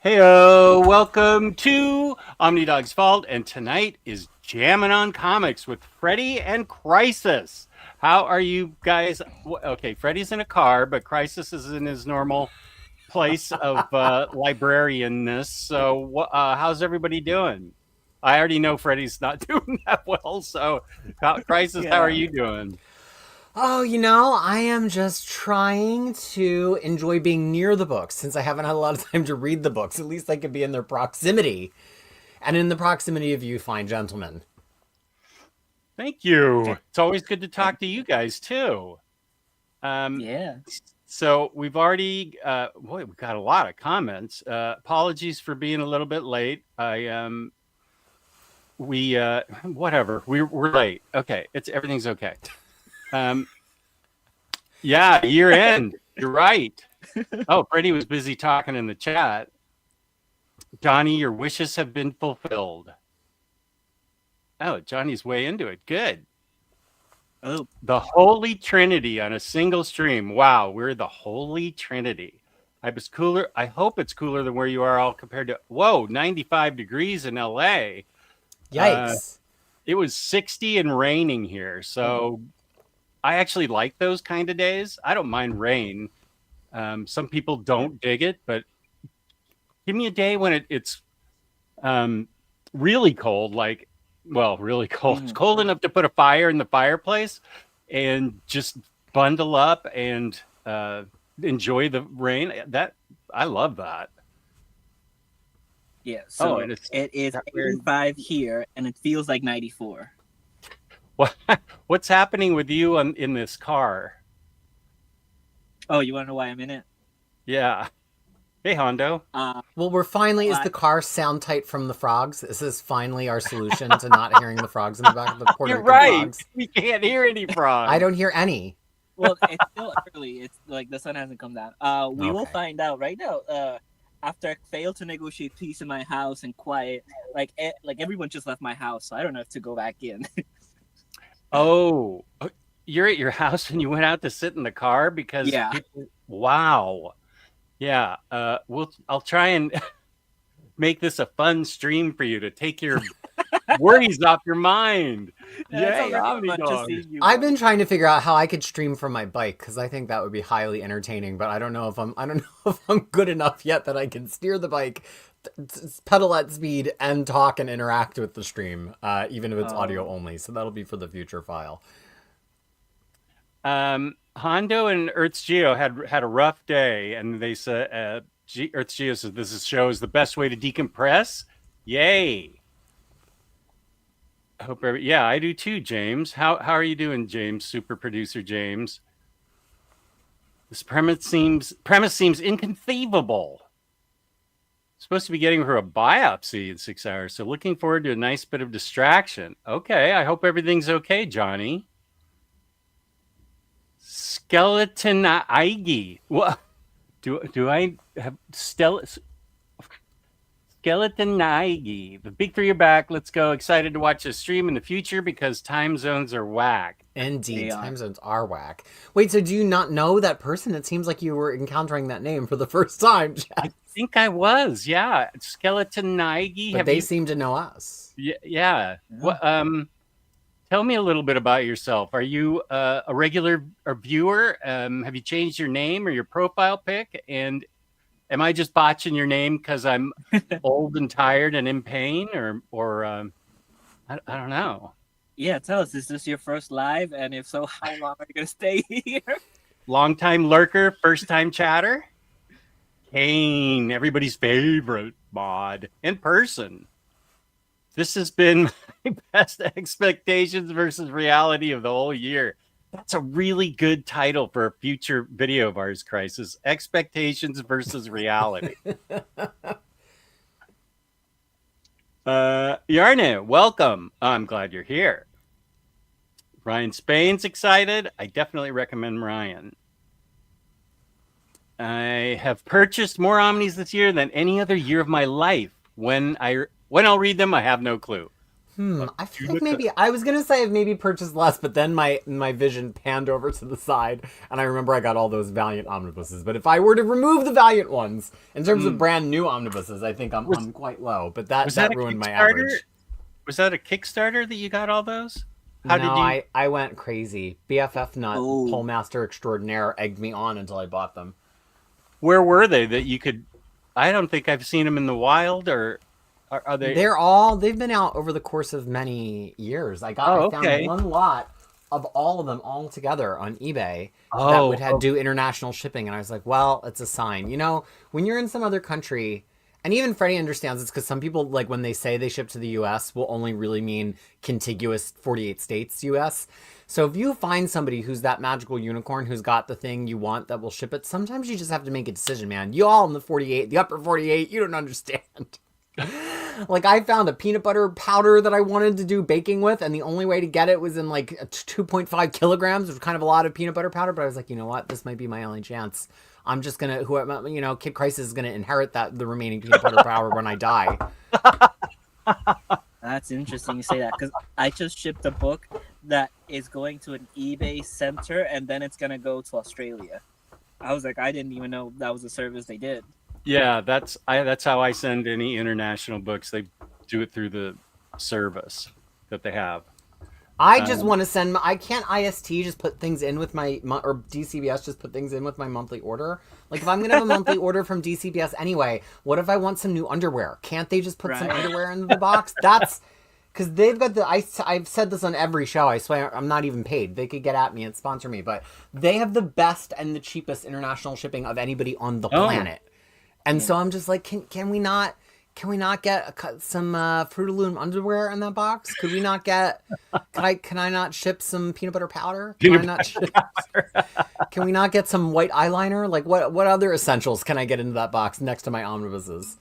Heyo, welcome to Omnidog's Fault, and tonight is Jammin' on Comics with Freddy and Crisis. How are you guys? Okay, Freddy's in a car, but Crisis is in his normal place of librarianness. So, how's everybody doing? I already know Freddy's not doing that well. So, Crisis, how are you doing? Oh, I am just trying to enjoy being near the books since I haven't had a lot of time to read the books. At least I could be in their proximity. And in the proximity of you, fine gentlemen. Thank you. It's always good to talk to you guys too. Yeah. So we've already, we've got a lot of comments. Apologies for being a little bit late. Whatever. We're late. Okay, everything's okay. Yeah, year end. You're right. Oh, Freddie was busy talking in the chat. Johnny, your wishes have been fulfilled. Oh, Johnny's way into it. Good. Oh, The Holy Trinity on a single stream. Wow, we're the Holy Trinity. I was cooler. I hope it's cooler than where you are all compared to, 95 degrees in LA. Yikes. It was 60 and raining here. So I actually like those kind of days. I don't mind rain. Some people don't dig it, but give me a day when it's really cold, really cold. It's cold enough to put a fire in the fireplace and just bundle up and enjoy the rain. I love that. yeah. So and it is 85 here, and it feels like 94. What's happening with you in this car? Oh, you want to know why I'm in it? Yeah. Hey, Hondo. Well, is the car sound tight from the frogs? Is this finally our solution to not hearing the frogs in the back of the Puerto You're Rican right. frogs? We can't hear any frogs. I don't hear any. Well, it's still early. It's like the sun hasn't come down. We will find out right now. After I failed to negotiate peace in my house and quiet, like everyone just left my house, so I don't have to go back in. Oh, you're at your house and you went out to sit in the car because wow. Yeah. I'll try and make this a fun stream for you to take your worries off your mind. Yeah, I've been trying to figure out how I could stream from my bike because I think that would be highly entertaining, but I don't know if I'm good enough yet that I can steer the bike, pedal at speed, and talk and interact with the stream, even if it's audio only. So that'll be for the future file. Hondo and Earth's Geo had a rough day, and they said Earth's Geo says this show is the best way to decompress. Yay! I hope I do too, James. How are you doing, James? Super producer James. This premise seems inconceivable. Supposed to be getting her a biopsy in 6 hours, so looking forward to a nice bit of distraction. Okay, I hope everything's okay, Johnny. Skeleton Iggy. What do I have? Skeleton Iggy. The big three are back. Let's go. Excited to watch the stream in the future because time zones are whack. Indeed, time zones are whack. Wait, so do you not know that person? It seems like you were encountering that name for the first time, Jack. I think I was, yeah. Skeleton Iggy. But they seem to know us. Yeah. What, tell me a little bit about yourself. Are you a regular viewer? Have you changed your name or your profile pic? And am I just botching your name because I'm old and tired and in pain, or I don't know. Yeah, tell us. Is this your first live? And if so, how long are you gonna stay here? Long time lurker, first time chatter. Kane, everybody's favorite mod in person. This has been my best expectations versus reality of the whole year. That's a really good title for a future video of ours, Crisis. Expectations versus reality. Yarne, welcome. I'm glad you're here. Ryan Spain's excited. I definitely recommend Ryan. I have purchased more Omnis this year than any other year of my life. When I'll read them, I have no clue. I feel like maybe I was gonna say I've maybe purchased less, but then my vision panned over to the side, and I remember I got all those Valiant omnibuses. But if I were to remove the Valiant ones in terms of brand new omnibuses, I think I'm quite low. But that ruined my average. Was that a Kickstarter that you got all those? I went crazy. BFF Nut, Oh. Pole Master Extraordinaire, egged me on until I bought them. Where were they that you could? I don't think I've seen them in the wild, or are they? They've been out over the course of many years. I found one lot of all of them all together on eBay that would do international shipping, and I was like, well, it's a sign. You know, when you're in some other country, and even Freddie understands this because some people, like when they say they ship to the US, will only really mean contiguous 48 states US. So if you find somebody who's that magical unicorn who's got the thing you want that will ship it, sometimes you just have to make a decision, man. You all in the upper 48, you don't understand. Like, I found a peanut butter powder that I wanted to do baking with, and the only way to get it was in like 2.5 kilograms, which was kind of a lot of peanut butter powder. But I was like, you know what? This might be my only chance. I'm just gonna, Kid Crisis is gonna inherit the remaining peanut butter powder when I die. That's interesting you say that, because I just shipped a book that is going to an eBay center, and then it's gonna go to Australia. I was like, I didn't even know that was a service they did. Yeah, that's how I send any international books. They do it through the service that they have. I just want to send. I can't IST just put things in with my or DCBS just put things in with my monthly order. Like if I'm gonna have a monthly order from DCBS anyway, what if I want some new underwear? Can't they just put some underwear in the box? That's because they've got the. I've said this on every show. I swear I'm not even paid. They could get at me and sponsor me, but they have the best and the cheapest international shipping of anybody on the planet. And so I'm just like, can we not get some Fruit of Loom underwear in that box? Could we not get? Can I not ship some peanut butter powder? Can we not get some white eyeliner? Like what other essentials can I get into that box next to my omnibuses?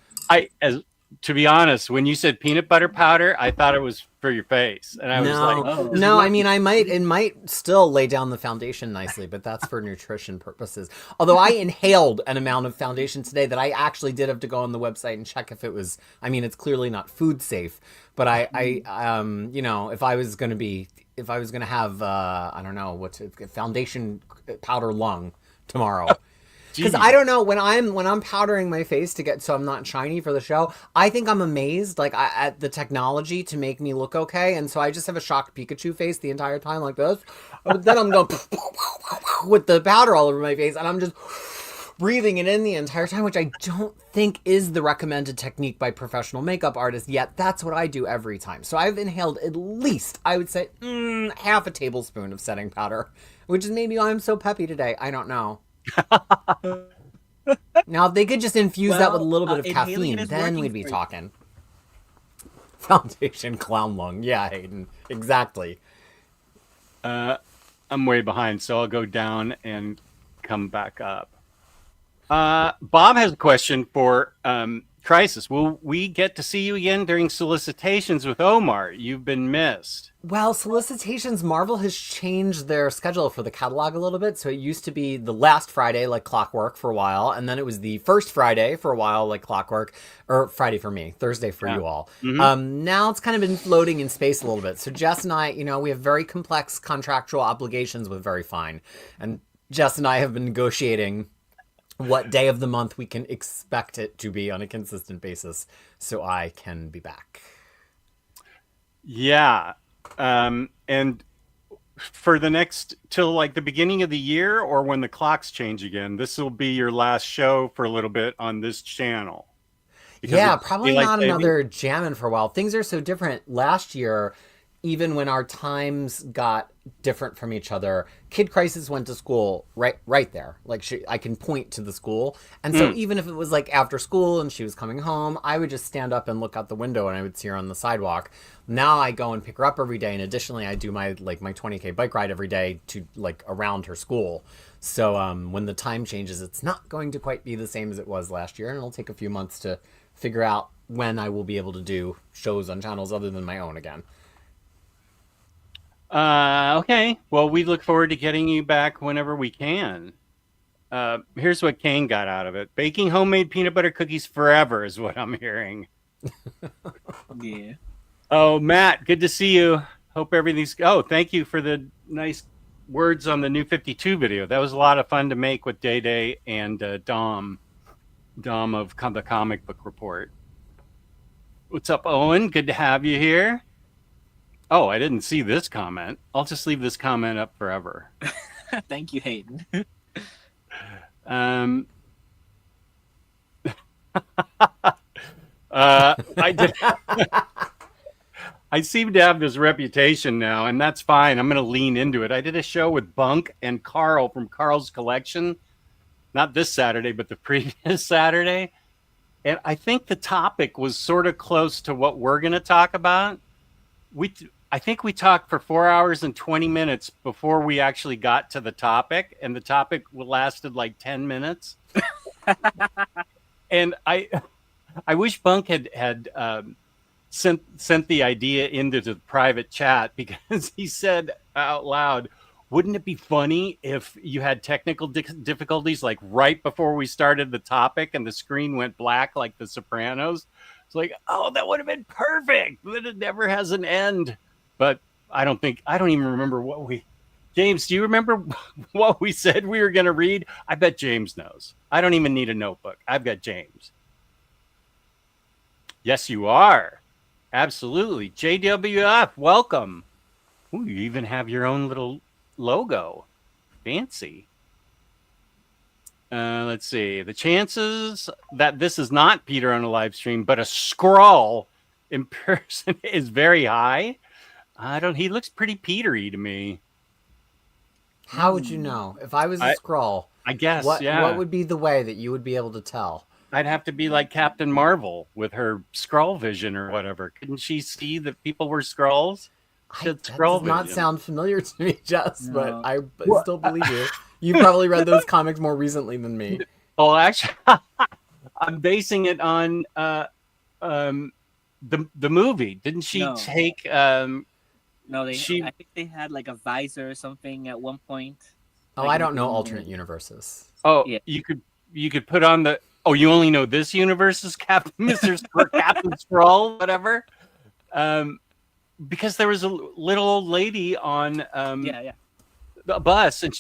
To be honest, when you said peanut butter powder, I thought it was for your face, and I was like, no. I mean, it might still lay down the foundation nicely, but that's for nutrition purposes. Although I inhaled an amount of foundation today that I actually did have to go on the website and check if it was. I mean, it's clearly not food safe, but if I was going to have, I don't know foundation powder lung tomorrow. Because I don't know, when I'm powdering my face so I'm not shiny for the show, I think I'm amazed at the technology to make me look okay, and so I just have a shocked Pikachu face the entire time like this. But then I'm going with the powder all over my face, and I'm just breathing it in the entire time, which I don't think is the recommended technique by professional makeup artists, yet that's what I do every time. So I've inhaled at least, I would say, half a tablespoon of setting powder, which is maybe why I'm so peppy today. I don't know. Now, if they could just infuse that with a little bit of caffeine, then we'd be talking. Foundation clown lung. Yeah, Hayden. Exactly. I'm way behind, so I'll go down and come back up. Bob has a question for Crisis. Will we get to see you again during solicitations with Omar? You've been missed. Well, solicitations, Marvel has changed their schedule for the catalog a little bit. So it used to be the last Friday, like clockwork, for a while. And then it was the first Friday for a while, like clockwork. Or Friday for me, Thursday for you all. Mm-hmm. Now it's kind of been floating in space a little bit. So Jess and I, we have very complex contractual obligations with Very Fine. And Jess and I have been negotiating what day of the month we can expect it to be on a consistent basis so I can be back. Yeah. And for the next till like the beginning of the year, or when the clocks change again, this will be your last show for a little bit on this channel. Yeah, probably not another Jammin' for a while. Things are so different. Last year, even when our times got different from each other, Kid Crisis went to school right there. Like I can point to the school. And so even if it was like after school and she was coming home, I would just stand up and look out the window and I would see her on the sidewalk. Now I go and pick her up every day. And additionally, I do my 20K bike ride every day to around her school. So when the time changes, it's not going to quite be the same as it was last year. And it'll take a few months to figure out when I will be able to do shows on channels other than my own again. Okay. Well, we look forward to getting you back whenever we can. Here's what Kane got out of it. Baking homemade peanut butter cookies forever is what I'm hearing. Yeah. Oh, Matt, good to see you. Hope everything's. Oh, thank you for the nice words on the new 52 video. That was a lot of fun to make with Day Day and Dom of the Comic Book Report. What's up, Owen? Good to have you here. Oh, I didn't see this comment. I'll just leave this comment up forever. Thank you, Hayden. I did. I seem to have this reputation now, and that's fine. I'm going to lean into it. I did a show with Bunk and Carl from Carl's Collection, not this Saturday, but the previous Saturday. And I think the topic was sort of close to what we're going to talk about. I think we talked for 4 hours and 20 minutes before we actually got to the topic, and the topic lasted like 10 minutes. And I wish Bunk had sent the idea into the private chat, because he said out loud, wouldn't it be funny if you had technical difficulties like right before we started the topic and the screen went black like The Sopranos? It's like, oh, that would have been perfect, but it never has an end. But I don't even remember what James, do you remember what we said we were going to read? I bet James knows. I don't even need a notebook. I've got James. Yes, you are. Absolutely. JWF, welcome. Ooh, you even have your own little logo. Fancy. Let's see. The chances that this is not Peter on a live stream, but a Skrull in person is very high. He looks pretty Petery to me. How would you know? If I was a Skrull, I guess, what would be the way that you would be able to tell? I'd have to be like Captain Marvel with her Skrull vision or whatever. Couldn't she see that people were Skrulls? That does not sound familiar to me, Jess, No. but I still believe you. You probably read those comics more recently than me. Oh, actually, I'm basing it on the movie. Didn't she take? No, I think they had like a visor or something at one point. Oh, I don't know alternate universes. Oh, yeah. You could put on the. Oh, you only know this universe's Captain Captain Skrull, whatever. Because there was a little old lady on the bus, and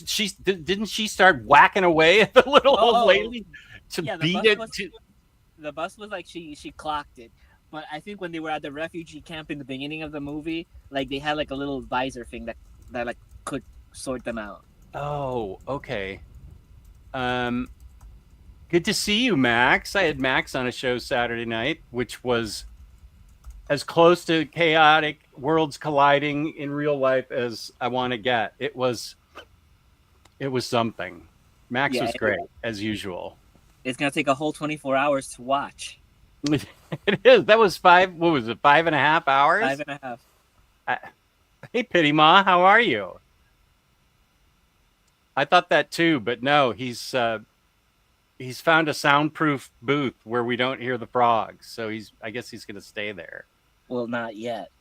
didn't she start whacking away at the little old lady to beat it? The bus was like she clocked it. But I think when they were at the refugee camp in the beginning of the movie, like they had like a little visor thing that like could sort them out. Oh, okay. Good to see you, Max. I had Max on a show Saturday night, which was as close to chaotic worlds colliding in real life as I want to get. It was something. Max was great, as usual. It's gonna take a whole 24 hours to watch. It is. That was 5.5 hours? 5.5. Hey, Pity Ma, how are you? I thought that too, but no, he's found a soundproof booth where we don't hear the frogs. So I guess he's going to stay there. Well, not yet.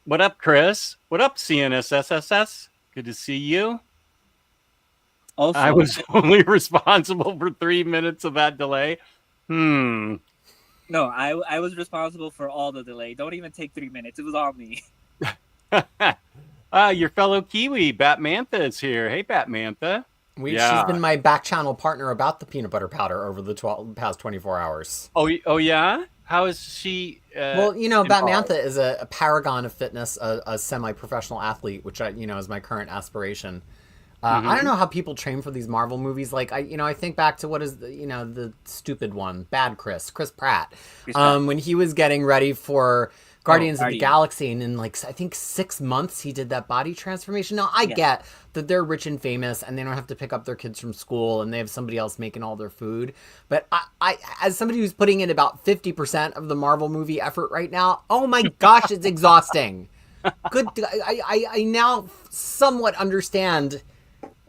What up, Chris? What up, CNSSSS? Good to see you. Also, I was only responsible for 3 minutes of that delay. No, I was responsible for all the delay. Don't even take 3 minutes. It was all me. Your fellow Kiwi, Batmantha, is here. Hey, Batmantha. She's been my back channel partner about the peanut butter powder over the past 24 hours. Oh, yeah? How is she? Well, Batmantha is a paragon of fitness, a semi-professional athlete, which is my current aspiration. I don't know how people train for these Marvel movies. Like I think back to what is the stupid one, Bad Chris Pratt, when he was getting ready for Guardians of the Galaxy, and in I think 6 months he did that body transformation. Now I get that they're rich and famous and they don't have to pick up their kids from school and they have somebody else making all their food. But I as somebody who's putting in about 50% of the Marvel movie effort right now, oh my gosh, it's exhausting. Good, I now somewhat understand.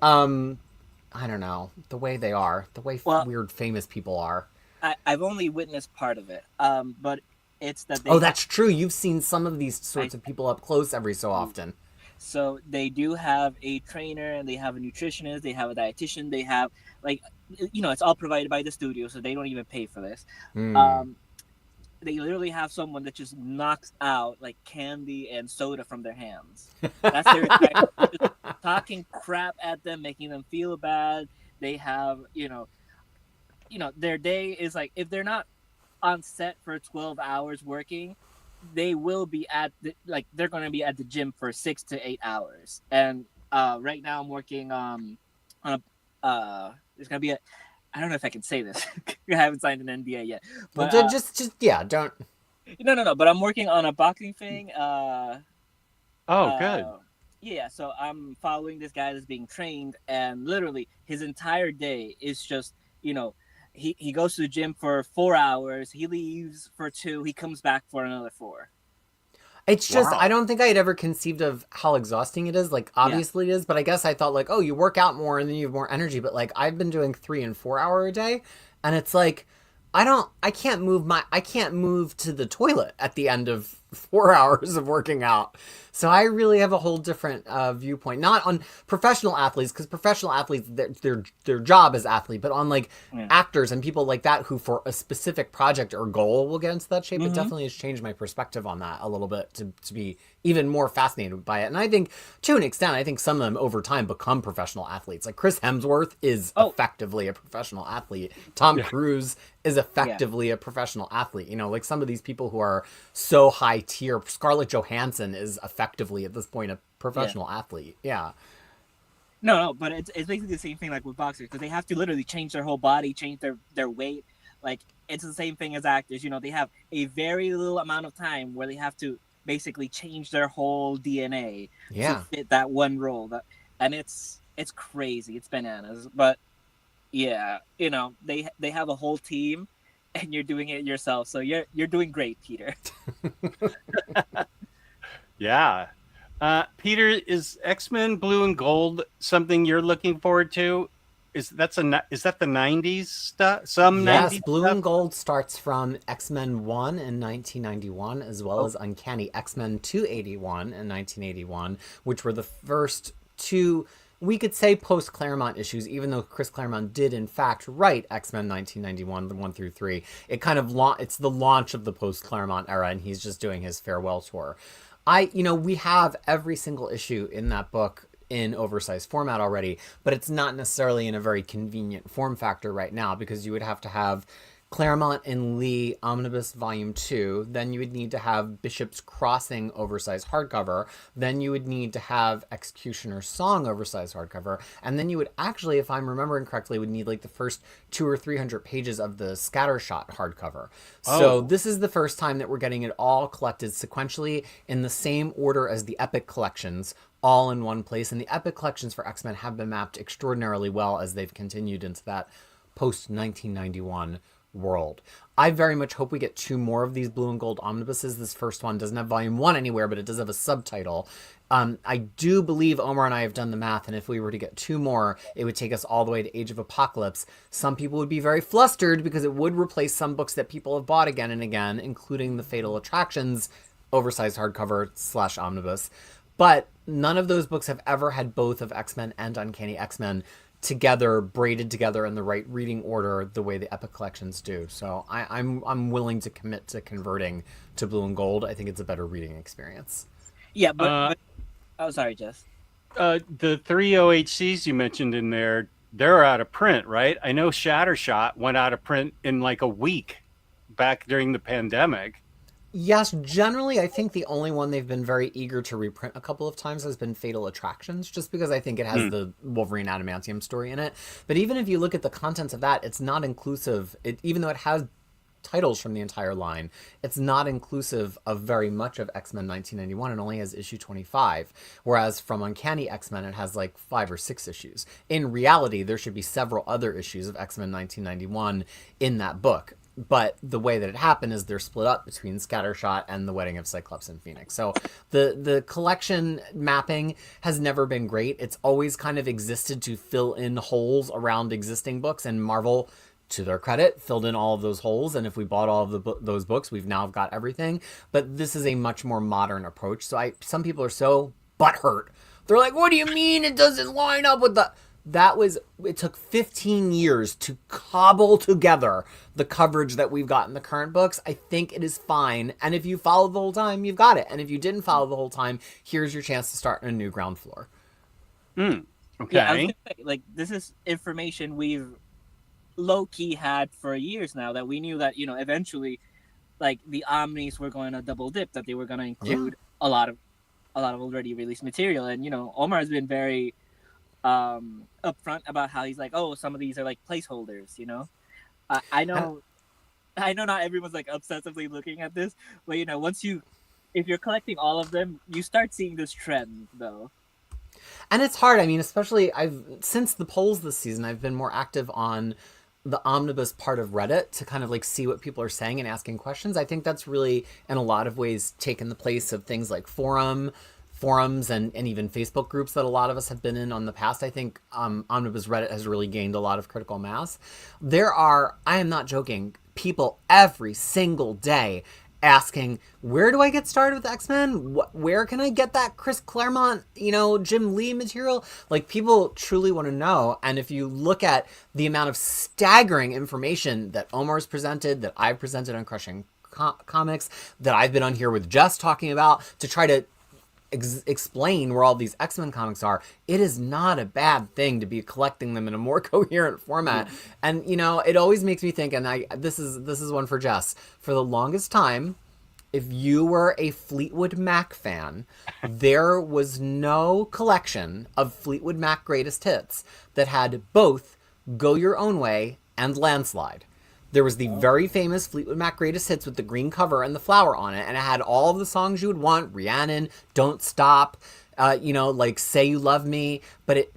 I don't know, the way they are, the way weird famous people are. I've only witnessed part of it, but it's that that's true. You've seen some of these sorts of people up close every so often. So they do have a trainer, and they have a nutritionist, they have a dietitian, they have it's all provided by the studio, so they don't even pay for this. they literally have someone that just knocks out like candy and soda from their hands. That's their entire, just talking crap at them, making them feel bad. They have, their day is like, if they're not on set for 12 hours working, they will be they're going to be at the gym for 6 to 8 hours. And right now I'm working on there's going to be I don't know if I can say this. I haven't signed an NDA yet. But well, yeah, don't. No. But I'm working on a boxing thing. Good. Yeah, so I'm following this guy that's being trained, and literally his entire day is just, he goes to the gym for 4 hours, he leaves for 2, he comes back for another 4. It's just, Wow. I don't think I had ever conceived of how exhausting it is. Like, obviously it is, but I guess I thought, like, oh, you work out more and then you have more energy. But, like, I've been doing 3 and 4 hour a day, and it's like, I can't move to the toilet at the end of 4 hours of working out. So I really have a whole different viewpoint, not on professional athletes, because professional athletes, their job is athlete, but on like actors and people like that who for a specific project or goal will get into that shape. It definitely has changed my perspective on that a little bit to be even more fascinated by it. And I think to an extent, I think some of them over time become professional athletes. Like Chris Hemsworth is effectively a professional athlete. Tom Cruise is effectively a professional athlete. Like some of these people who are so high tier, Scarlett Johansson is effectively at this point a professional athlete. Yeah. No, but it's basically the same thing like with boxers, because they have to literally change their whole body, change their weight. Like it's the same thing as actors. They have a very little amount of time where they have to basically change their whole DNA to fit that one role. And it's crazy. It's bananas. But yeah, they have a whole team, and you're doing it yourself. So you're doing great, Peter. Yeah. Peter, is X-Men Blue and Gold something you're looking forward to? Is that the 90s stuff? Yes, 90s Blue stuff? and Gold starts from X-Men 1 in 1991, as well as Uncanny X-Men 281 in 1981, which were the first 2, we could say post-Claremont issues, even though Chris Claremont did in fact write X-Men 1991, the 1 through 3. It kind of it's the launch of the post-Claremont era, and he's just doing his farewell tour. We have every single issue in that book in oversized format already, but it's not necessarily in a very convenient form factor right now, because you would have to have Claremont and Lee Omnibus Volume 2, then you would need to have Bishop's Crossing oversized hardcover, then you would need to have Executioner's Song oversized hardcover, and then you would actually, if I'm remembering correctly, would need like the first 200 or 300 pages of the Scattershot hardcover. So this is the first time that we're getting it all collected sequentially in the same order as the Epic collections, all in one place. And the Epic collections for X-Men have been mapped extraordinarily well as they've continued into that post-1991 world. I very much hope we get 2 more of these Blue and Gold omnibuses. This first one doesn't have volume 1 anywhere, but it does have a subtitle. I do believe Omar and I have done the math, and if we were to get 2 more, it would take us all the way to Age of Apocalypse. Some people would be very flustered because it would replace some books that people have bought again and again, including the Fatal Attractions oversized hardcover / omnibus. But none of those books have ever had both of X-Men and Uncanny X-Men together, braided together in the right reading order, the way the Epic collections do. So I'm willing to commit to converting to Blue and Gold. I think it's a better reading experience. Yeah, but oh, sorry, Jess. The 3 OHCs you mentioned in there, they're out of print, right? I know Shattershot went out of print in like a week back during the pandemic. Yes, generally, I think the only one they've been very eager to reprint a couple of times has been Fatal Attractions, just because I think it has the Wolverine Adamantium story in it. But even if you look at the contents of that, it's not inclusive. Even though it has titles from the entire line, it's not inclusive of very much of X-Men 1991. It only has issue 25, whereas from Uncanny X-Men, it has like 5 or 6 issues. In reality, there should be several other issues of X-Men 1991 in that book. But the way that it happened is they're split up between Scattershot and The Wedding of Cyclops and Phoenix. So the collection mapping has never been great. It's always kind of existed to fill in holes around existing books, and Marvel, to their credit, filled in all of those holes. And if we bought all of those books, we've now got everything. But this is a much more modern approach. So some people are so butthurt. They're like, what do you mean it doesn't line up with the... it took 15 years to cobble together the coverage that we've got in the current books. I think it is fine. And if you followed the whole time, you've got it. And if you didn't follow the whole time, here's your chance to start on a new ground floor. Okay. Yeah, I was gonna say, like, this is information we've low-key had for years now, that we knew that, eventually, like, the omnis were going to double dip, that they were going to include a lot of already released material. And Omar has been very upfront about how he's like, oh, some of these are like placeholders. I know not everyone's like obsessively looking at this, but if you're collecting all of them, you start seeing this trend though. And it's hard. I mean, especially since the polls this season, I've been more active on the omnibus part of Reddit to kind of like see what people are saying and asking questions. I think that's really, in a lot of ways, taken the place of things like forums and even Facebook groups that a lot of us have been in on the past. I think omnibus Reddit has really gained a lot of critical mass. There are, I am not joking, people every single day asking, where do I get started with X-Men? Where can I get that Chris Claremont, Jim Lee material? Like, people truly want to know. And if you look at the amount of staggering information that Omar's presented, that I've presented on Crushing Comics, that I've been on here with Jess talking about to try to explain where all these X-Men comics are, it is not a bad thing to be collecting them in a more coherent format. And it always makes me think, and this is one for Jess. For the longest time, if you were a Fleetwood Mac fan, there was no collection of Fleetwood Mac greatest hits that had both Go Your Own Way and Landslide. There was the very famous Fleetwood Mac Greatest Hits with the green cover and the flower on it, and it had all of the songs you would want: Rhiannon, Don't Stop, like Say You Love Me, but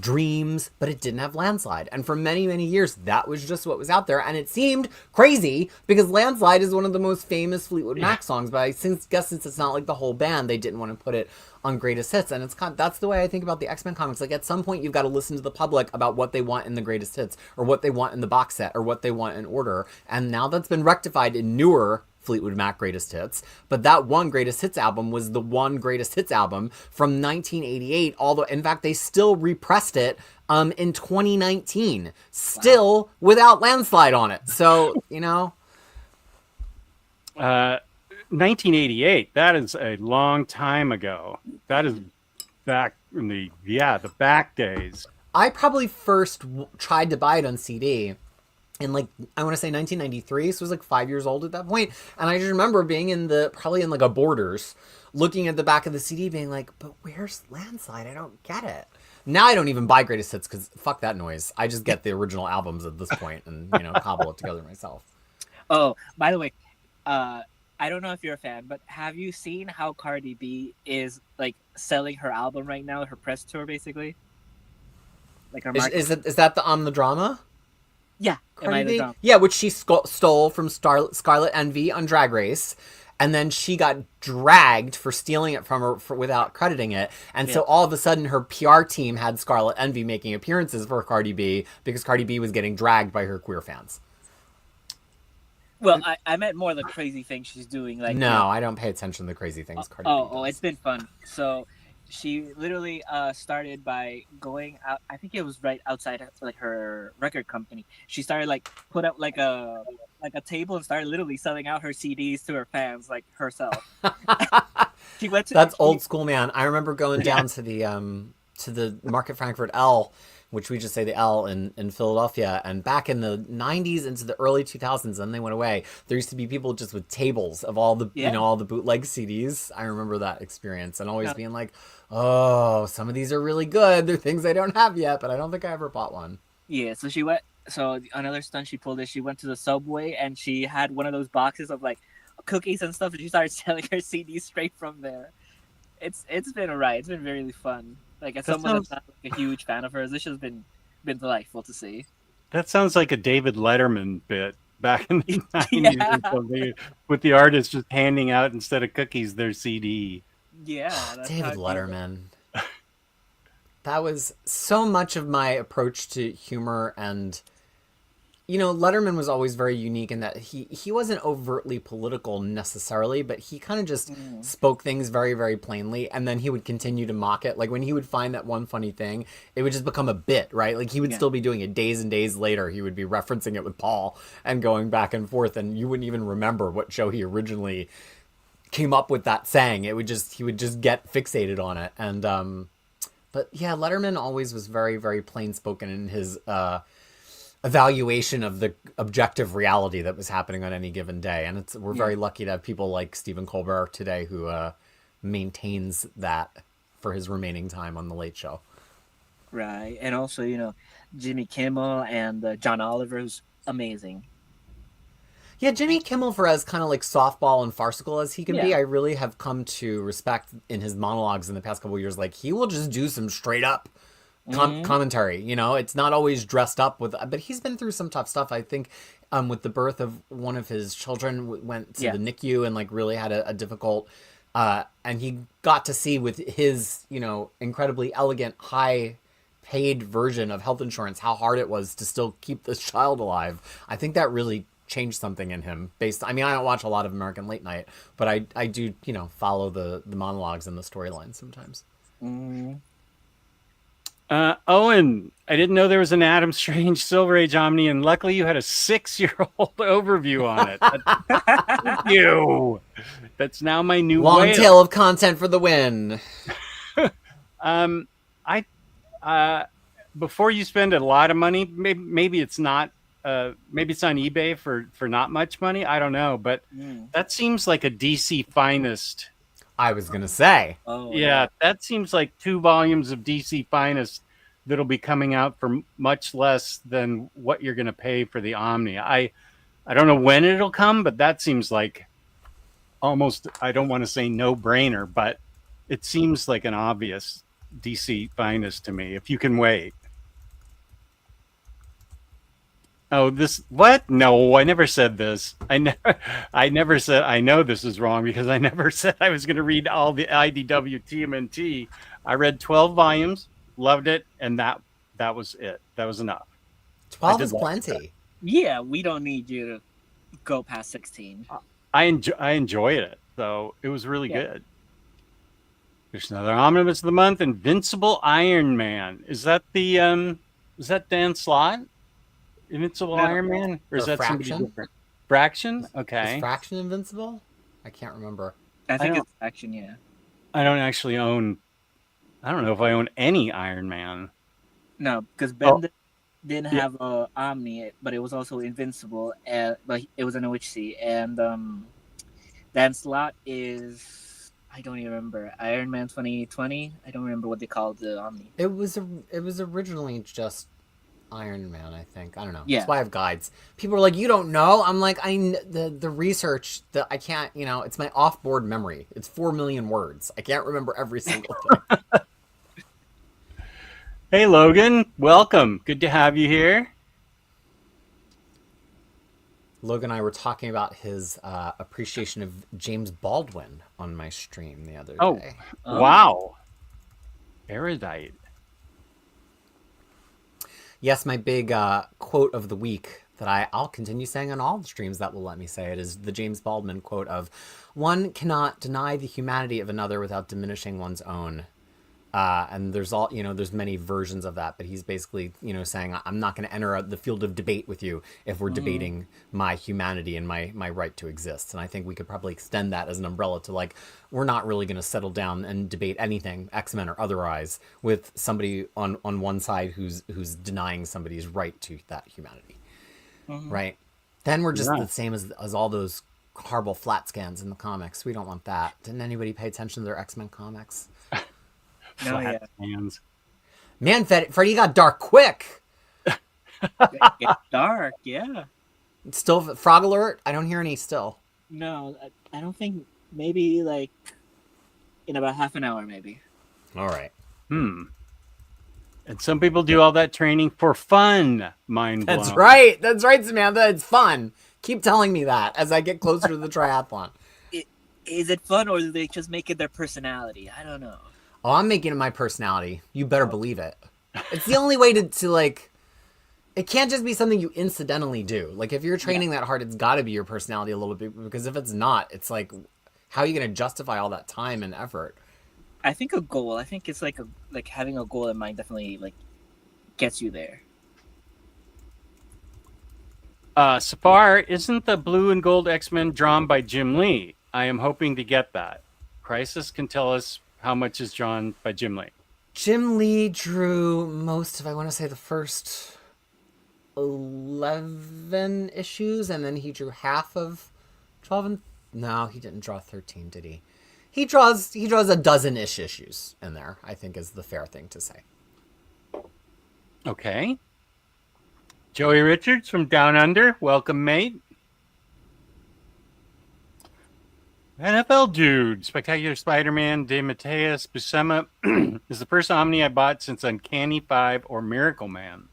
Dreams, but it didn't have Landslide. And for many, many years, that was just what was out there, and it seemed crazy because Landslide is one of the most famous Fleetwood Mac songs, but I guess since it's not like the whole band, they didn't want to put it on greatest hits. And that's the way I think about the X-Men comics. Like, at some point you've got to listen to the public about what they want in the greatest hits, or what they want in the box set, or what they want in order. And now that's been rectified in newer Fleetwood Mac greatest hits. But that one greatest hits album was the one greatest hits album from 1988. Although, in fact, they still repressed it in 2019, still without Landslide on it. So 1988, that is a long time ago. That is back in the back days. I probably first tried to buy it on CD in, like, I want to say 1993, so I was like 5 years old at that point. And I just remember being probably in like a Borders, looking at the back of the CD being like, but where's Landslide? I don't get it. Now I don't even buy greatest hits because fuck that noise. I just get the original albums at this point and cobble it together myself. Oh, by the way, I don't know if you're a fan, but have you seen how Cardi B is like selling her album right now, her press tour, basically? Like her is that the drama? Yeah, Cardi B? Yeah, which she stole from Scarlet Envy on Drag Race, and then she got dragged for stealing it from her without crediting it. And so all of a sudden her PR team had Scarlet Envy making appearances for Cardi B because Cardi B was getting dragged by her queer fans. Well, I meant more the crazy things she's doing. Like, no, I don't pay attention to the crazy things Cardi B does. It's been fun. So she literally started by going out. I think it was right outside like her record company. She started like put up like a table and started literally selling out her CDs to her fans, like herself. She went to That's old school, man. I remember going down to the Market Frankfurt L, which we just say the L in Philadelphia. And back in the 90s into the early 2000s, then they went away. There used to be people just with tables of all the, all the bootleg CDs. I remember that experience and always being like, oh, some of these are really good. They're things I don't have yet, but I don't think I ever bought one. Yeah, so she went, so another stunt she pulled is she went to the Subway and she had one of those boxes of like cookies and stuff and she started selling her CDs straight from there. It's been a ride. It's been really fun. Like, as someone that's not like a huge fan of hers, this has been delightful to see. That sounds like a David Letterman bit back in the 90s or something, with the artist just handing out, instead of cookies, their CD. Yeah. That's David Letterman. That was so much of my approach to humor and, Letterman was always very unique in that he wasn't overtly political necessarily, but he kind of just spoke things very, very plainly, and then he would continue to mock it. Like when he would find that one funny thing, it would just become a bit, right? Like he would still be doing it days and days later. He would be referencing it with Paul and going back and forth, and you wouldn't even remember what show he originally came up with that saying. He would just get fixated on it. And but yeah, Letterman always was very, very plain spoken in his evaluation of the objective reality that was happening on any given day. And we're very lucky to have people like Stephen Colbert today who maintains that for his remaining time on The Late Show. Right. And also, Jimmy Kimmel and John Oliver, who's amazing. Yeah, Jimmy Kimmel, for as kind of like softball and farcical as he can be, I really have come to respect in his monologues in the past couple of years. Like, he will just do some straight up commentary. It's not always dressed up with, but he's been through some tough stuff. I think with the birth of one of his children, went to the NICU and like really had a difficult, and he got to see with his, incredibly elegant, high paid version of health insurance, how hard it was to still keep this child alive. I think that really changed something in him I don't watch a lot of American Late Night, but I do, follow the monologues and the storylines sometimes. Owen, I didn't know there was an Adam Strange Silver Age Omni, and luckily you had a 6-year-old overview on it. Thank you. That's now my new long tail of content for the win. Before you spend a lot of money, maybe it's not. Maybe it's on eBay for not much money. I don't know, but that seems like a DC Finest. I was gonna say. Oh yeah, that seems like 2 volumes of DC Finest that'll be coming out for much less than what you're gonna pay for the Omni. I don't know when it'll come, but that seems like almost, I don't want to say no brainer, but it seems like an obvious DC Finest to me. If you can wait. Oh, what? No, I never said this. I never said, I know this is wrong because I never said I was going to read all the IDW TMNT. I read 12 volumes, loved it, and that was it. That was enough. 12 is plenty. Yeah, we don't need you to go past 16. I enjoyed it, so it was really good. There's another omnibus of the month, Invincible Iron Man. Is that Dan Slott? Invincible Iron Man? Or is that somebody different? Fraction? Okay. Is Fraction Invincible? I can't remember. I think it's Fraction, yeah. I don't actually own... I don't know if I own any Iron Man. No, because Ben didn't have Omni, but it was also Invincible, but it was an OHC. And Dan Slott is... I don't even remember. Iron Man 2020? I don't remember what they called the Omni. It was originally just Iron Man, I think. I don't know. Yeah. That's why I have guides. People are like, you don't know? I'm like, the research that I can't, it's my off-board memory. It's 4 million words. I can't remember every single thing. Hey, Logan. Welcome. Good to have you here. Logan and I were talking about his appreciation of James Baldwin on my stream the other day. Oh, wow. Erudite. Yes, my big quote of the week that I'll continue saying on all the streams that will let me say it is the James Baldwin quote of, "One cannot deny the humanity of another without diminishing one's own." And there's there's many versions of that, but he's basically, saying, I'm not going to enter the field of debate with you if we're debating my humanity and my right to exist. And I think we could probably extend that as an umbrella to, like, we're not really going to settle down and debate anything, X-Men or otherwise, with somebody on one side who's denying somebody's right to that humanity. Right? Then we're just the same as all those horrible flat scans in the comics. We don't want that. Didn't anybody pay attention to their X-Men comics? Flat hands. Man, Freddy got dark quick. It's dark, yeah. Still frog alert? I don't hear any still. No, I don't think. Maybe like in about half an hour, maybe. All right. And some people do all that training for fun. Mind blown. That's right. That's right, Samantha. It's fun. Keep telling me that as I get closer to the triathlon. Is it fun, or do they just make it their personality? I don't know. Oh, I'm making it my personality. You better believe it. It's the only way to like, It can't just be something you incidentally do. Like if you're training that hard, it's got to be your personality a little bit. Because if it's not, it's like, how are you going to justify all that time and effort? I think a goal. I think it's like having a goal in mind definitely like gets you there. Safar, isn't the blue and gold X-Men drawn by Jim Lee? I am hoping to get that. Crisis can tell us how much is drawn by Jim Lee. Jim Lee drew most of, I want to say, the first 11 issues, and then he drew half of 12 and... No, he didn't draw 13, did he? He draws a dozen-ish issues in there, I think is the fair thing to say. Okay. Joey Richards from Down Under. Welcome, mate. NFL Dude. Spectacular Spider-Man De Mateus Buscema is the first Omni I bought since Uncanny 5 or Miracle Man.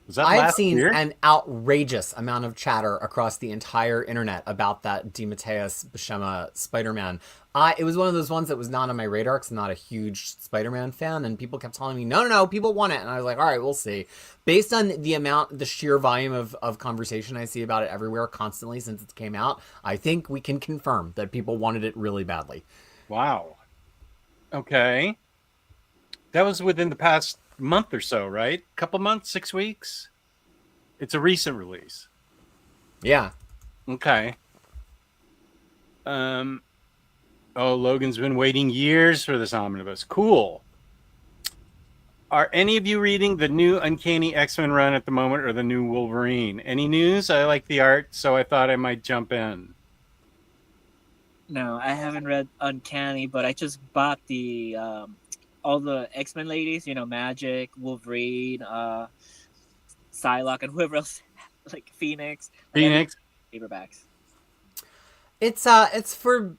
Was that I've last seen year? an outrageous amount of chatter across the entire internet about that DeMatteis Buscema Spider-Man. It was one of those ones that was not on my radar because I'm not a huge Spider-Man fan, and people kept telling me, no, people want it. And I was like, all right, we'll see. Based on the sheer volume of conversation I see about it everywhere constantly since it came out, I think we can confirm that people wanted it really badly. Wow. Okay. That was within the past month or so, right? Couple months, 6 weeks? It's a recent release. Yeah. Okay. Logan's been waiting years for this omnibus. Cool. Are any of you reading the new Uncanny X-Men run at the moment or the new Wolverine? Any news? I like the art, so I thought I might jump in. No, I haven't read Uncanny, but I just bought the all the X-Men ladies, Magic, Wolverine, Psylocke, and whoever else, like Phoenix. Phoenix? Paperbacks. It's for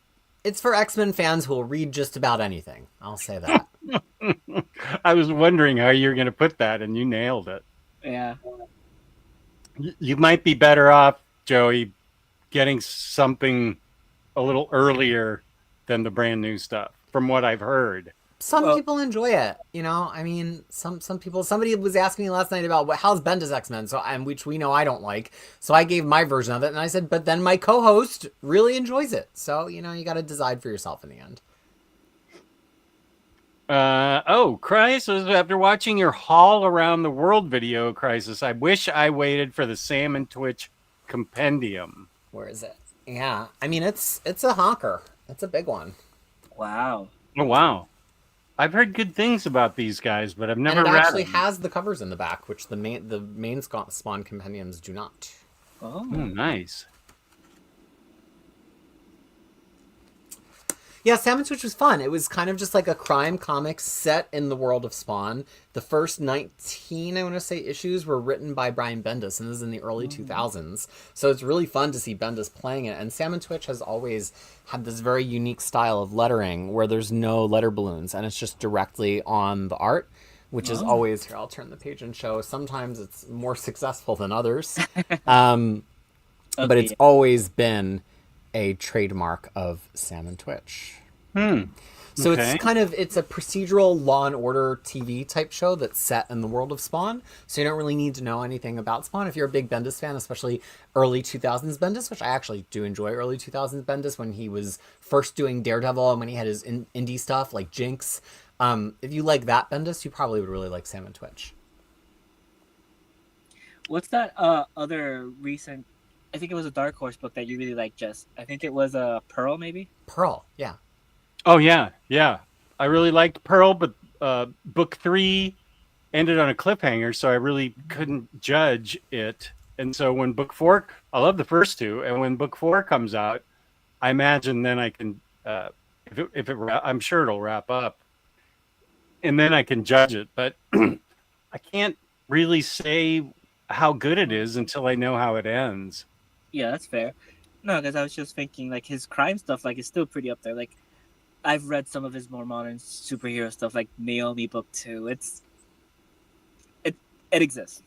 X-Men fans who will read just about anything. I'll say that. I was wondering how you were going to put that, and you nailed it. Yeah. You might be better off, Joey, getting something a little earlier than the brand new stuff, from what I've heard. Some people enjoy it, I mean, some people. Somebody was asking me last night about how's Bendis X-Men, which we know I don't like. So I gave my version of it, and I said, but then my co-host really enjoys it. So you got to decide for yourself in the end. Crisis, after watching your haul around the world video, Crisis, I wish I waited for the Sam and Twitch compendium. Where is it? Yeah, I mean, it's a honker. It's a big one. Wow. Oh, wow. I've heard good things about these guys, but I've never read them. And it actually has the covers in the back, which the main Spawn compendiums do not. Oh, nice. Yeah, Sam and Twitch was fun. It was kind of just like a crime comic set in the world of Spawn. The first 19, I want to say, issues were written by Brian Bendis, and this is in the early 2000s. So it's really fun to see Bendis playing it. And Sam and Twitch has always had this very unique style of lettering where there's no letter balloons, and it's just directly on the art, which is always... Here, I'll turn the page and show. Sometimes it's more successful than others. But it's always been a trademark of Sam and Twitch. So it's a procedural Law and Order TV type show that's set in the world of Spawn. So you don't really need to know anything about Spawn. If you're a big Bendis fan, especially early 2000s Bendis, which I actually do enjoy early 2000s Bendis when he was first doing Daredevil and when he had his indie stuff like Jinx. If you like that Bendis, you probably would really like Sam and Twitch. What's that other recent... I think it was a Dark Horse book that you really liked, Jess. I think it was Pearl, maybe? Pearl, yeah. Oh, yeah. I really liked Pearl, but book 3 ended on a cliffhanger, so I really couldn't judge it. And so when book 4, I love the first two, and when book 4 comes out, I imagine then I can, I'm sure it'll wrap up, and then I can judge it. But I can't really say how good it is until I know how it ends. Yeah, that's fair. No, because I was just thinking, like, his crime stuff, like, is still pretty up there. Like, I've read some of his more modern superhero stuff, like Naomi Book 2. It exists.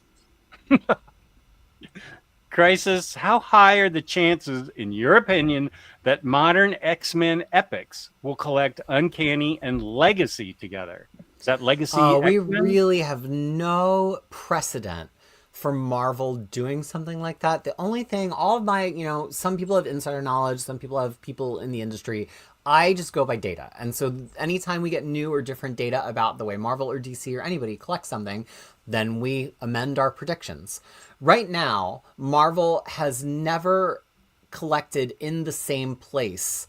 Crisis, how high are the chances, in your opinion, that modern X-Men epics will collect Uncanny and Legacy together? Is that Legacy we X-Men? really have no precedent for Marvel doing something like that. The only thing, all of my, some people have insider knowledge, some people have people in the industry. I just go by data. And so anytime we get new or different data about the way Marvel or DC or anybody collects something, then we amend our predictions. Right now, Marvel has never collected in the same place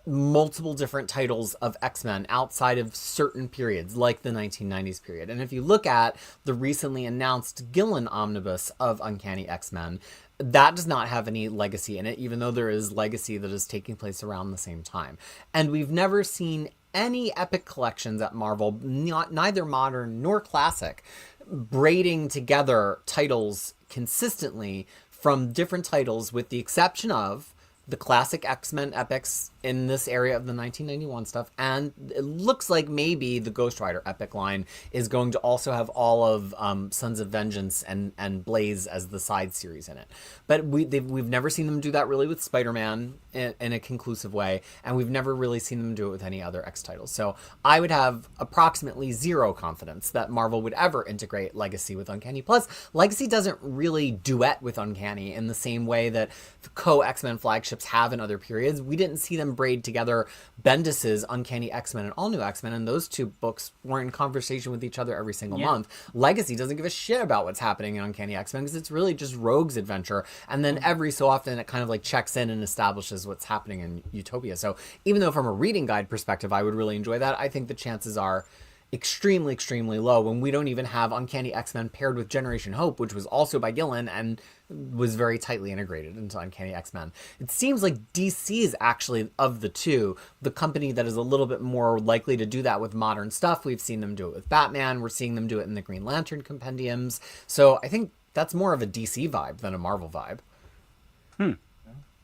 multiple different titles of X-Men outside of certain periods, like the 1990s period. And if you look at the recently announced Gillen omnibus of Uncanny X-Men, that does not have any legacy in it, even though there is legacy that is taking place around the same time. And we've never seen any epic collections at Marvel, neither modern nor classic, braiding together titles consistently from different titles, with the exception of the classic X-Men epics in this area of the 1991 stuff, and it looks like maybe the Ghost Rider epic line is going to also have all of Sons of Vengeance and Blaze as the side series in it. But we've never seen them do that really with Spider-Man in a conclusive way, and we've never really seen them do it with any other X titles. So I would have approximately zero confidence that Marvel would ever integrate Legacy with Uncanny. Plus, Legacy doesn't really duet with Uncanny in the same way that co-X-Men flagships have in other periods. We didn't see them braid together Bendis's Uncanny X-Men and All New X-Men, and those two books weren't in conversation with each other every single month. Legacy doesn't give a shit about what's happening in Uncanny X-Men because it's really just Rogue's adventure, and then every so often it kind of like checks in and establishes what's happening in Utopia. So even though from a reading guide perspective I would really enjoy that, I think the chances are extremely, extremely low when we don't even have Uncanny X-Men paired with Generation Hope, which was also by Gillen and was very tightly integrated into Uncanny X-Men. It seems like DC is actually, of the two, the company that is a little bit more likely to do that with modern stuff. We've seen them do it with Batman. We're seeing them do it in the Green Lantern compendiums. So I think that's more of a DC vibe than a Marvel vibe.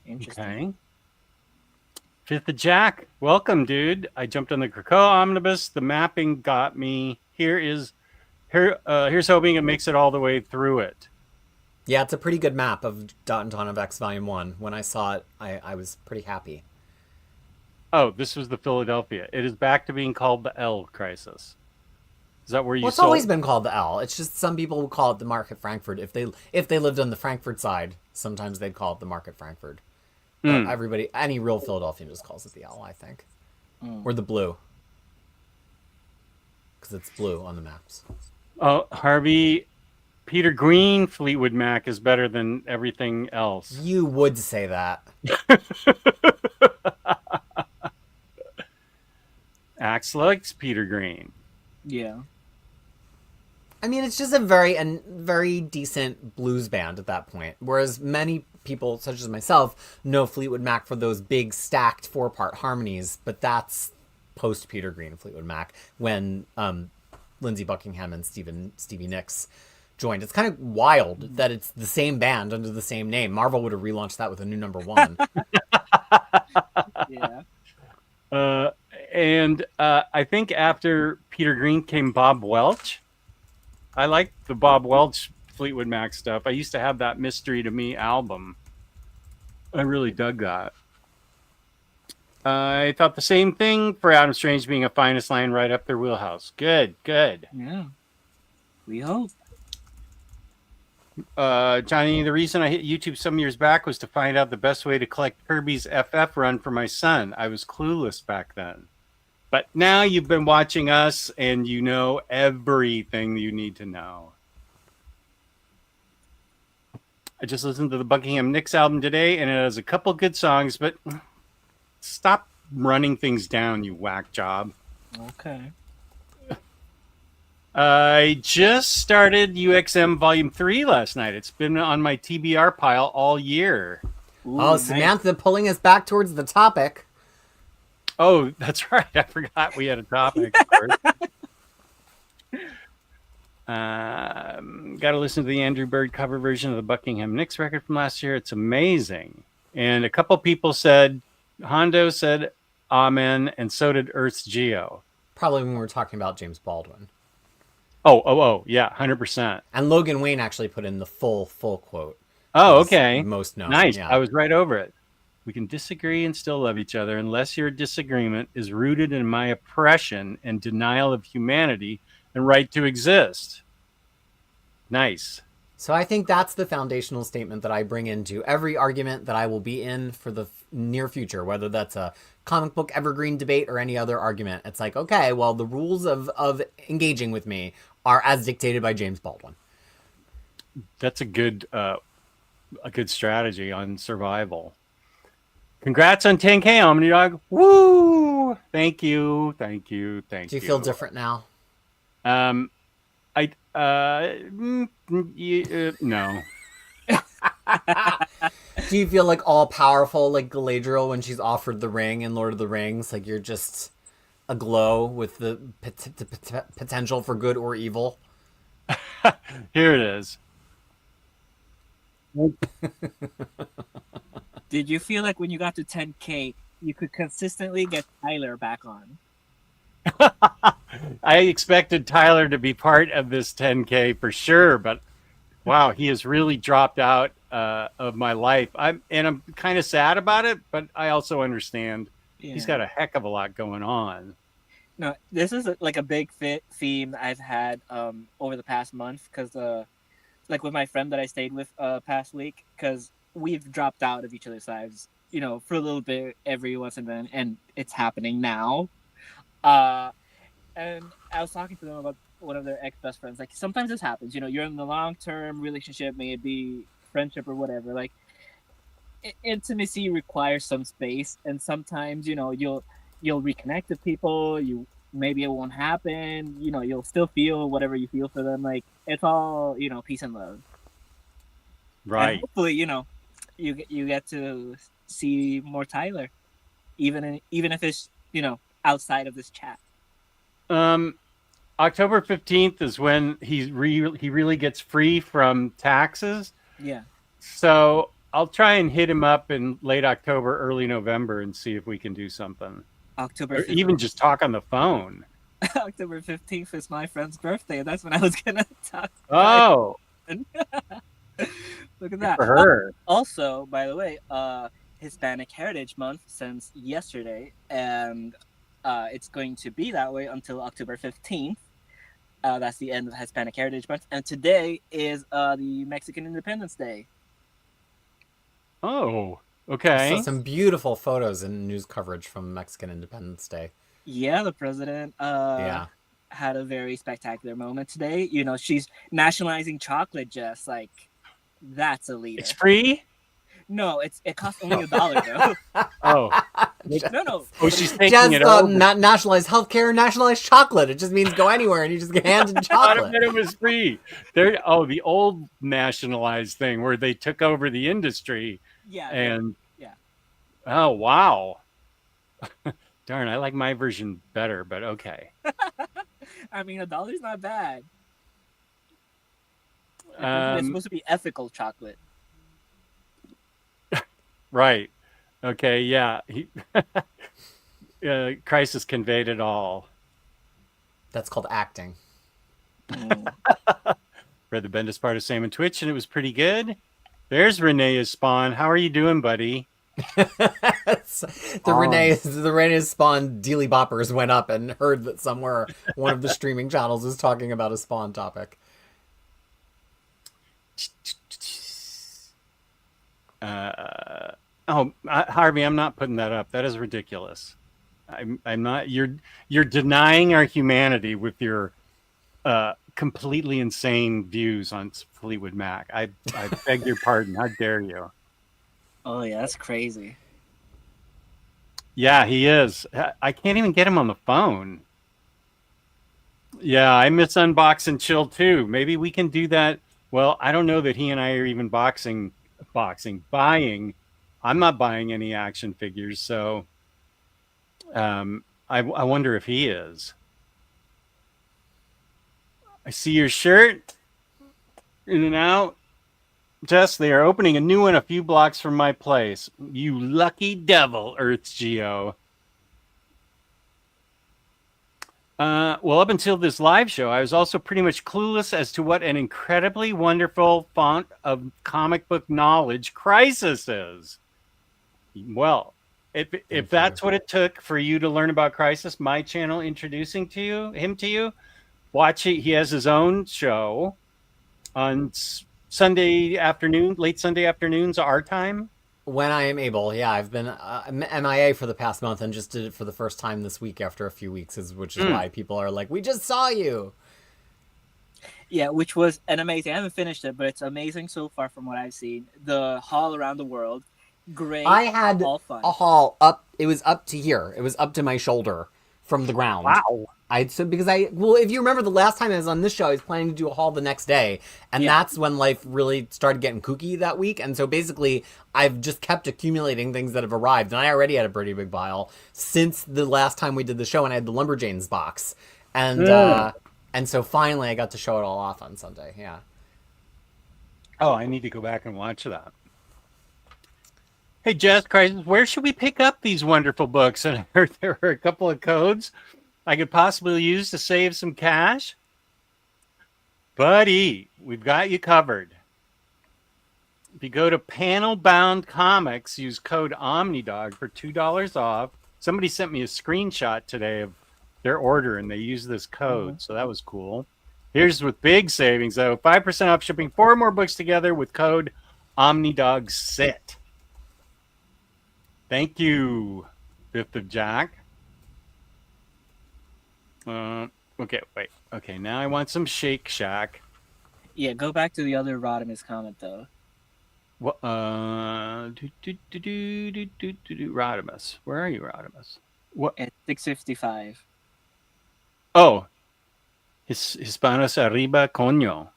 Interesting. Okay. Fifth of Jack, welcome, dude. I jumped on the Krakoa omnibus. The mapping got me. Here's hoping it makes it all the way through it. Yeah, it's a pretty good map of Dawn of X Volume 1. When I saw it, I was pretty happy. Oh, this was the Philadelphia. It is back to being called the L Crisis. Is that where you? Well, it's always been called the L. It's just some people would call it the Market Frankfurt. If they lived on the Frankfurt side, sometimes they'd call it the Market Frankfurt. Everybody, any real Philadelphian just calls it the L, I think. Or the Blue. Because it's blue on the maps. Oh, Harvey, Peter Green Fleetwood Mac is better than everything else. You would say that. Axe likes Peter Green. Yeah. I mean, it's just a very decent blues band at that point. Whereas many people, such as myself, know Fleetwood Mac for those big stacked 4-part harmonies, but that's post Peter Green Fleetwood Mac when Lindsey Buckingham and Stevie Nicks joined. It's kind of wild that it's the same band under the same name. Marvel would have relaunched that with a new number 1. Yeah. And I think after Peter Green came Bob Welch. I like the Bob Welch Fleetwood Mac stuff. I used to have that Mystery to Me album. I really dug that. I thought the same thing for Adam Strange being a finest line right up their wheelhouse. Good. Yeah. We hope. Johnny, the reason I hit YouTube some years back was to find out the best way to collect Kirby's FF run for my son. I was clueless back then. But now you've been watching us and you know everything you need to know. I just listened to the Buckingham Nicks album today and it has a couple good songs, but stop running things down, you whack job. Okay. I just started UXM Volume 3 last night. It's been on my TBR pile all year. Ooh, Oh, Samantha pulling us back towards the topic. Oh, that's right. I forgot we had a topic. Of course. Got to listen to the Andrew Bird cover version of the Buckingham Nicks record from last year. It's amazing. And a couple people said, Hondo said amen, and so did Earth's Geo. Probably when we were talking about James Baldwin. Oh, yeah, 100%. And Logan Wayne actually put in the full quote. Oh, okay. Most known. Nice. Yeah. I was right over it. We can disagree and still love each other unless your disagreement is rooted in my oppression and denial of humanity and right to exist. Nice. So I think that's the foundational statement that I bring into every argument that I will be in for the near future, whether that's a comic book evergreen debate or any other argument. It's like, okay, well, the rules of engaging with me are as dictated by James Baldwin. That's a good strategy on survival. Congrats on 10K, Omnidog. Woo! Thank you. Do you feel different now? No. Do you feel like all powerful like Galadriel when she's offered the ring in Lord of the Rings? Like you're just aglow with the potential for good or evil? Here it is. Did you feel like when you got to 10K, you could consistently get Tyler back on? I expected Tyler to be part of this 10K for sure, but wow, he has really dropped out of my life. I'm kind of sad about it, but I also understand he's got a heck of a lot going on. No, this is like a big theme I've had over the past month because, like with my friend that I stayed with past week, because we've dropped out of each other's lives, you know, for a little bit every once and then, and it's happening now. And I was talking to them about one of their ex-best friends. Like, sometimes this happens, you know, you're in the long-term relationship, may it be friendship or whatever. Like, intimacy requires some space, and sometimes, you know, you'll reconnect with people. Maybe it won't happen. You know, you'll still feel whatever you feel for them. Like, it's all, you know, peace and love. Right. And hopefully, you know, you get to see more Tyler, even if it's, you know, outside of this chat. October 15th is when he really gets free from taxes. Yeah. So I'll try and hit him up in late October, early November, and see if we can do something. October 15th. Or even just talk on the phone. October 15th is my friend's birthday. That's when I was gonna talk. Oh. Look at that. For her. Also, by the way, Hispanic Heritage Month since yesterday, and it's going to be that way until October 15th. That's the end of Hispanic Heritage Month. And today is the Mexican Independence Day. Oh, okay. So some beautiful photos and news coverage from Mexican Independence Day. Yeah, the president had a very spectacular moment today. You know, she's nationalizing chocolate, just like, that's a leader. It's free? No, it costs only $1 though. Oh. No. Oh, she's taking just it over. Not nationalized healthcare, nationalized chocolate. It just means go anywhere and you just get handed chocolate. I it was free. The old nationalized thing where they took over the industry. Yeah. And yeah. Oh, wow. Darn, I like my version better, but okay. I mean, $1's not bad. It's supposed to be ethical chocolate. Right. Okay, yeah. Crisis conveyed it all. That's called acting. Read the Bendis part of Sam and Twitch, and it was pretty good. There's Renee's Spawn. How are you doing, buddy? the Renee's Spawn Dealy Boppers went up and heard that somewhere one of the streaming channels was talking about a Spawn topic. Harvey, I'm not putting that up. That is ridiculous. I'm not. You're denying our humanity with your completely insane views on Fleetwood Mac. I beg your pardon. How dare you? Oh yeah, that's crazy. Yeah, he is. I can't even get him on the phone. Yeah, I miss Unbox and Chill too. Maybe we can do that. Well, I don't know that he and I are even buying. I'm not buying any action figures, so I wonder if he is. I see your shirt in and out. Jess, they are opening a new one a few blocks from my place. You lucky devil, Earth's Geo. Well, up until this live show, I was also pretty much clueless as to what an incredibly wonderful font of comic book knowledge Crisis is. Well, if that's what it took for you to learn about Crisis, my channel introducing him to you, watch it. He has his own show on Sunday afternoon, late Sunday afternoons, our time. When I am able, yeah, I've been MIA for the past month and just did it for the first time this week after a few weeks, which is why people are like, "We just saw you." Yeah, which was an amazing. I haven't finished it, but it's amazing so far from what I've seen. The haul around the world, great. I had all fun. a haul up. It was up to here. It was up to my shoulder from the ground. Wow. If you remember the last time I was on this show, I was planning to do a haul the next day, and that's when life really started getting kooky that week. And so basically, I've just kept accumulating things that have arrived, and I already had a pretty big pile since the last time we did the show, and I had the Lumberjanes box, and so finally I got to show it all off on Sunday. Yeah. Oh, I need to go back and watch that. Hey, Jess, Crisis, where should we pick up these wonderful books? And I heard there were a couple of codes I could possibly use to save some cash. Buddy, we've got you covered. If you go to Panel Bound Comics, use code OmniDog for $2 off. Somebody sent me a screenshot today of their order, and they used this code, so that was cool. Here's with big savings, though. 5% off shipping 4 more books together with code OmnidogSit. Thank you, Fifth of Jack. Okay, wait. Okay, now I want some Shake Shack. Yeah, go back to the other Rodimus comment, though. What? Rodimus. Where are you, Rodimus? What? At 6:55. Oh, Hispanos arriba, coño.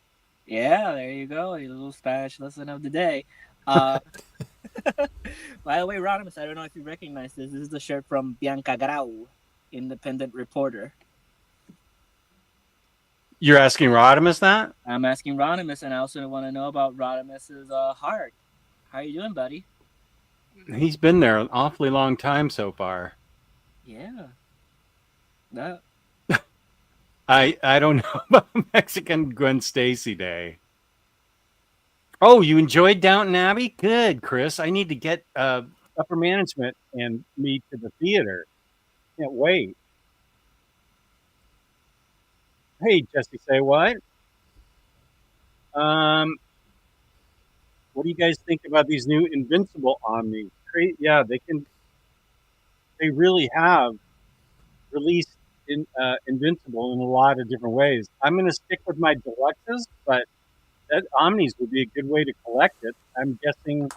Yeah, there you go. A little Spanish lesson of the day. By the way, Rodimus, I don't know if you recognize this. This is the shirt from Bianca Grau, independent reporter. You're asking Rodimus that? I'm asking Rodimus, and I also want to know about Rodimus's heart. How you doing, buddy? He's been there an awfully long time so far. Yeah. That. I don't know about Mexican Gwen Stacy Day. Oh, you enjoyed Downton Abbey? Good, Chris. I need to get upper management and me to the theater. Can't wait. Hey, Jesse, say what? What do you guys think about these new Invincible Omnis? Yeah, they really have released Invincible in a lot of different ways. I'm going to stick with my deluxes, but that Omnis would be a good way to collect it. I'm guessing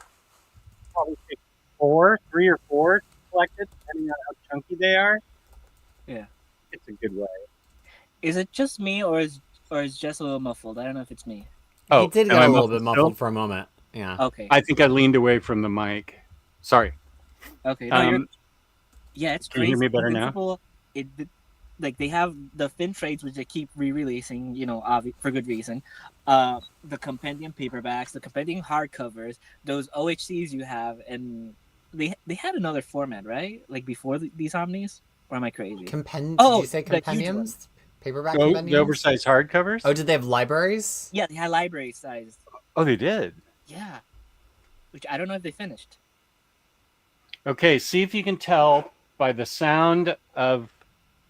probably take 3 or 4 to collect it, depending on how chunky they are. Yeah. It's a good way. Is it just me, or is Jess a little muffled? I don't know if it's me. He did get a little bit muffled for a moment. Yeah. Okay. I think I leaned away from the mic. Sorry. Okay. No, yeah, it's crazy. Can you hear me better now? Like they have the Fin trades, which they keep re-releasing, for good reason. The compendium paperbacks, the compendium hardcovers, those OHCs you have, and they had another format, right? Like before these Omnis, or am I crazy? Did you say compendiums? Paperback compendiums? The oversized hardcovers? Oh, did they have libraries? Yeah, they had library sized. Oh, they did? Yeah. Which I don't know if they finished. Okay, see if you can tell by the sound of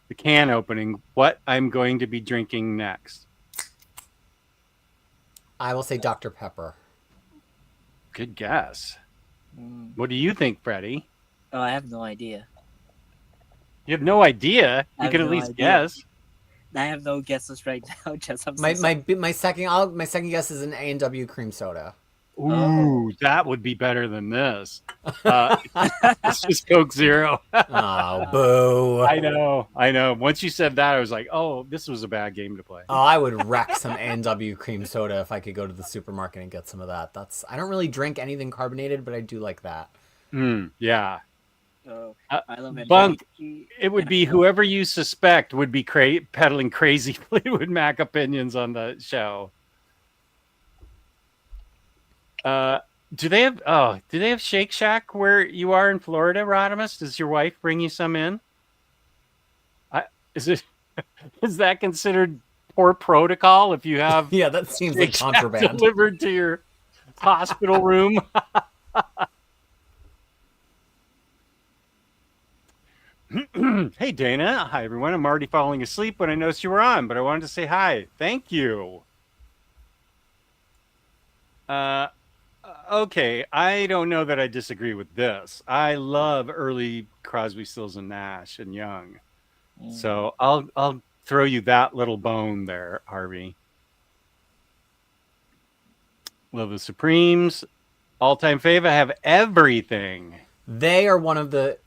the can opening what I'm going to be drinking next. I will say Dr. Pepper. Good guess. What do you think, Freddie? Oh, I have no idea. You have no idea? You could at least guess. I have no guesses right now. Just my second guess is an A&W cream soda. Ooh, that would be better than this. It's just Coke Zero. Oh, boo. I know. Once you said that, I was like, oh, this was a bad game to play. Oh, I would wreck some A&W cream soda if I could go to the supermarket and get some of that. I don't really drink anything carbonated, but I do like that. Yeah. Oh, I love it. Bunk, it would be whoever you suspect would be peddling crazy Fleetwood Mac opinions on the show. Do they have Shake Shack where you are in Florida, Rodimus? Does your wife bring you some in? Is that considered poor protocol if you have yeah, that seems like contraband delivered to your hospital room? Hey, Dana. Hi, everyone. I'm already falling asleep when I noticed you were on, but I wanted to say hi. Thank you. Uh, okay, I don't know that I disagree with this. I love early Crosby, Stills and Nash and Young. So I'll throw you that little bone there, Harvey. Love the Supremes. All time fave. I have everything. They are one of the,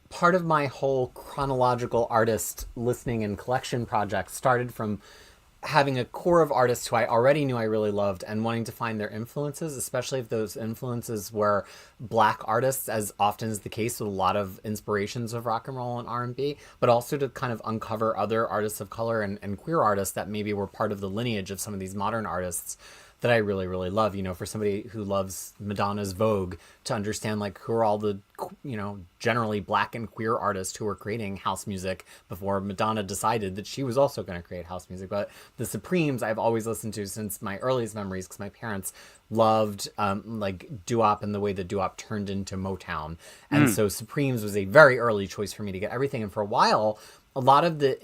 part of my whole chronological artist listening and collection project started from having a core of artists who I already knew I really loved and wanting to find their influences, especially if those influences were black artists, as often is the case with a lot of inspirations of rock and roll and R&B, but also to kind of uncover other artists of color and queer artists that maybe were part of the lineage of some of these modern artists that I really, really love. For somebody who loves Madonna's Vogue, to understand like who are all the, generally black and queer artists who were creating house music before Madonna decided that she was also going to create house music. But the Supremes I've always listened to since my earliest memories, because my parents loved like doo-wop and the way the doo-wop turned into Motown. And so Supremes was a very early choice for me to get everything. And for a while, a lot of the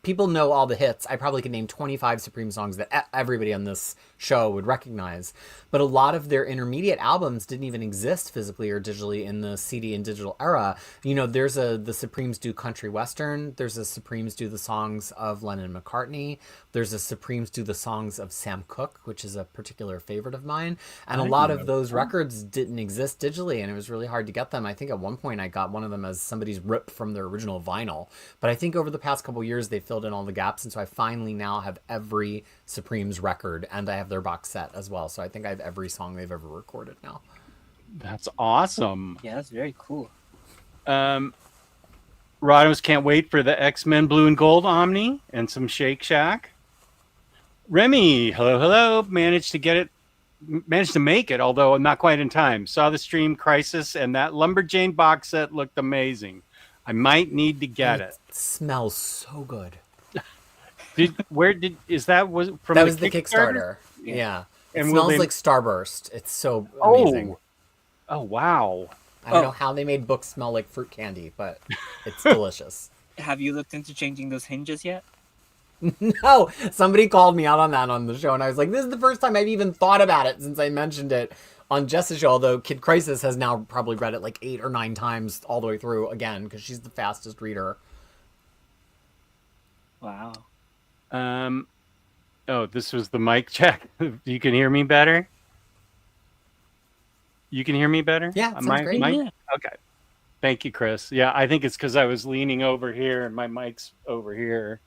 people know all the hits. I probably could name 25 Supreme songs that everybody on this show would recognize. But a lot of their intermediate albums didn't even exist physically or digitally in the CD and digital era. There's the Supremes do country western. There's a Supremes do the songs of Lennon and McCartney. There's a Supremes do the songs of Sam Cooke, which is a particular favorite of mine. And a lot of those records didn't exist digitally, and it was really hard to get them. I think at one point I got one of them as somebody's rip from their original vinyl. But I think over the past couple years they filled in all the gaps, and so I finally now have every Supremes record, and I have their box set as well. So I think I have every song they've ever recorded now. That's awesome. Yeah, that's very cool. Rodimus can't wait for the X-Men Blue and Gold Omni and some Shake Shack. Remy, hello. Managed to make it, although not quite in time. Saw the stream Crisis, and that Lumberjane box set looked amazing. I might need to get it. Smells so good. Was from that was the Kickstarter? Yeah. It smells like Starburst. It's so amazing. Oh wow. I don't know how they made books smell like fruit candy, but it's delicious. Have you looked into changing those hinges yet? No, somebody called me out on that on the show, and I was like, this is the first time I've even thought about it since I mentioned it on Jess's show, although Kid Crisis has now probably read it like 8 or 9 times all the way through again, because she's the fastest reader. Wow. This was the mic check. You can hear me better? You can hear me better? Yeah, sounds great. Yeah. Okay. Thank you, Chris. Yeah, I think it's because I was leaning over here and my mic's over here.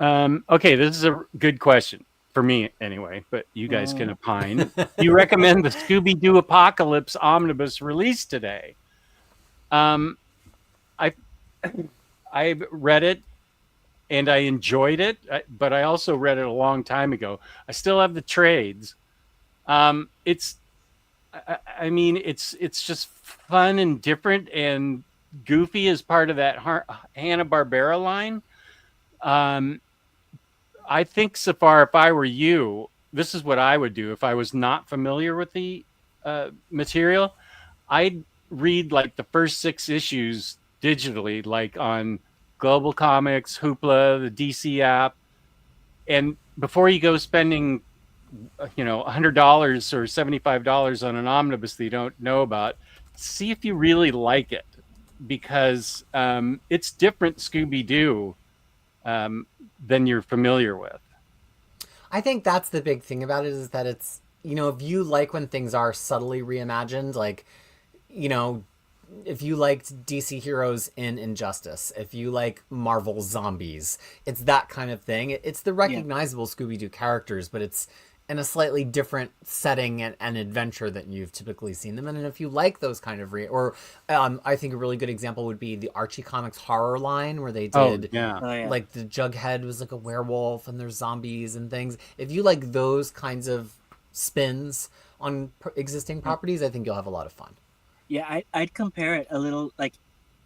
Okay, this is a good question for me anyway, but you guys can opine. You recommend the Scooby-Doo Apocalypse omnibus release today? I read it and I enjoyed it, but I also read it a long time ago. I still have the trades. It's just fun and different and goofy as part of that Hanna-Barbera line. I think, Safar, if I were you, this is what I would do if I was not familiar with the material. I'd read like the first 6 issues digitally, like on Global Comics, Hoopla, the DC app, and before you go spending $100 or $75 on an omnibus that you don't know about, see if you really like it, because it's different Scooby-Doo than you're familiar with. I think that's the big thing about it, is that it's, if you like when things are subtly reimagined, like, if you liked DC Heroes in Injustice, if you like Marvel Zombies, it's that kind of thing. It's the recognizable Scooby-Doo characters, but it's in a slightly different setting and adventure than you've typically seen them in. And if you like those kind of I think a really good example would be the Archie Comics horror line, where they did like the Jughead was like a werewolf and there's zombies and things. If you like those kinds of spins on existing properties, I think you'll have a lot of fun. Yeah, I'd compare it a little, like,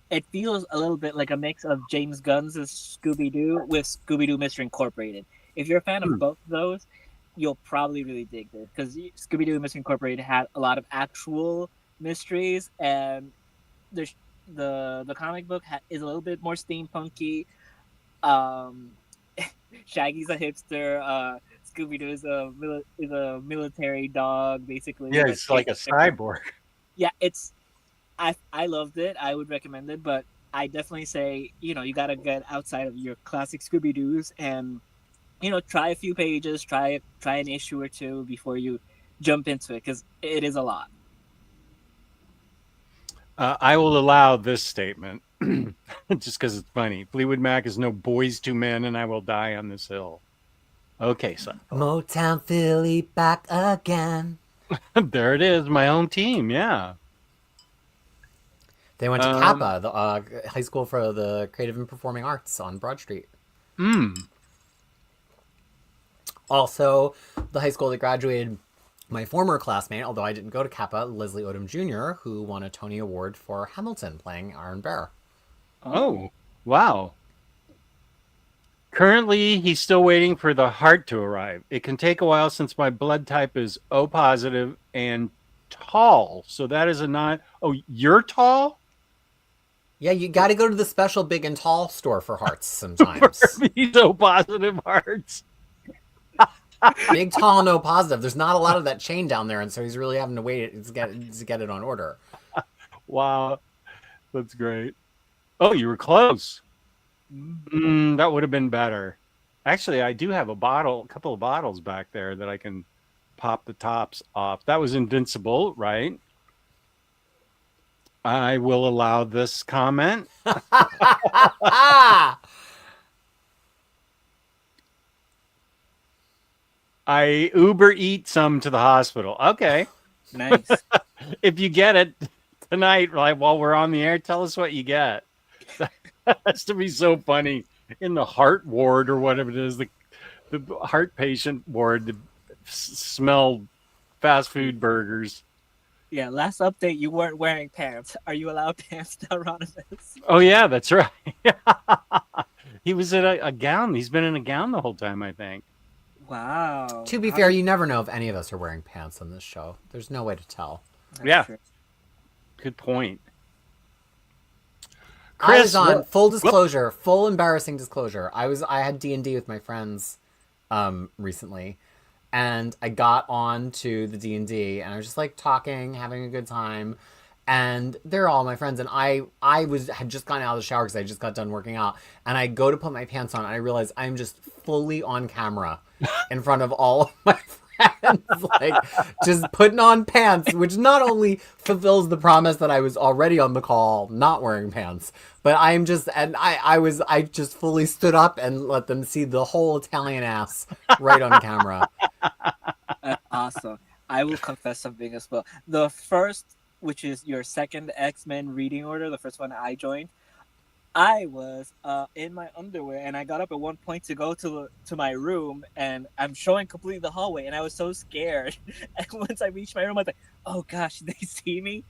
it feels a little bit like a mix of James Gunn's Scooby-Doo with Scooby-Doo Mystery Incorporated. If you're a fan of both of those, you'll probably really dig this, because Scooby-Doo Mystery Incorporated had a lot of actual mysteries, and the comic book is a little bit more steampunky. Shaggy's a hipster. Scooby-Doo is a military dog, basically. Yeah, but it's like a cyborg. Yeah, I loved it. I would recommend it, but I definitely say, you gotta get outside of your classic Scooby-Doos and try a few pages, try an issue or two before you jump into it, because it is a lot. I will allow this statement just because it's funny. Fleetwood Mac is no boys to men, and I will die on this hill. Okay, son. Motown Philly back again. There it is, my home team. Yeah. They went to Kappa, the high school for the creative and performing arts on Broad Street. Also, the high school that graduated my former classmate, although I didn't go to Kappa, Leslie Odom Jr., who won a Tony Award for Hamilton playing Iron Bear. Oh, wow. Currently, he's still waiting for the heart to arrive. It can take a while since my blood type is O positive and tall. So that is a not. Oh, you're tall? Yeah, you got to go to the special big and tall store for hearts sometimes. For these O positive hearts. Big, tall, and O positive. There's not a lot of that chain down there, and so he's really having to wait to get it on order. Wow. That's great. Oh, you were close. That would have been better. Actually, I do have a couple of bottles back there that I can pop the tops off. That was Invincible, right? I will allow this comment. I Uber eat some to the hospital. Okay. Nice. If you get it tonight, like while we're on the air, tell us what you get. That has to be so funny in the heart ward or whatever it is, the heart patient ward to smell fast food burgers. Yeah, last update, you weren't wearing pants. Are you allowed pants now, Ronimus? Oh, yeah, that's right. He was in a gown. He's been in a gown the whole time, I think. Wow. To be fair, you never know if any of us are wearing pants on this show. There's no way to tell. Yeah. True. Good point. Chris, I was on full disclosure, full embarrassing disclosure. I had D&D with my friends recently, and I got on to the D&D, and I was just like talking, having a good time, and they're all my friends, and I had just gotten out of the shower because I just got done working out, and I go to put my pants on, and I realize I'm just fully on camera in front of all of my friends, like just putting on pants, which not only fulfills the promise that I was already on the call not wearing pants, but I just fully stood up and let them see the whole Italian ass right on camera. That's awesome. I will confess something as well. The first, which is your second X-Men reading order, the first one I joined, I was in my underwear, and I got up at one point to go to my room, and I'm showing completely the hallway, and I was so scared. And once I reached my room, I was like, "Oh gosh, did they see me?"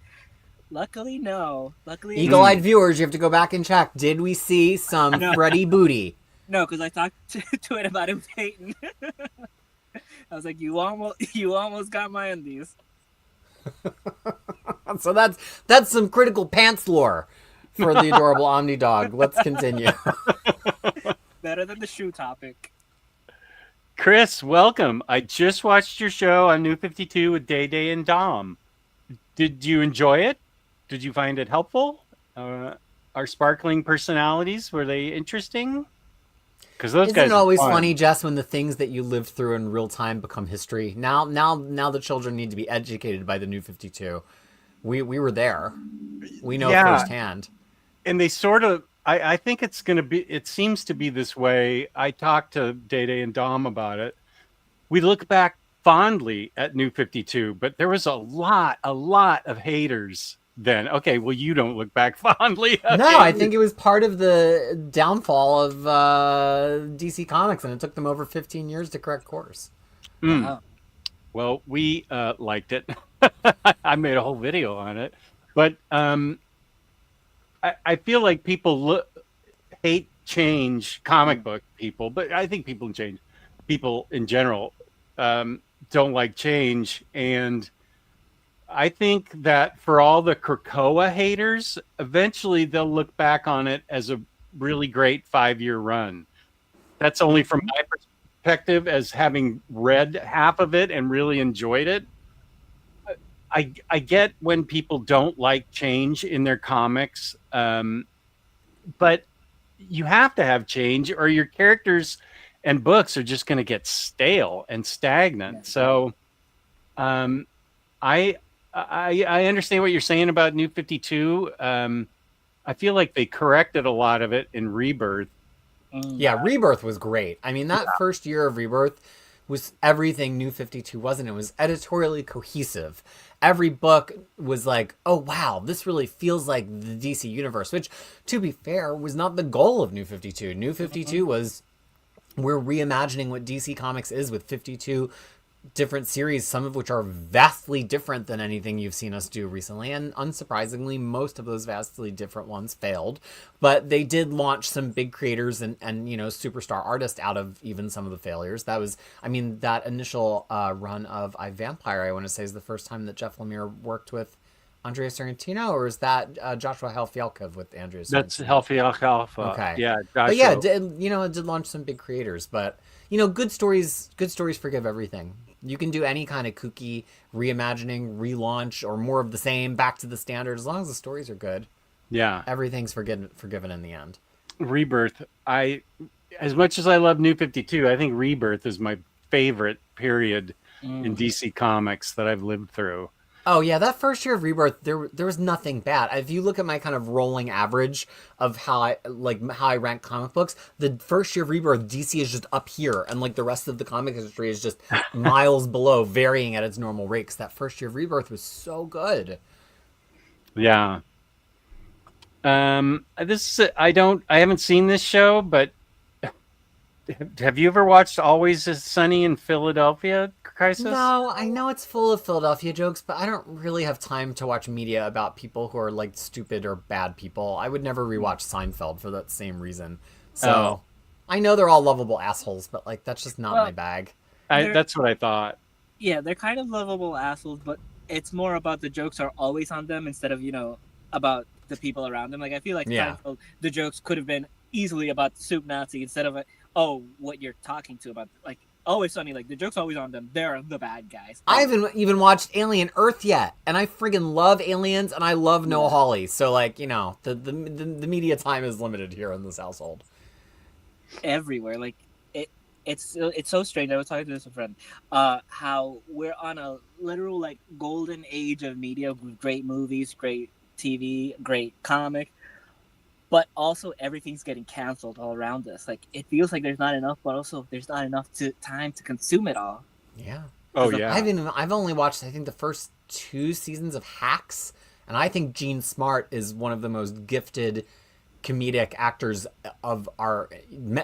Luckily, no. Luckily, eagle-eyed viewers, you have to go back and check. Did we see some Freddy booty? No, because I talked to it about him, Peyton. I was like, "You almost got my undies." So that's some critical pants lore for the adorable Omnidog. Let's continue. Better than the shoe topic. Chris, welcome. I just watched your show on New 52 with Day Day and Dom. Did you enjoy it? Did you find it helpful? Our sparkling personalities, were they interesting? Because those guys Isn't it always fun. funny, Jess, when the things that you lived through in real time become history? Now the children need to be educated by the New 52. We were there. We know firsthand. And they sort of, I think it's going to be, it seems to be this way. I talked to Day Day and Dom about it. We look back fondly at New 52, but there was a lot of haters then. Okay, well, you don't look back fondly. Okay. No, I think it was part of the downfall of DC Comics, and it took them over 15 years to correct course. Wow. Well, we liked it. I made a whole video on it. But I feel like people hate change, comic book people, but I think people in general don't like change. And I think that for all the Krakoa haters, eventually they'll look back on it as a really great 5-year run. That's only from my perspective. perspective as having read half of it and really enjoyed it. I get when people don't like change in their comics, but you have to have change, or your characters and books are just going to get stale and stagnant. Yeah. So, um, I, I understand what you're saying about New 52. I feel like they corrected a lot of it in Rebirth. Yeah, Rebirth was great. I mean, that first year of Rebirth was everything New 52 wasn't. It was editorially cohesive. Every book was like, oh, wow, this really feels like the DC universe, which, to be fair, was not the goal of New 52. New 52 was, we're reimagining what DC Comics is with 52 different series, some of which are vastly different than anything you've seen us do recently, and unsurprisingly most of those vastly different ones failed, but they did launch some big creators and you know, superstar artists out of even some of the failures. That was, I mean, that initial run of I Vampire, I want to say, is the first time that Jeff Lemire worked with Andrea Sorrentino, or is that Joshua Halfyalkov with Andrea Sorrentino? That's Healthy Alpha. Okay. Yeah, but yeah, it did launch some big creators, but you know, good stories forgive everything. You can do any kind of kooky reimagining, relaunch, or more of the same, back to the standard. As long as the stories are good, yeah, everything's forgiven in the end. Rebirth. As much as I love New 52, I think Rebirth is my favorite period in DC Comics that I've lived through. Oh yeah, that first year of Rebirth, there was nothing bad. If you look at my kind of rolling average of how I rank comic books, the first year of Rebirth, DC is just up here, and like the rest of the comic industry is just miles below, varying at its normal rate. Because that first year of Rebirth was so good. Yeah. I haven't seen this show, but have you ever watched Always Sunny in Philadelphia, Crisis? No, I know it's full of Philadelphia jokes, but I don't really have time to watch media about people who are like stupid or bad people. I would never rewatch Seinfeld for that same reason. So I know they're all lovable assholes, but like that's just not my bag. That's what I thought. Yeah, they're kind of lovable assholes, but it's more about the jokes are always on them instead of, you know, about the people around them. Like I feel like Seinfeld, the jokes could have been easily about the soup Nazi instead of what you're talking to about, like Always Sunny, like the joke's always on them. They're the bad guys. I haven't even watched Alien Earth yet, and I friggin' love aliens, and I love Noah Hawley. So like, you know, the media time is limited here in this household. Everywhere, like it's so strange. I was talking to this with a friend, how we're on a literal like golden age of media with great movies, great TV, great comic. But also everything's getting canceled all around us. Like it feels like there's not enough, but also there's not enough time to consume it all. Yeah. Oh yeah. I've only watched I think the first 2 seasons of Hacks, and I think Gene Smart is one of the most gifted comedic actors of our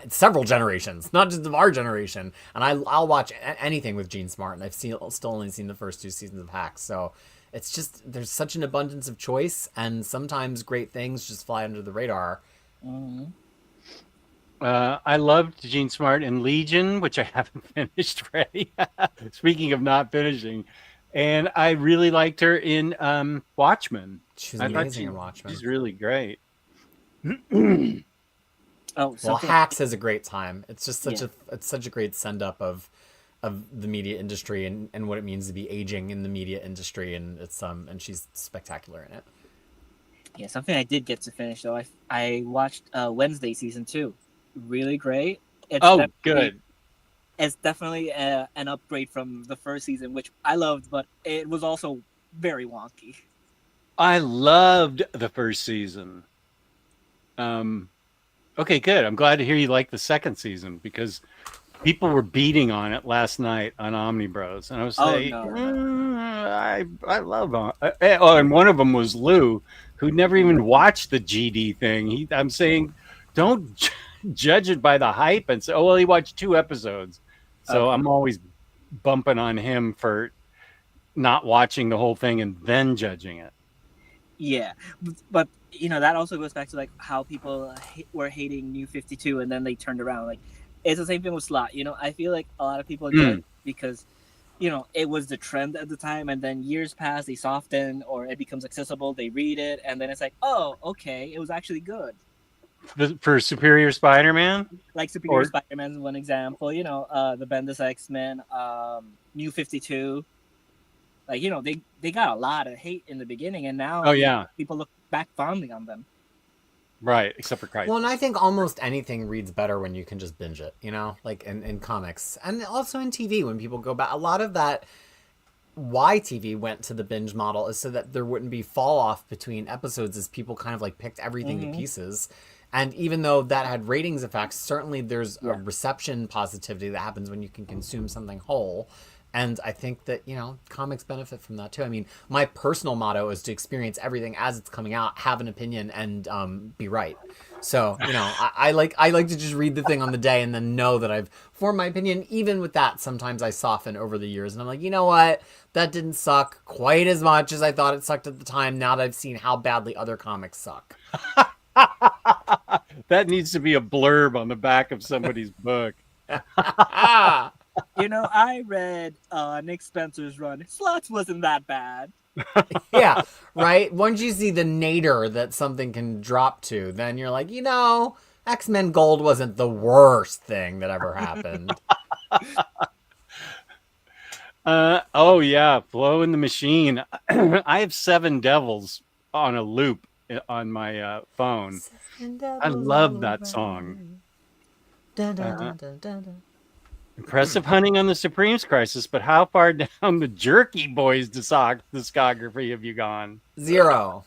several generations, not just of our generation. And I'll watch anything with Gene Smart, and I've still only seen the first 2 seasons of Hacks. So it's just, there's such an abundance of choice, and sometimes great things just fly under the radar. Mm-hmm. I loved Gene Smart in Legion, which I haven't finished, Freddie. Speaking of not finishing. And I really liked her in Watchmen. She's amazing in Watchmen. She's really great. Hacks has a great time. It's just such a great send up of the media industry and what it means to be aging in the media industry, and it's and she's spectacular in it. Yeah, something I did get to finish though. I watched Wednesday season 2. Really great. Good. It's definitely an upgrade from the first season, which I loved, but it was also very wonky. I loved the first season. Okay, good. I'm glad to hear you like the second season, because people were beating on it last night on Omnibros, and I was like, I love it. And one of them was Lou, who never even watched the GD thing. I'm saying, don't judge it by the hype and say, oh, well, he watched 2 episodes. So I'm always bumping on him for not watching the whole thing and then judging it. Yeah, but you know, that also goes back to like how people were hating New 52 and then they turned around. Like it's the same thing with Slot. You know, I feel like a lot of people judge because, you know, it was the trend at the time, and then years pass, they soften, or it becomes accessible, they read it, and then it's like, oh, okay, it was actually good. For Superior Spider-Man? Like Superior Or Spider-Man is one example. The Bendis X-Men, New 52. Like, they got a lot of hate in the beginning, and now oh yeah, people look back fondly on them. right. Except for Well, and I Crisis. think almost anything reads better when you can just binge it, like in comics and also in TV when people go back. A lot of that why TV went to the binge model is so that there wouldn't be fall off between episodes as people kind of like picked everything to pieces. And even though that had ratings effects, certainly there's a reception positivity that happens when you can consume something whole. And I think that, comics benefit from that too. I mean, my personal motto is to experience everything as it's coming out, have an opinion, and be right. So, I like to just read the thing on the day and then know that I've formed my opinion. Even with that, sometimes I soften over the years and I'm like, you know what? That didn't suck quite as much as I thought it sucked at the time. Now that I've seen how badly other comics suck. That needs to be a blurb on the back of somebody's book. Ah! I read Nick Spencer's run. Slots wasn't that bad. Yeah, right? Once you see the nadir that something can drop to, then you're like, X-Men Gold wasn't the worst thing that ever happened. Oh yeah, Flow in the Machine. I have Seven Devils on a loop on my phone. I love that song. Impressive hunting on the Supremes Crisis, but how far down the Jerky Boys discography have you gone? 0.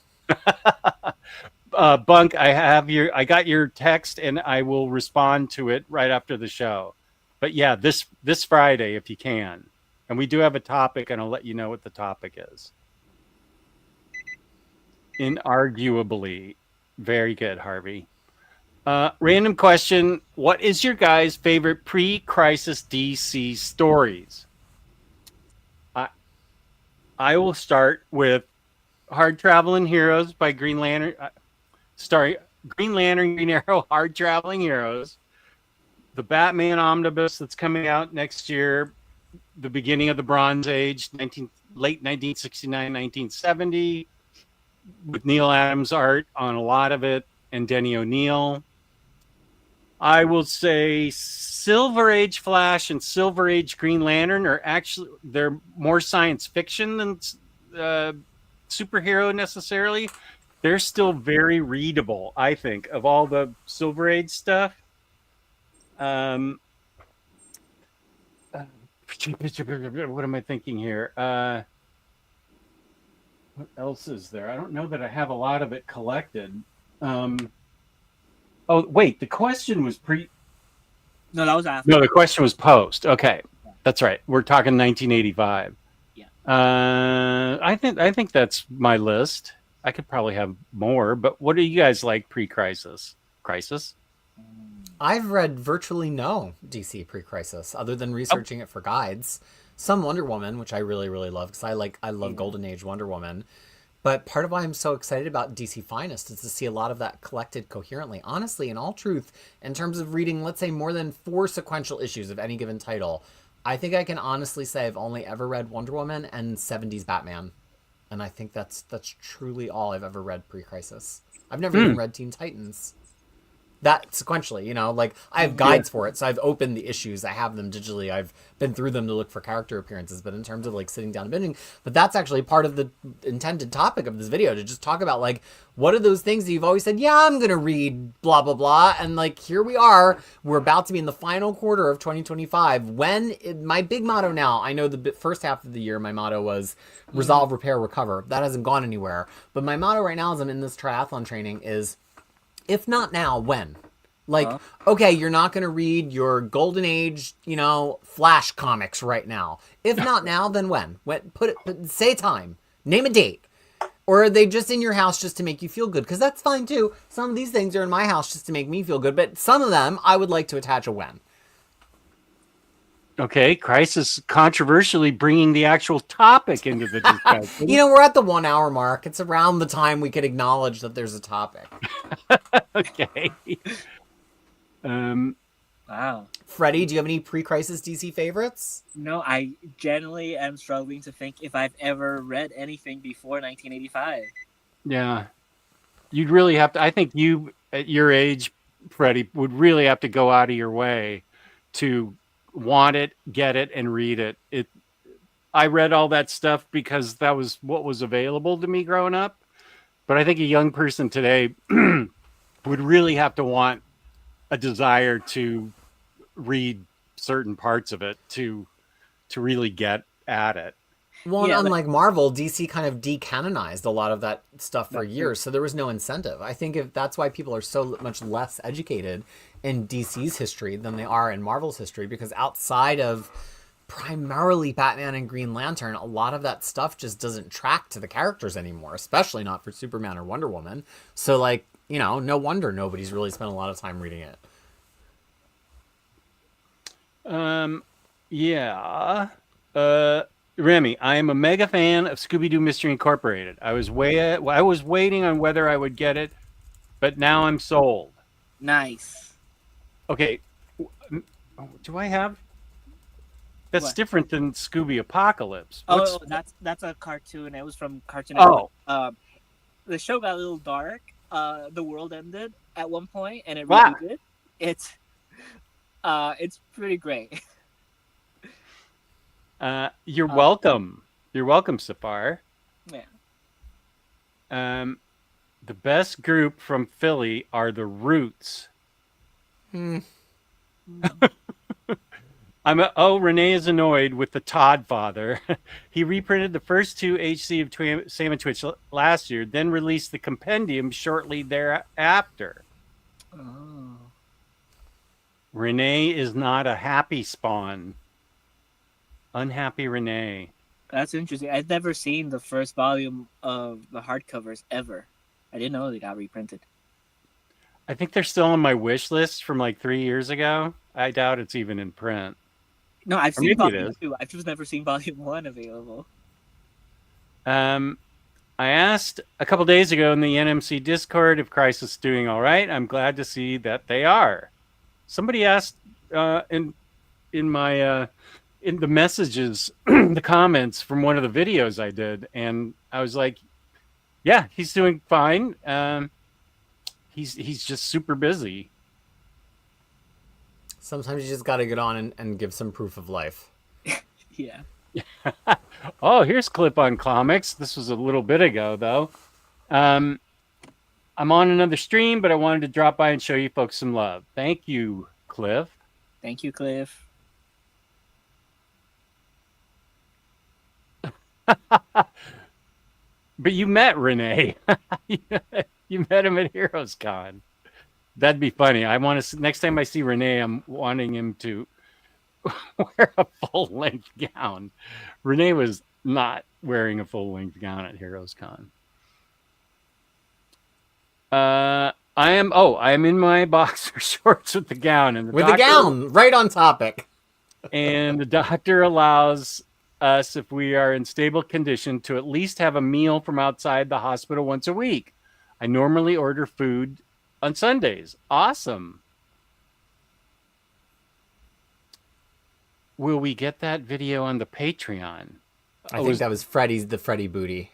Bunk, I got your text and I will respond to it right after the show. But yeah, this Friday if you can. And we do have a topic and I'll let you know what the topic is. Inarguably. Very good, Harvey. Random question. What is your guys' favorite pre-crisis DC stories? I will start with Hard Traveling Heroes by Green Lantern. Green Lantern, Green Arrow, Hard Traveling Heroes. The Batman Omnibus that's coming out next year. The beginning of the Bronze Age, late 1969, 1970. With Neil Adams art on a lot of it and Denny O'Neil. I will say Silver Age Flash and Silver Age Green Lantern they're more science fiction than superhero necessarily. They're still very readable, I think, of all the Silver Age stuff. What am I thinking here? What else is there? I don't know that I have a lot of it collected. Oh, wait, the question was No, that was after. No, the question was post. Okay, that's right. We're talking 1985. Yeah. I think that's my list. I could probably have more, but what do you guys like pre-crisis? Crisis? I've read virtually no DC pre-crisis, other than researching it for guides. Some Wonder Woman, which I really, really love, because I love Golden Age Wonder Woman. But part of why I'm so excited about DC Finest is to see a lot of that collected coherently. Honestly, in all truth, in terms of reading, let's say, more than 4 sequential issues of any given title, I think I can honestly say I've only ever read Wonder Woman and 70s Batman. And I think that's truly all I've ever read pre-crisis. I've never even read Teen Titans. That sequentially, I have guides for it, so I've opened the issues, I have them digitally, I've been through them to look for character appearances, but in terms of sitting down and binging, but that's actually part of the intended topic of this video, to just talk about what are those things that you've always said, yeah, I'm gonna read blah blah blah, and here we are, we're about to be in the final quarter of 2025, my big motto now, I know the first half of the year my motto was resolve, repair, recover. That hasn't gone anywhere, but my motto right now as I'm in this triathlon training is, if not now, when? Okay, you're not going to read your Golden Age, Flash comics right now. If not now, then when? Say time. Name a date. Or are they just in your house just to make you feel good? Because that's fine too. Some of these things are in my house just to make me feel good, but some of them I would like to attach a when. Okay, Crisis controversially bringing the actual topic into the discussion. We're at the 1 hour mark. It's around the time we could acknowledge that there's a topic. Okay. Wow. Freddie, do you have any pre-crisis DC favorites? No, I generally am struggling to think if I've ever read anything before 1985. Yeah. you'd really have to. I think you at your age, Freddie, would really have to go out of your way to want it, get it, and read it. I read all that stuff because that was what was available to me growing up. But I think a young person today would really have to want a desire to read certain parts of it to really get at it. Well, and Yeah, unlike Marvel, DC kind of decanonized a lot of that stuff for that's years, so there was no incentive. I think if that's why people are so much less educated in DC's history than they are in Marvel's history, because outside of primarily Batman and Green Lantern, a lot of that stuff just doesn't track to the characters anymore, especially not for Superman or Wonder Woman. So, like, no wonder nobody's really spent a lot of time reading it. Yeah. Remy, I am a mega fan of Scooby-Doo Mystery Incorporated. I was waiting on whether I would get it, but now I'm sold. nice. Okay, do I have? That's What? different than Scooby Apocalypse. Oh, that's a cartoon. It was from Cartoon Oh. Network. The show got a little dark. The world ended at one point, and it Wow. rebooted. It's pretty great. You're welcome. You're welcome, Safar. Yeah. The best group from Philly are the Roots. Renee is annoyed with the Todd father. He reprinted the first two HC of Sam and Twitch last year, then released the compendium shortly thereafter. Oh. Renee is not a happy spawn. Unhappy Renee. That's interesting. I've never seen the first volume of the hardcovers ever. I didn't know they got reprinted. I think they're still on my wish list from like 3 years ago. I doubt it's even in print. No, I've Or seen maybe it volume is. 2. I've just never seen volume 1 available. I asked a couple days ago in the NMC Discord if Crisis is doing all right. I'm glad to see that they are. Somebody asked in the messages, the comments from one of the videos I did, and I was like, "Yeah, he's doing fine. He's just super busy." Sometimes you just got to get on and give some proof of life. Yeah. Oh, here's Clip on Comics. This was a little bit ago, though. I'm on another stream, but I wanted to drop by and show you folks some love. Thank you, Cliff. Thank you, Cliff. But you met Renee. You met him at Heroes Con. That'd be funny. I want to. Next time I see Renee, I'm wanting him to wear a full-length gown. Renee was not wearing a full-length gown at Heroes Con. I am in my boxer shorts with the gown and the gown, right on topic. And the doctor allows us, if we are in stable condition, to at least have a meal from outside the hospital once a week. I normally order food on Sundays. Awesome. Will we get that video on the Patreon? I think that was the Freddy booty.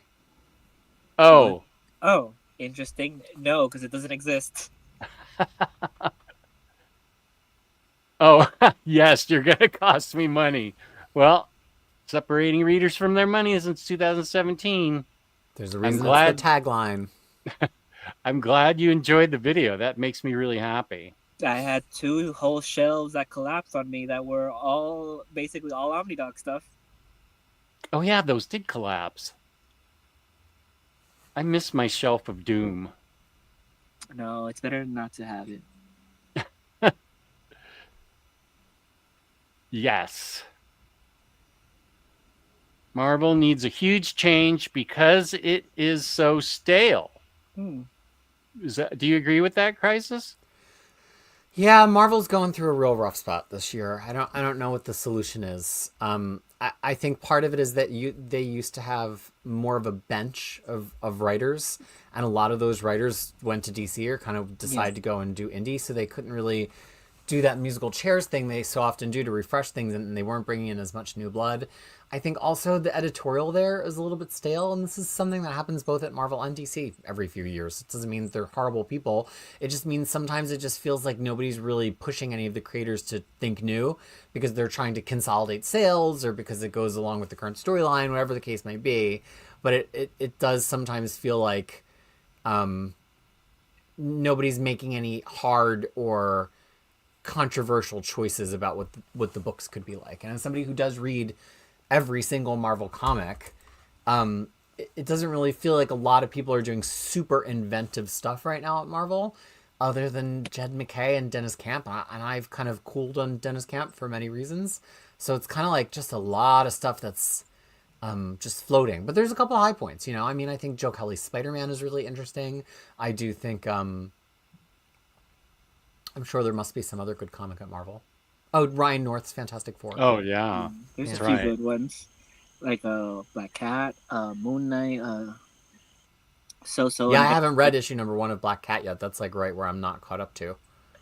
Oh. Oh, interesting. No, because it doesn't exist. Oh, yes, you're going to cost me money. Well, separating readers from their money since 2017. There's a reason it's the tagline. I'm glad you enjoyed the video. That makes me really happy. I had 2 whole shelves that collapsed on me that were basically all Omnidog stuff. Oh, yeah, those did collapse. I miss my shelf of doom. No, it's better not to have it. Yes. Marvel needs a huge change because it is so stale. Do you agree with that, Crisis? Yeah, Marvel's going through a real rough spot this year. I don't know what the solution is. I think part of it is that they used to have more of a bench of writers, and a lot of those writers went to DC or kind of decided to go and do indie, so they couldn't really do that musical chairs thing they so often do to refresh things, and they weren't bringing in as much new blood. I think also the editorial there is a little bit stale, and this is something that happens both at Marvel and DC every few years. It doesn't mean they're horrible people. It just means sometimes it just feels like nobody's really pushing any of the creators to think new because they're trying to consolidate sales or because it goes along with the current storyline, whatever the case may be. But it does sometimes feel like nobody's making any hard or controversial choices about what the books could be like. And as somebody who does read every single Marvel comic, it doesn't really feel like a lot of people are doing super inventive stuff right now at Marvel, other than Jed McKay and Dennis Camp. And I've kind of cooled on Dennis Camp for many reasons. So it's kind of like just a lot of stuff that's just floating. But there's a couple of high points, you know. I mean, I think Joe Kelly's Spider-Man is really interesting. I do think I'm sure there must be some other good comic at Marvel. Oh, Ryan North's Fantastic Four. Oh yeah, There's that's a few right. good ones, like Black Cat, Moon Knight, Yeah, I haven't read issue number 1 of Black Cat yet. That's like right where I'm not caught up to.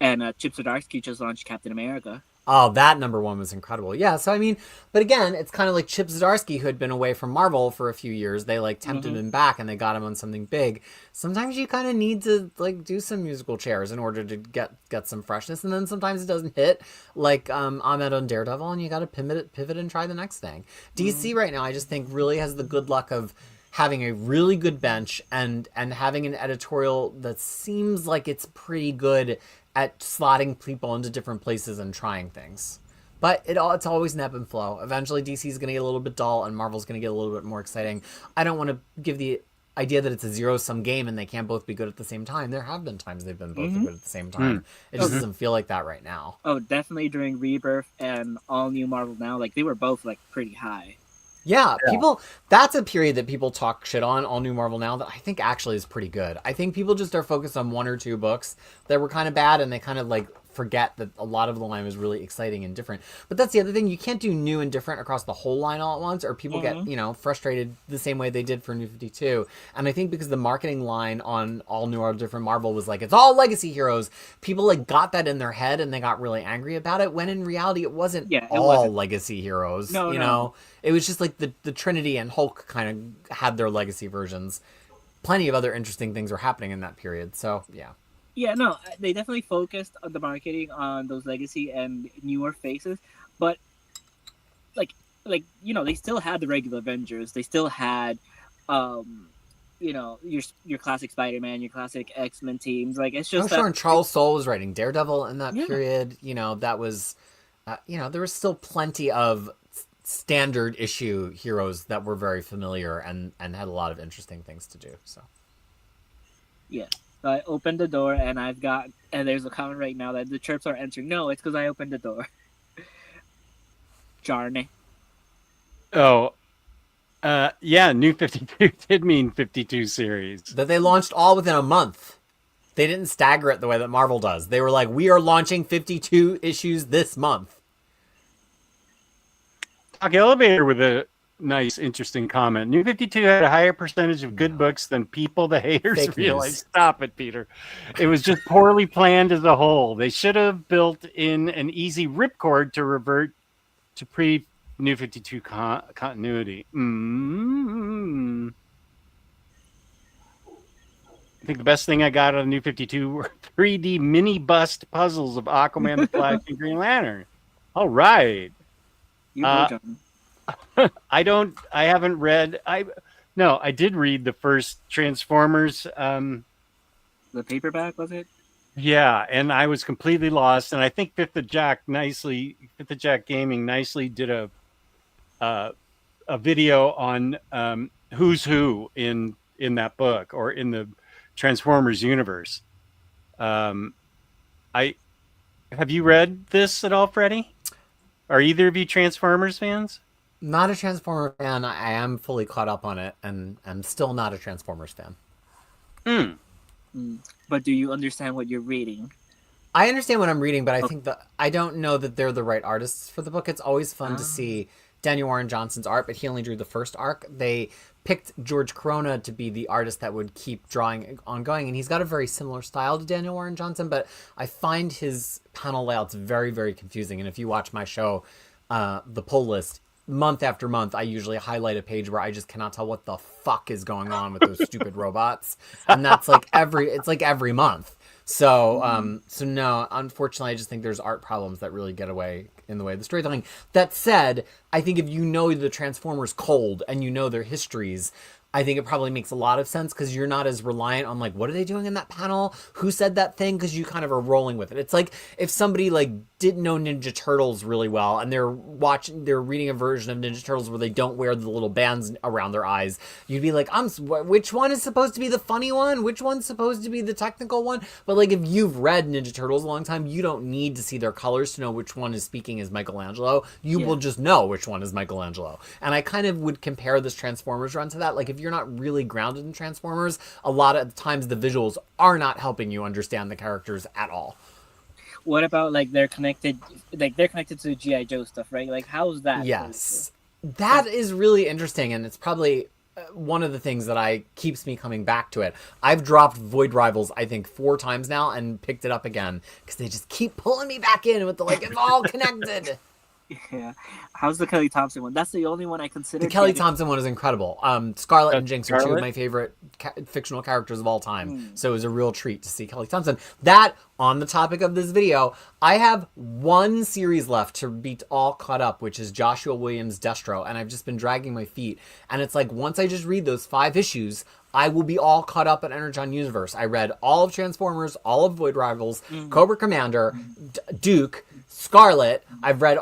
and Chip Zdarsky just launched Captain America. Oh, that number 1 was incredible. Yeah, so I mean, but again, it's kind of like Chip Zdarsky, who had been away from Marvel for a few years. They like tempted him back, and they got him on something big. Sometimes you kind of need to like do some musical chairs in order to get some freshness, and then sometimes it doesn't hit. Like Ahmed on Daredevil, and you got to pivot and try the next thing. DC right now, I just think really has the good luck of having a really good bench and having an editorial that seems like it's pretty good at slotting people into different places and trying things. But it's always an ebb and flow. Eventually DC's going to get a little bit dull and Marvel's going to get a little bit more exciting. I don't want to give the idea that it's a zero-sum game and they can't both be good at the same time. There have been times they've been both good at the same time. It just doesn't feel like that right now. Oh, definitely during Rebirth and All New Marvel Now, like they were both like pretty high. Yeah, people, that's a period that people talk shit on, All New Marvel Now, that I think actually is pretty good. I think people just are focused on 1 or 2 books that were kind of bad, and they kind of like forget that a lot of the line was really exciting and different. But that's the other thing, you can't do new and different across the whole line all at once, or people get, you know, frustrated the same way they did for New 52. And I think because the marketing line on All New or Different Marvel was like, it's all legacy heroes, people like got that in their head and they got really angry about it, when in reality it wasn't legacy heroes. No, you know? It was just like the Trinity and Hulk kind of had their legacy versions. Plenty of other interesting things were happening in that period. So, yeah. Yeah, no, they definitely focused on the marketing on those legacy and newer faces, but like you know, they still had the regular Avengers. They still had, you know, your classic Spider-Man, your classic X-Men teams. Like it's just sure. And Charles Soule was writing Daredevil in that period. You know, that was, you know, there was still plenty of standard issue heroes that were very familiar and had a lot of interesting things to do. So, yeah. So I opened the door and there's a comment right now that the chirps are entering. No, it's because I opened the door. Jarne. Oh, yeah, New 52 did mean 52 series. That they launched all within a month. They didn't stagger it the way that Marvel does. They were like, we are launching 52 issues this month. Talk Elevator with a nice, interesting comment. New 52 had a higher percentage of good books than people the haters Fake realize. news. Stop it, Peter. It was just poorly planned as a whole. They should have built in an easy ripcord to revert to pre-New 52 continuity. I think the best thing I got out of New 52 were 3D mini bust puzzles of Aquaman, the Flash, and Green Lantern. All right. You go, John. I haven't read. I did read the first Transformers. The paperback, was it? Yeah, and I was completely lost. And I think Fifth of Jack Gaming nicely did a video on who's who in that book or in the Transformers universe. Have you read this at all, Freddie? Are either of you Transformers fans? Not a Transformers fan. I am fully caught up on it, and I'm still not a Transformers fan. But do you understand what you're reading? I understand what I'm reading, but I think I don't know that they're the right artists for the book. It's always fun to see Daniel Warren Johnson's art, but he only drew the first arc. They picked George Corona to be the artist that would keep drawing ongoing, and he's got a very similar style to Daniel Warren Johnson, but I find his panel layouts very, very confusing. And if you watch my show, The Pull List, month after month, I usually highlight a page where I just cannot tell what the fuck is going on with those stupid robots, and that's like every month. So, so no, unfortunately, I just think there's art problems that really get in the way of the storytelling. That said, I think if you know the Transformers cold and you know their histories, I think it probably makes a lot of sense because you're not as reliant on like, what are they doing in that panel? Who said that thing? Because you kind of are rolling with it. It's like if somebody like didn't know Ninja Turtles really well and they're reading a version of Ninja Turtles where they don't wear the little bands around their eyes, you'd be like, which one is supposed to be the funny one? Which one's supposed to be the technical one? But like if you've read Ninja Turtles a long time, you don't need to see their colors to know which one is speaking as Michelangelo. You will just know which one is Michelangelo. And I kind of would compare this Transformers run to that. Like if you're not really grounded in Transformers, a lot of times the visuals are not helping you understand the characters at all. What about like they're connected to GI Joe stuff, right? Like how's that? Yes, that is really interesting, and it's probably one of the things that keeps me coming back to it. I've dropped Void Rivals, I think 4 times now, and picked it up again because they just keep pulling me back in with the like it's all connected. Yeah. How's the Kelly Thompson one? That's the only one I consider. The Kelly Thompson one is incredible. Scarlet and Jinx are 2 of my favorite fictional characters of all time. So it was a real treat to see Kelly Thompson. That, on the topic of this video, I have 1 series left to be all caught up, which is Joshua Williams' Destro, and I've just been dragging my feet. And it's like, once I just read those 5 issues, I will be all caught up at Energon Universe. I read all of Transformers, all of Void Rivals, Cobra Commander, Duke, Scarlet. I've read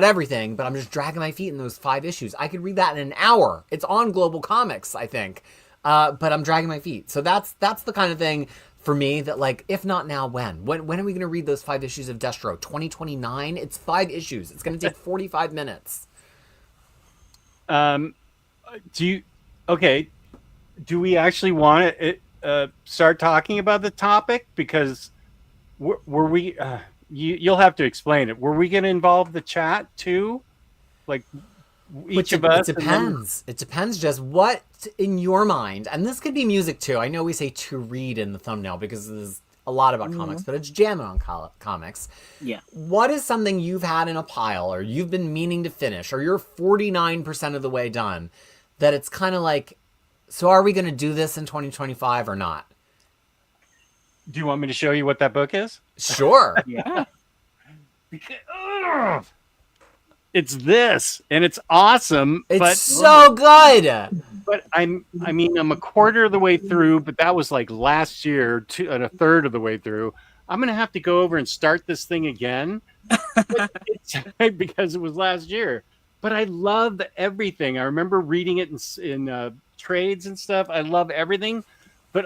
everything, but I'm just dragging my feet in those 5 issues. I could read that in an hour. It's on Global Comics, I think. But I'm dragging my feet. So that's the kind of thing for me that, like, if not now, when? When are we going to read those 5 issues of Destro? 2029? It's 5 issues. It's going to take 45 minutes. Do we actually want to start talking about the topic? Because were we... you'll have to explain it. Were we going to involve the chat too? Like each of us? It depends. It depends just what in your mind, and this could be music too. I know we say to read in the thumbnail because there's a lot about comics, but it's Jammin on comics. Yeah. What is something you've had in a pile or you've been meaning to finish or you're 49% of the way done that it's kind of like, so are we going to do this in 2025 or not? Do you want me to show you what that book is? Sure. Yeah. It's this, and it's awesome. It's so good. But I'm a quarter of the way through, but that was like last year, and a third of the way through. I'm going to have to go over and start this thing again because it was last year. But I love everything. I remember reading it in trades and stuff. I love everything. But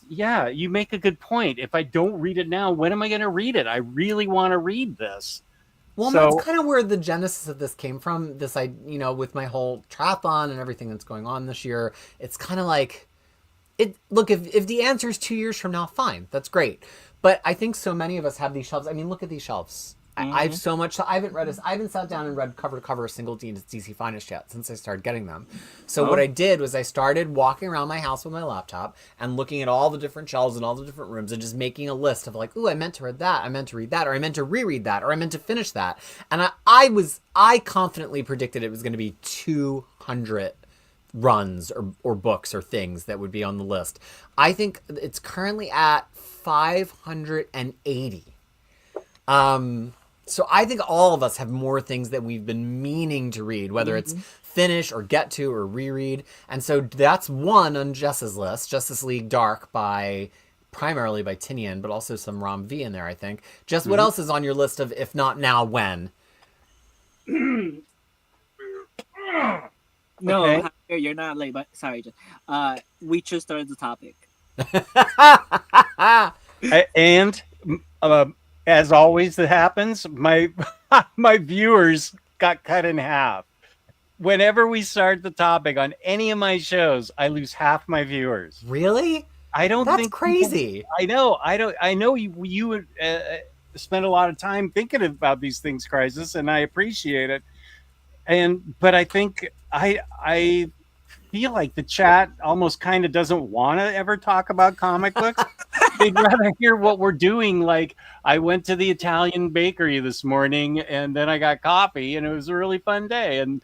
you make a good point. If I don't read it now, when am I going to read it? I really want to read this. Well, that's kind of where the genesis of this came from. This, with my whole triathlon and everything that's going on this year, it's kind of like, look, if the answer is 2 years from now, fine, that's great. But I think so many of us have these shelves. I mean, look at these shelves. I have so much. I haven't sat down and read cover to cover a single DC Finest yet since I started getting them. So what I did was I started walking around my house with my laptop and looking at all the different shelves and all the different rooms and just making a list of like, ooh, I meant to read that, I meant to read that, or I meant to reread that, or I meant to finish that. And I confidently predicted it was going to be 200 runs or books or things that would be on the list. I think it's currently at 580. So I think all of us have more things that we've been meaning to read, whether it's finish or get to or reread. And so that's one on Jess's list, Justice League Dark primarily by Tinian, but also some Rom V in there, I think. Jess, what else is on your list of if not now, when? No, okay. You're not late, but sorry, Jess. We just started the topic. And as always that happens, my viewers got cut in half. Whenever we start the topic on any of my shows, I lose half my viewers. Really? That's crazy. I know you would spend a lot of time thinking about these things, Crisis, and I appreciate it. But I think I feel like the chat almost kind of doesn't want to ever talk about comic books. They'd rather hear what we're doing. Like, I went to the Italian bakery this morning and then I got coffee and it was a really fun day. And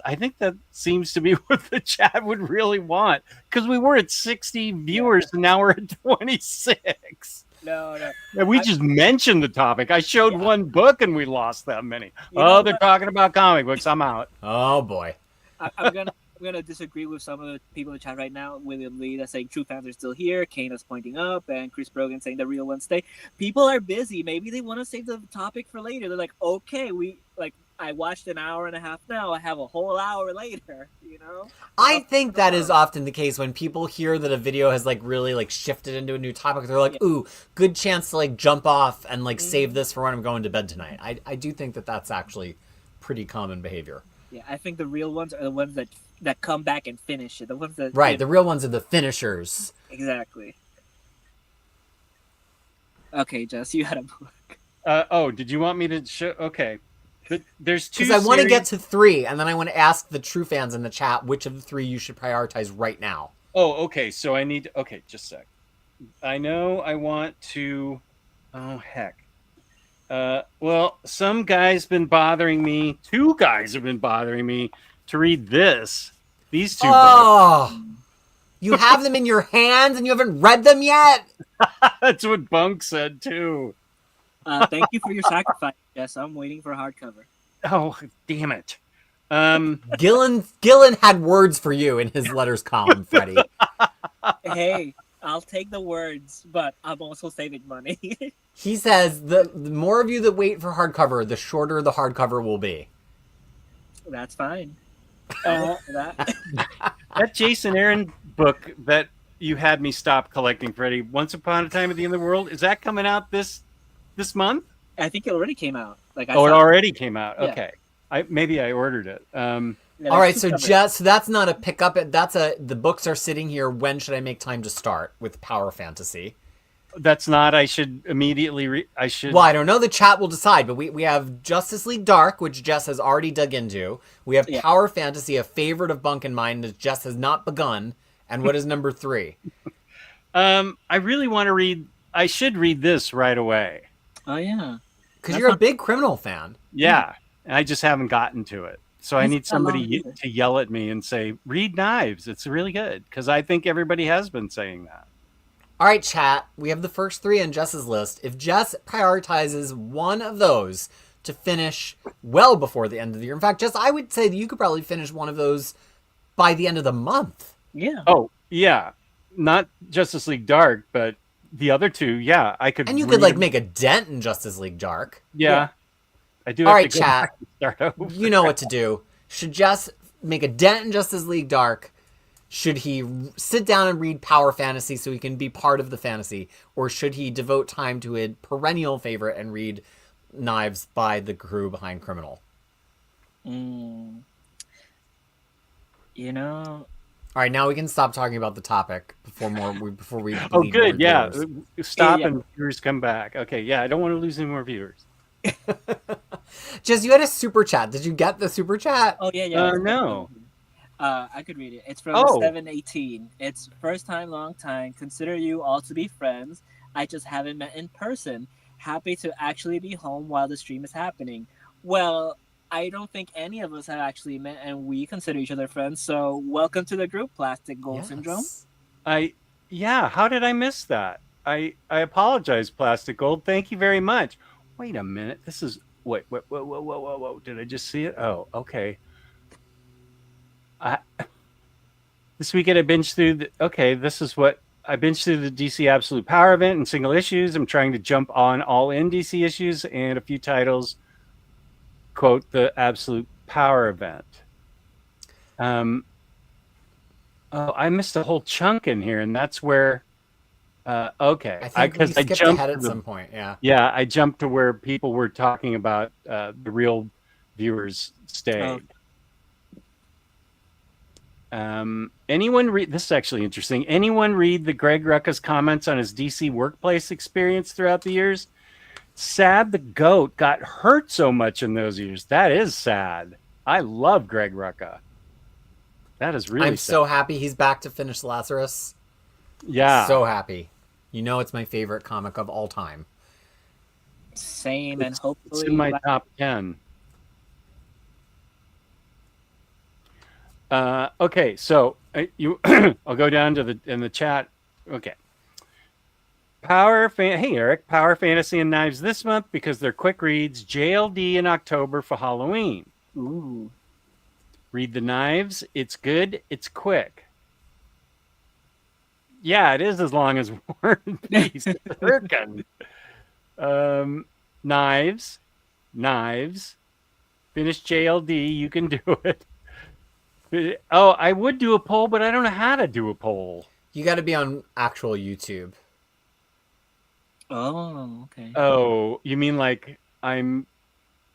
I think that seems to be what the chat would really want, because we were at 60 viewers and now we're at 26. No. And we just mentioned the topic. I showed one book and we lost that many. They're talking about comic books. I'm out. Oh boy. I'm gonna disagree with some of the people in the chat right now. William Lee that's saying true fans are still here. Kane is pointing up, and Chris Brogan saying the real ones stay. People are busy. Maybe they want to save the topic for later. They're like, okay, I watched an hour and a half now. I have a whole hour later, I think that is often the case when people hear that a video has really shifted into a new topic. They're like, ooh, good chance to jump off and save this for when I'm going to bed tonight. I do think that that's actually pretty common behavior. Yeah, I think the real ones are the ones that come back and finish it. The ones that the real ones are the finishers. Exactly. Okay, Jess, you had a book. Did you want me to show? Okay. But there's two. Because I want to get to 3, and then I want to ask the true fans in the chat which of the 3 you should prioritize right now. Oh, okay. So I need. Okay, just a sec. I know I want to. Oh heck. Well, some guy's been bothering me. 2 guys have been bothering me to read this. These 2 books. You have them in your hands and you haven't read them yet? That's what Bunk said too. Thank you for your sacrifice. Yes, I'm waiting for a hardcover. Oh, damn it. Gillen had words for you in his letters column, Freddie. Hey, I'll take the words, but I'm also saving money. He says the more of you that wait for hardcover, the shorter the hardcover will be. That's fine. That Jason Aaron book that you had me stop collecting, Freddie, Once Upon a Time at the End of the World, is that coming out this month? I think it already came out. It already came out. Yeah. Okay, maybe I ordered it. All right, so that's not a pickup. The books are sitting here. When should I make time to start with Power Fantasy? That's not. I should immediately. Well, I don't know. The chat will decide. But we have Justice League Dark, which Jess has already dug into. We have Power Fantasy, a favorite of Bunk and mine that Jess has not begun. And what is number 3? I really want to read. I should read this right away. Oh yeah, because you're a big criminal fan. Yeah, and I just haven't gotten to it. So I need somebody to yell at me and say, "Read Knives. It's really good." Because I think everybody has been saying that. All right, chat. We have the first 3 on Jess's list. If Jess prioritizes one of those to finish well before the end of the year, in fact, Jess, I would say that you could probably finish one of those by the end of the month. Yeah. Oh, yeah. Not Justice League Dark, but the other 2, yeah, I could. And you could make a dent in Justice League Dark. Yeah. I do. All right, chat. You know what to do. Should Jess make a dent in Justice League Dark? Should he sit down and read Power Fantasy so he can be part of the fantasy? Or should he devote time to a perennial favorite and read Knives by the crew behind Criminal? All right, now we can stop talking about the topic before we. Oh, good. Yeah, stop and viewers come back. Okay, yeah, I don't want to lose any more viewers. Jess, you had a super chat. Did you get the super chat? Oh yeah. No. I could read it. It's from 718. It's first time, long time. Consider you all to be friends. I just haven't met in person. Happy to actually be home while the stream is happening. Well, I don't think any of us have actually met, and we consider each other friends. So welcome to the group, Plastic Gold Syndrome. How did I miss that? I apologize, Plastic Gold. Thank you very much. Wait a minute. This is whoa. Did I just see it? Oh, okay. This weekend I binged through I binged through the DC Absolute Power event and single issues. I'm trying to jump on all in DC issues and a few titles. Quote the Absolute Power event. I missed a whole chunk in here, and that's where. Okay, I think I jumped ahead at some point. Yeah. Yeah, I jumped to where people were talking about the real viewers stayed. Anyone read this is actually interesting. Anyone read the Greg Rucka's comments on his DC workplace experience throughout the years? Sad the goat got hurt so much in those years. That is sad. I love Greg Rucka. That is really I'm sad. so happy he's back to finish Lazarus. Yeah. So happy. You know it's my favorite comic of all time. Same, and It's hopefully in my top 10. Okay, so I'll go down to the chat. Okay. Hey Eric, Power Fantasy and Knives this month because they're quick reads. JLD in October for Halloween. Ooh. Read the Knives. It's good. It's quick. Yeah, it is as long as War and Peace. Frickin'. Knives. Finish JLD. You can do it. Oh, I would do a poll, but I don't know how to do a poll. You got to be on actual YouTube. Oh, okay. Oh, you mean like I'm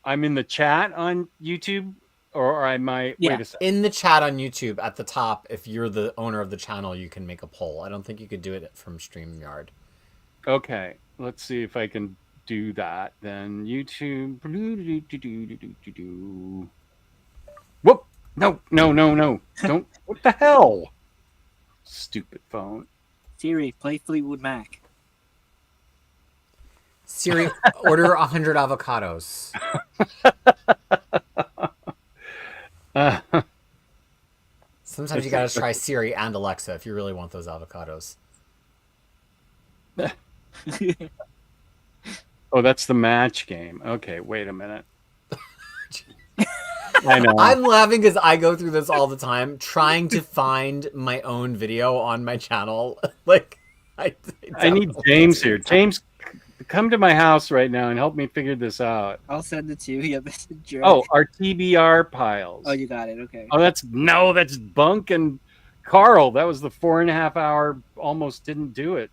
in the chat on YouTube, or I might Yeah. wait a second. In the chat on YouTube at the top, if you're the owner of the channel, you can make a poll. I don't think you could do it from StreamYard. Okay, let's see if I can do that. Then YouTube. Whoop! No! Don't! What the hell? Stupid phone. Siri, play Fleetwood Mac. Siri, order 100 avocados. Sometimes you gotta try Siri and Alexa if you really want those avocados. Oh, that's the match game. Okay, wait a minute. I know. I'm laughing because I go through this all the time, trying to find my own video on my channel. Like, I need James here. James, come to my house right now and help me figure this out. I'll send it to you via messenger. Oh, our TBR piles. Oh, you got it. Okay. Oh, that's Bunk and Carl. That was the 4.5 hour almost didn't do it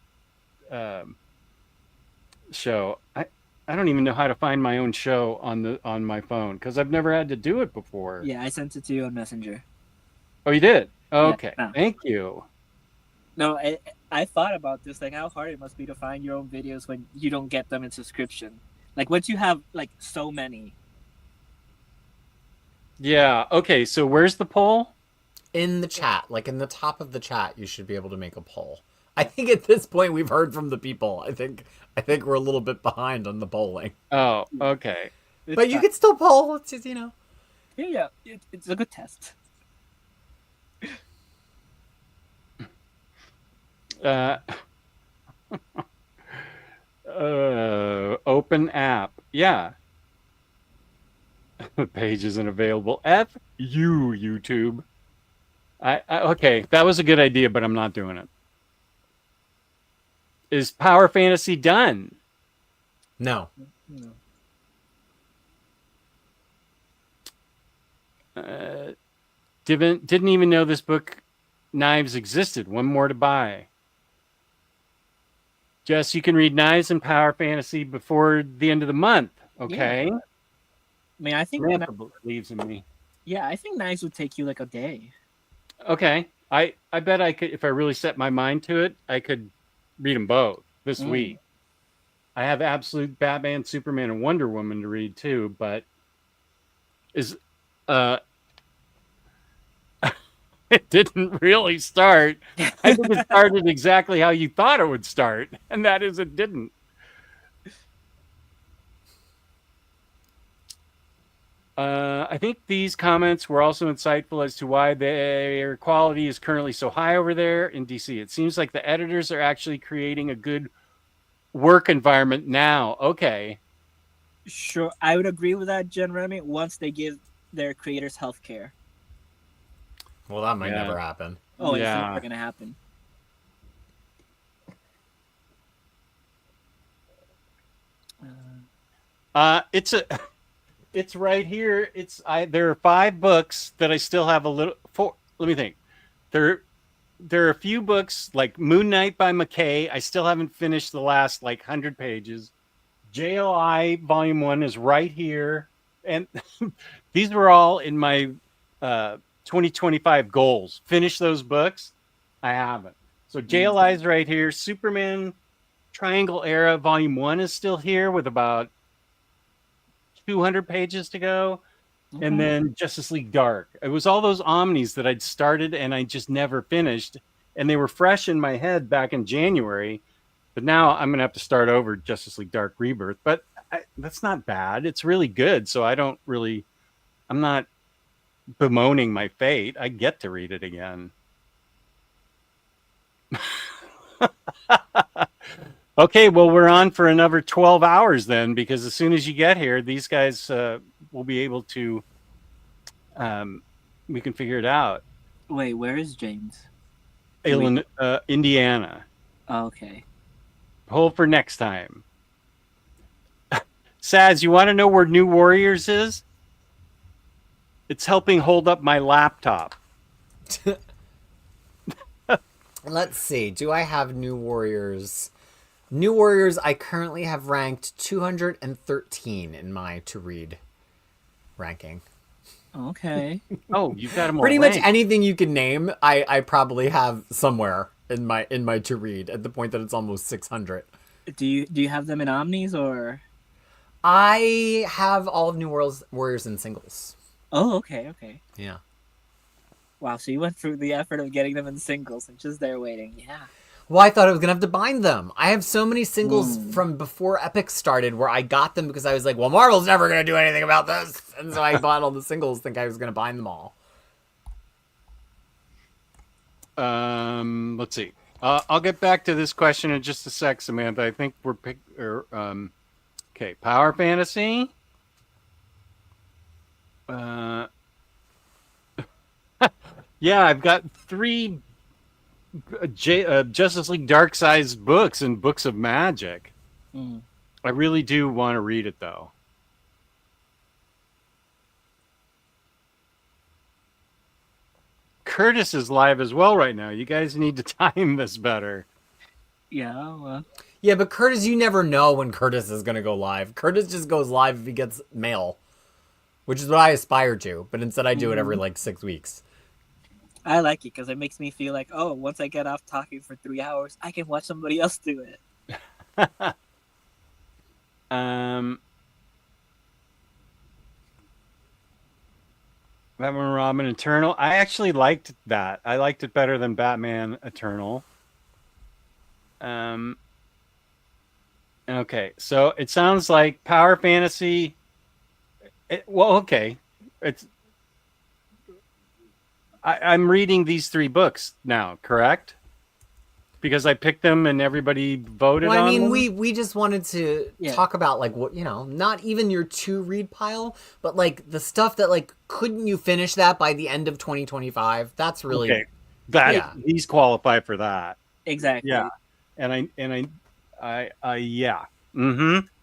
show. I don't even know how to find my own show on my phone because I've never had to do it before. Yeah, I sent it to you on Messenger. Oh, you did? Okay. Yeah, no. Thank you. No, I thought about this, like how hard it must be to find your own videos when you don't get them in subscription. Like once you have like so many. Yeah. Okay. So where's the poll? In the chat, like in the top of the chat, you should be able to make a poll. I think at this point we've heard from the people. I think we're a little bit behind on the polling. Oh, okay. But you can still poll. It's just, Yeah, it's a good test. Open app. Yeah. The page isn't available. F you, YouTube. Okay, that was a good idea, but I'm not doing it. Is Power Fantasy done? No. Didn't even know this book Knives existed. One more to buy. Jess, you can read Knives and Power Fantasy before the end of the month. Okay. Yeah. I mean, I think Samantha believes in me. Yeah, I think Knives would take you like a day. Okay. I bet I could, if I really set my mind to it, I could read them both this week. I have absolute Batman, Superman, and Wonder Woman to read too, but it didn't really start. I think it started exactly how you thought it would start, and that is it didn't. I think these comments were also insightful as to why their quality is currently so high over there in DC. It seems like the editors are actually creating a good work environment now. Okay. Sure, I would agree with that, Jen Remy, once they give their creators health care. Well, that might never happen. Oh, it's never going to happen. It's right here. There are 5 books that I still have let me think. There are a few books like Moon Knight by McKay. I still haven't finished the last 100 pages. JLI Volume 1 is right here. And these were all in my 2025 goals. Finish those books. I haven't. So JLI is right here. Superman Triangle Era Volume 1 is still here with about 200 pages to go. and then Justice League Dark. It was all those omnis that I'd started and I just never finished, and they were fresh in my head back in January. But now I'm gonna have to start over Justice League Dark Rebirth. But that's not bad. It's really good. So I'm not bemoaning my fate. I get to read it again. Okay, well, we're on for another 12 hours then, because as soon as you get here, these guys will be able to, we can figure it out. Wait, where is James? Indiana. Oh, okay. Hold for next time. Saz, you want to know where New Warriors is? It's helping hold up my laptop. Let's see. Do I have New Warriors? New Warriors, I currently have ranked 213 in my to-read ranking. Okay. Oh, you've got them all Pretty much ranked. anything you can name, I probably have somewhere in my to-read at the point that it's almost 600. Do you have them in omnis or? I have all of New Warriors in singles. Oh, okay. Yeah. Wow, so you went through the effort of getting them in singles and just there waiting. Yeah. Well, I thought I was going to have to bind them. I have so many singles from before Epic started where I got them because I was like, well, Marvel's never going to do anything about this. And so I bought all the singles, think I was going to bind them all. Let's see. I'll get back to this question in just a sec, Samantha. I think we're okay. Power Fantasy. Yeah, I've got 3 Justice League Dark sized books and Books of Magic. I really do want to read it though. Curtis is live as well right now. You guys need to time this better. Yeah. Yeah, but Curtis, you never know when Curtis is going to go live. Curtis just goes live if he gets mail, which is what I aspire to. But instead I do it every 6 weeks. I like it because it makes me feel like, oh, once I get off talking for 3 hours, I can watch somebody else do it. Batman Robin Eternal. I actually liked that. I liked it better than Batman Eternal. Okay, so it sounds like Power Fantasy. Okay, I'm reading these 3 books now, correct? Because I picked them and everybody voted on them? Well, I mean, we just wanted to talk about, what, not even your to-read pile, but, the stuff that, couldn't you finish that by the end of 2025? That's really... Okay. These qualify for that. Exactly. Yeah. And yeah.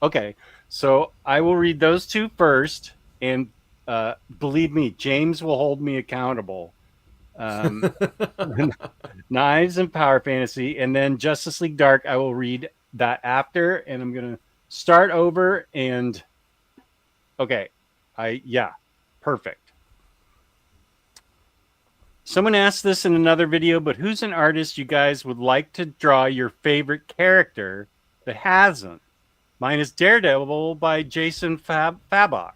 Okay. So I will read those 2 first, and believe me, James will hold me accountable. Knives and Power Fantasy, and then Justice League Dark. I will read that after, and I'm gonna start over. And okay, perfect. Someone asked this in another video, but who's an artist you guys would like to draw your favorite character that hasn't? Mine is Daredevil by Jason Fabok.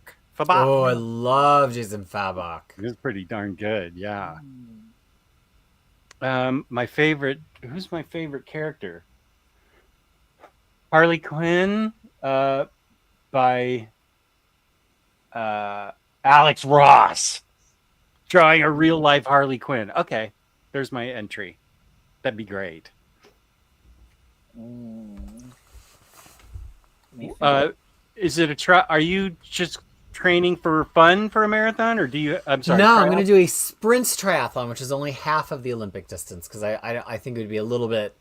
Oh, I love Jason Fabok. It's pretty darn good, yeah. My favorite, who's my favorite character? Harley Quinn by Alex Ross, drawing a real life Harley Quinn. Okay, there's my entry. That'd be great. Is it a try? Are you just training for fun for a marathon, or do you? I'm sorry. No, I'm going to do a sprint triathlon, which is only half of the Olympic distance, because I think it would be a little bit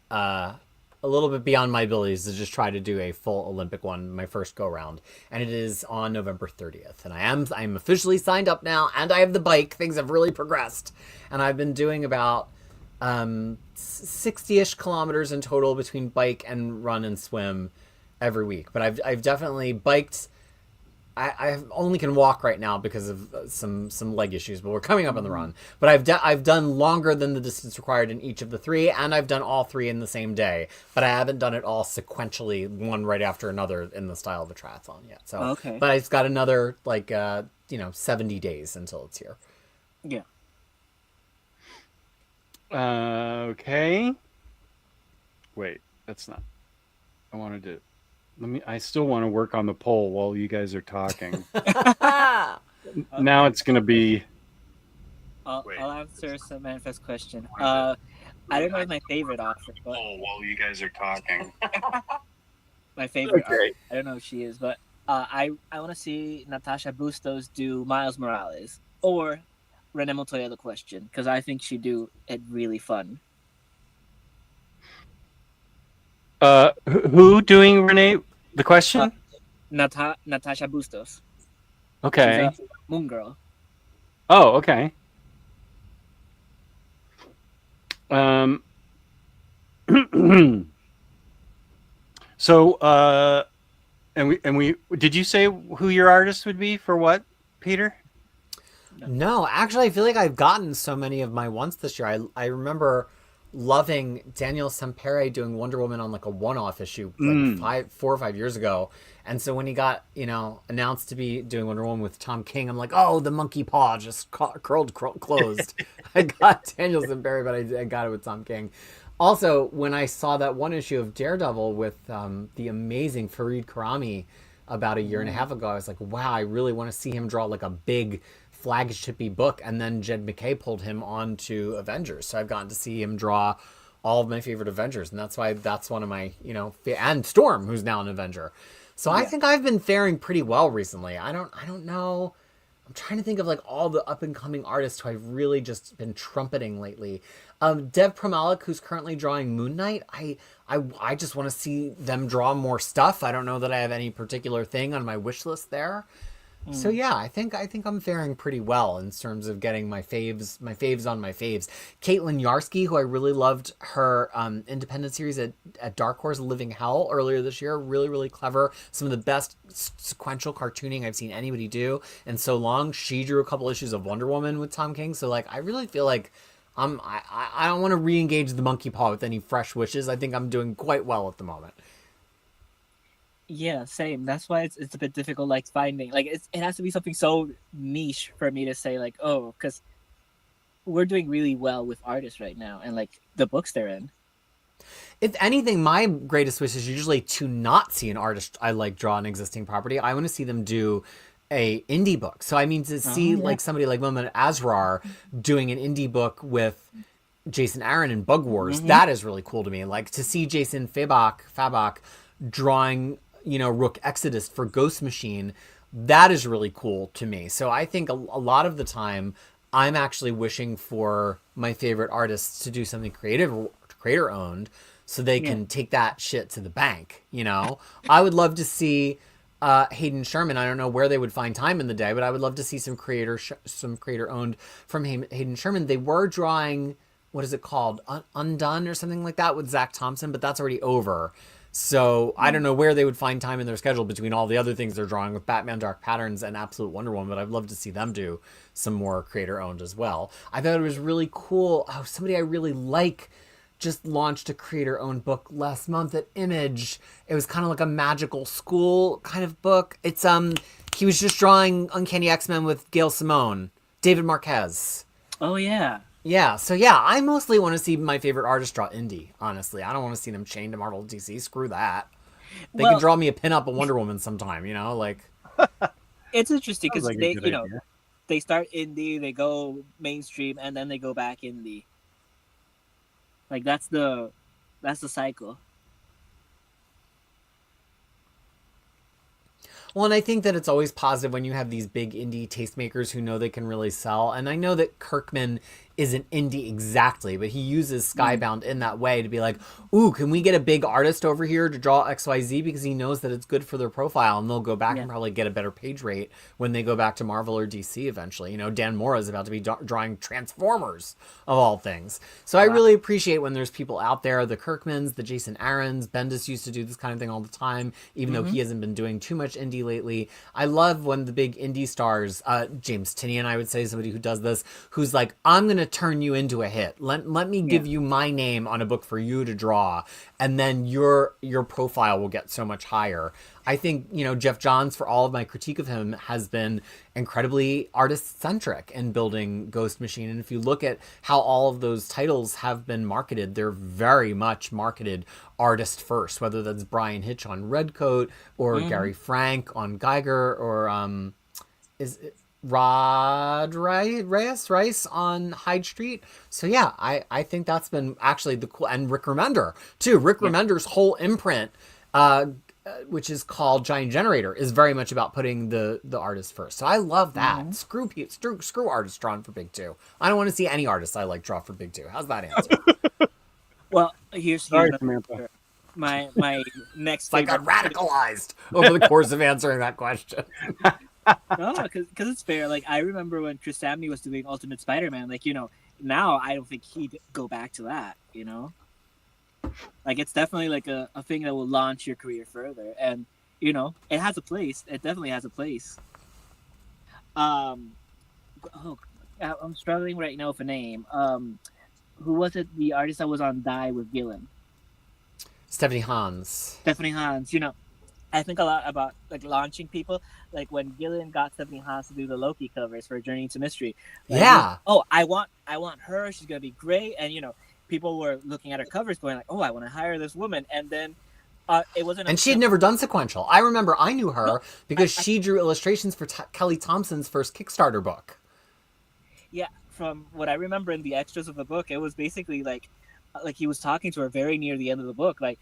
beyond my abilities to just try to do a full Olympic one, my first go round, and it is on November 30th, and I'm officially signed up now, and I have the bike. Things have really progressed, and I've been doing about 60-ish kilometers in total between bike and run and swim every week. But I've definitely biked. I only can walk right now because of some leg issues, but we're coming up on the run. But I've done longer than the distance required in each of the three, and I've done all three in the same day. But I haven't done it all sequentially, one right after another in the style of a triathlon yet. So, Okay. but I've got another 70 days until it's here. Yeah. Okay. Wait, that's not. I still want to work on the poll while you guys are talking. Now it's going to be. I'll answer some manifest question. I don't know if my favorite author, but While you guys are talking. my favorite. Okay. I don't know who she is, but I want to see Natasha Bustos do Miles Morales or Rene Montoya the Question, because I think she'd do it really fun. Who doing Renee the Question? Natasha Bustos. Okay. She's a Moon Girl. Oh, okay. So and we did you say who your artist would be for what, Peter? No, actually, I feel like I've gotten so many of my wants this year. I remember loving Daniel Sampere doing Wonder Woman on like a one-off issue like 4 or 5 years ago. And so when he got, announced to be doing Wonder Woman with Tom King, I'm like, oh, the monkey paw just closed. I got Daniel Sampere, but I got it with Tom King. Also, when I saw that one issue of Daredevil with the amazing Fareed Karami about a year and a half ago, I was like, wow, I really want to see him draw like a big flagshipy book. And then Jed McKay pulled him on to Avengers, so I've gotten to see him draw all of my favorite Avengers, and that's why that's one of my and Storm, who's now an Avenger. So I think I've been faring pretty well recently. I don't know. I'm trying to think of like all the up and coming artists who I've really just been trumpeting lately. Dev Promalik, who's currently drawing Moon Knight, I just want to see them draw more stuff. I don't know that I have any particular thing on my wish list there. So yeah, I think I'm faring pretty well in terms of getting my faves on my faves. Caitlin Yarsky, who I really loved her independent series at Dark Horse, Living Hell, earlier this year, really, really clever. Some of the best sequential cartooning I've seen anybody do in so long. She drew a couple issues of Wonder Woman with Tom King, so like I really feel like I don't want to re-engage the monkey paw with any fresh wishes. I think I'm doing quite well at the moment. Yeah, same. That's why it's a bit difficult, like finding it has to be something so niche for me to say like, oh, because we're doing really well with artists right now and like the books they're in. If anything, my greatest wish is usually to not see an artist I like draw an existing property. I want to see them do a indie book. So I mean to see like somebody like Mohamed Asrar doing an indie book with Jason Aaron in Bug Wars. That is really cool to me. Like to see Jason Fabak drawing Rook Exodus for Ghost Machine, that is really cool to me. So I think a lot of the time I'm actually wishing for my favorite artists to do something creator owned, so they can take that shit to the bank. I would love to see Hayden Sherman. I don't know where they would find time in the day, but I would love to see some creator owned from Hayden Sherman. They were drawing, what is it called, Undone or something like that with Zach Thompson, but that's already over. So I don't know where they would find time in their schedule between all the other things they're drawing with Batman Dark Patterns and Absolute Wonder Woman, but I'd love to see them do some more creator owned as well. I thought it was really cool. Oh, somebody I really like just launched a creator owned book last month at Image. It was kind of like a magical school kind of book. It's he was just drawing Uncanny X-Men with Gail Simone, David Marquez. Oh yeah. Yeah, so yeah, I mostly want to see my favorite artist draw indie, honestly. I don't want to see them chained to Marvel DC. Screw that. They can draw me a pin-up of Wonder Woman sometime, like... It's interesting because like they, they start indie, they go mainstream, and then they go back indie. Like, that's the cycle. Well, and I think that it's always positive when you have these big indie tastemakers who know they can really sell. And I know that Kirkman isn't indie exactly, but he uses Skybound in that way to be like, ooh, can we get a big artist over here to draw XYZ, because he knows that it's good for their profile, and they'll go back and probably get a better page rate when they go back to Marvel or DC eventually. You know, Dan Mora is about to be drawing Transformers of all things. So I really appreciate when there's people out there, the Kirkmans, the Jason Aarons. Bendis used to do this kind of thing all the time, even though he hasn't been doing too much indie lately. I love when the big indie stars, James Tinian, I would say, somebody who does this, who's like, I'm going to turn you into a hit. Let me give you my name on a book for you to draw, and then your profile will get so much higher. I think, you know, Jeff Johns, for all of my critique of him, has been incredibly artist-centric in building Ghost Machine. And if you look at how all of those titles have been marketed, they're very much marketed artist first, whether that's Brian Hitch on Redcoat or Gary Frank on Geiger, or is it Rod Rice on Hyde Street. So yeah, I think that's been actually the cool, and Rick Remender too. Rick Remender's whole imprint, which is called Giant Generator, is very much about putting the artist first. So I love that. Screw artists drawn for Big Two. I don't want to see any artists I like draw for Big Two. How's that answer? Well, here's Sorry, Samantha. my next. It's like I got radicalized over the course of answering that question. No, because it's fair. Like, I remember when Chris Samney was doing Ultimate Spider-Man. Like, you know, now I don't think he'd go back to that. You know, like, it's definitely like a thing that will launch your career further, and you know, it has a place. It definitely has a place. I'm struggling right now with a name. Who was it? The artist that was on Die with Gillen? Stephanie Hans. You know, I think a lot about like launching people. Like when Gillen got Stephanie Hans to do the Loki covers for Journey into Mystery. Like, I want her. She's gonna be great. And you know, people were looking at her covers, going like, "Oh, I want to hire this woman." And then it wasn't. And she had never done sequential. I remember I knew her because she drew illustrations for Kelly Thompson's first Kickstarter book. Yeah, from what I remember in the extras of the book, it was basically like he was talking to her very near the end of the book, like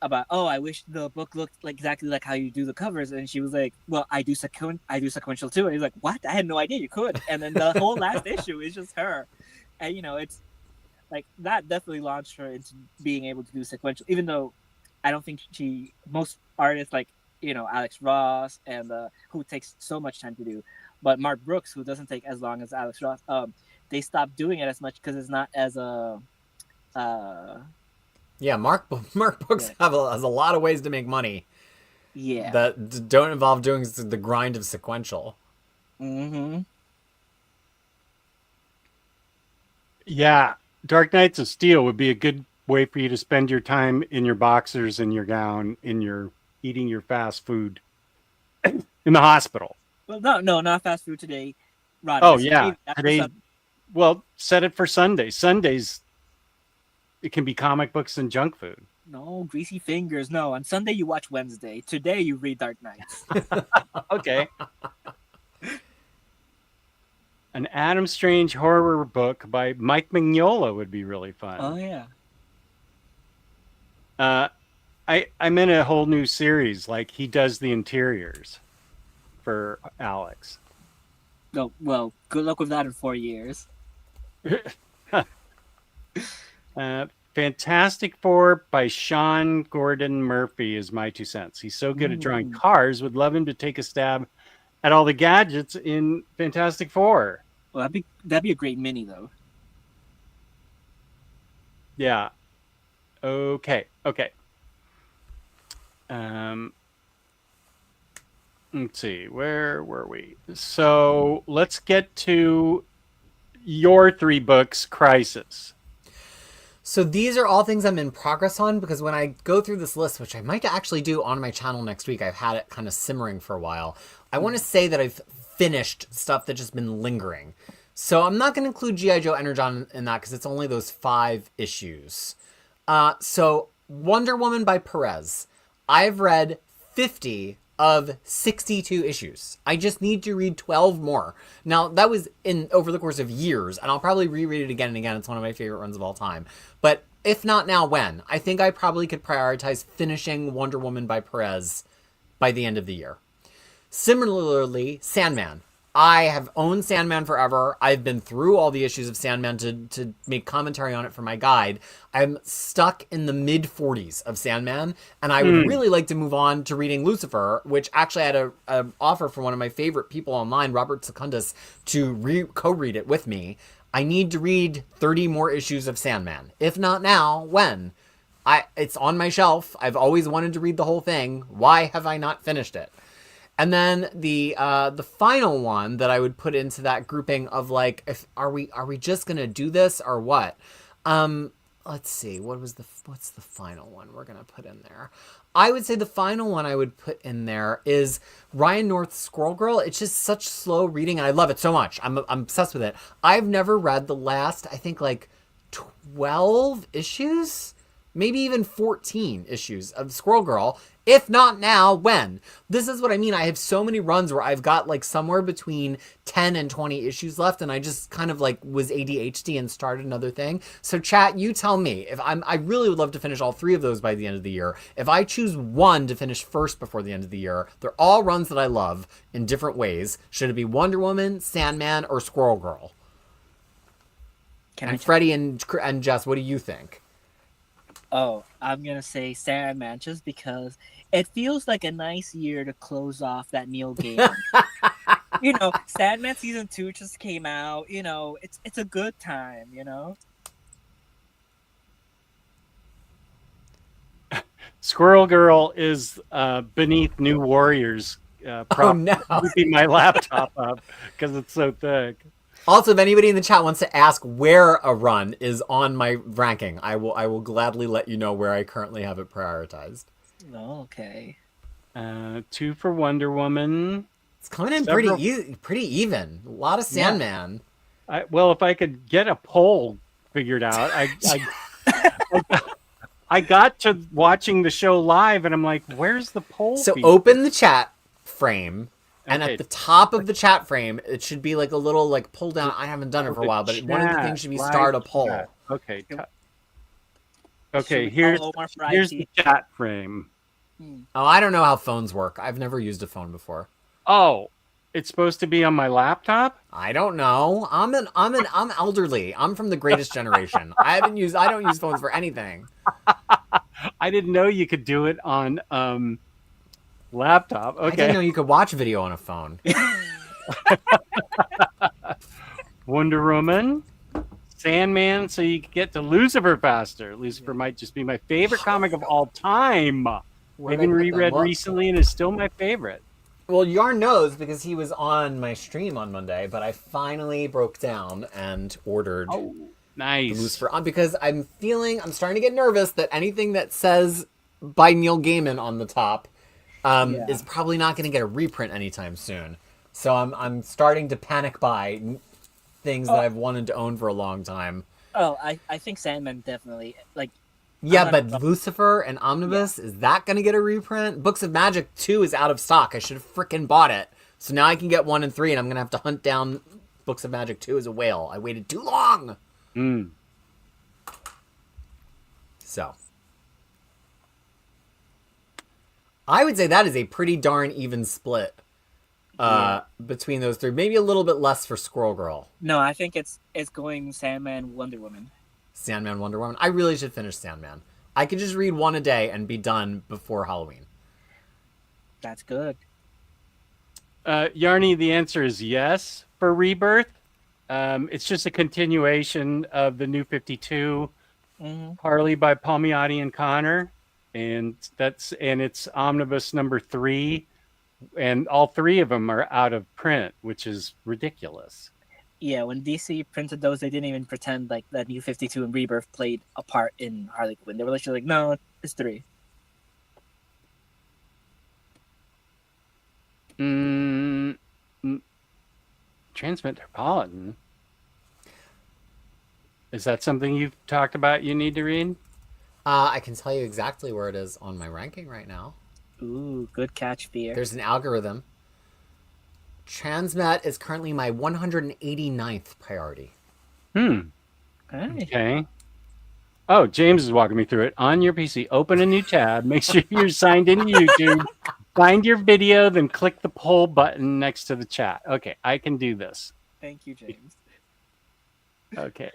about, oh, I wish the book looked like exactly like how you do the covers, and she was like, well, I do sequential too, and he's like, what? I had no idea you could. And then the whole last issue is just her, and you know, it's like that definitely launched her into being able to do sequential, even though I don't think most artists like, you know, Alex Ross and who takes so much time to do, but Mark Brooks, who doesn't take as long as Alex Ross, they stopped doing it as much because it's not as yeah, Mark Brooks has a lot of ways to make money. Yeah, that don't involve doing the grind of sequential. Yeah, Dark Knights of Steel would be a good way for you to spend your time in your boxers and your gown, eating your fast food in the hospital. Well, no, not fast food today, Rodney. Oh yeah, today. Well, set it for Sunday. Sundays, it can be comic books and junk food. No, greasy fingers. No, on Sunday you watch Wednesday. Today you read Dark Knights. Okay. An Adam Strange horror book by Mike Mignola would be really fun. Oh yeah. I'm in a whole new series. Like, he does the interiors for Alex. Oh, well, good luck with that in 4 years. Fantastic Four by Sean Gordon Murphy is my 2 cents. He's so good at drawing cars. Would love him to take a stab at all the gadgets in Fantastic Four. Well, that'd be a great mini, though. Yeah. Okay. Let's see. Where were we? So let's get to your 3 books, Crisis. So these are all things I'm in progress on, because when I go through this list, which I might actually do on my channel next week, I've had it kind of simmering for a while. I want to say that I've finished stuff that's just been lingering. So I'm not going to include G.I. Joe Energon in that because it's only those 5 issues. So Wonder Woman by Perez. I've read 50 of 62 issues. I just need to read 12 more. Now, that was over the course of years, and I'll probably reread it again and again. It's one of my favorite runs of all time. But if not now, when? I think I probably could prioritize finishing Wonder Woman by Perez by the end of the year. Similarly, Sandman. I have owned Sandman forever. I've been through all the issues of Sandman to make commentary on it for my guide. I'm stuck in the mid 40s of Sandman, and I would really like to move on to reading Lucifer, which actually had a offer from one of my favorite people online, Robert Secundus, to co-read it with me. I need to read 30 more issues of Sandman. If not now, when? It's on my shelf. I've always wanted to read the whole thing. Why have I not finished it? And then the final one that I would put into that grouping of like, are we just gonna do this or what? Let's see, what's the final one we're gonna put in there? I would say the final one I would put in there is Ryan North's Squirrel Girl. It's just such slow reading, and I love it so much. I'm obsessed with it. I've never read the last, I think, like 12 issues, maybe even 14 issues of Squirrel Girl. If not now, when? This is what I mean. I have so many runs where I've got like somewhere between 10 and 20 issues left, and I just kind of like was ADHD and started another thing. So chat, you tell me. I really would love to finish all 3 of those by the end of the year. If I choose one to finish first before the end of the year, they're all runs that I love in different ways. Should it be Wonder Woman, Sandman, or Squirrel Girl? And Freddie and Jess, what do you think? Oh, I'm gonna say Sandman just because it feels like a nice year to close off that Neil Gaiman. Sandman season 2 just came out. It's a good time. Squirrel Girl is beneath New Warriors. Keeping my laptop up because it's so thick. Also, if anybody in the chat wants to ask where a run is on my ranking, I will gladly let you know where I currently have it prioritized. Oh, okay. 2 for Wonder Woman. It's coming in pretty even. A lot of Sandman. Yeah. Well, if I could get a poll figured out, I got to watching the show live, and I'm like, "Where's the poll?" So feature? Open the chat frame. And at the top of the chat frame, it should be like a little like pull down. I haven't done it for a while, but one of the things should be start a poll. Chat. Okay. Okay. Here's the chat frame. Oh, I don't know how phones work. I've never used a phone before. Oh, it's supposed to be on my laptop? I don't know. I'm elderly. I'm from the greatest generation. I don't use phones for anything. I didn't know you could do it on laptop. Okay. I didn't know you could watch video on a phone. Wonder Woman, Sandman, so you can get to Lucifer faster. Lucifer might just be my favorite comic of all time. I've been reread recently and is still my favorite. Well, Yarn knows because he was on my stream on Monday, but I finally broke down and ordered nice Lucifer because I'm starting to get nervous that anything that says by Neil Gaiman on the top is probably not going to get a reprint anytime soon. So I'm starting to panic buy things that I've wanted to own for a long time. Oh, I think Sandman definitely but Lucifer and Omnibus, is that going to get a reprint? Books of Magic 2 is out of stock. I should have frickin' bought it. So now I can get 1 and 3, and I'm going to have to hunt down Books of Magic 2 as a whale. I waited too long. So I would say that is a pretty darn even split between those 3. Maybe a little bit less for Squirrel Girl. No, I think it's going Sandman, Wonder Woman. Sandman, Wonder Woman. I really should finish Sandman. I could just read 1 a day and be done before Halloween. That's good. Yarny, the answer is yes for Rebirth. It's just a continuation of the New 52, Harley by Palmiotti and Connor, and it's omnibus number 3, and all 3 of them are out of print, which is ridiculous. Yeah, when DC printed those, they didn't even pretend like that New 52 and Rebirth played a part in Harley Quinn. They were literally like, no, it's 3. Transmetropolitan. Is that something you've talked about you need to read? I can tell you exactly where it is on my ranking right now. Ooh, good catch, Fear. There's an algorithm. Transmet is currently my 189th priority. Okay. Oh, James is walking me through it. On your PC, open a new tab. Make sure you're signed into YouTube. Find your video, then click the poll button next to the chat. Okay, I can do this. Thank you, James. Okay.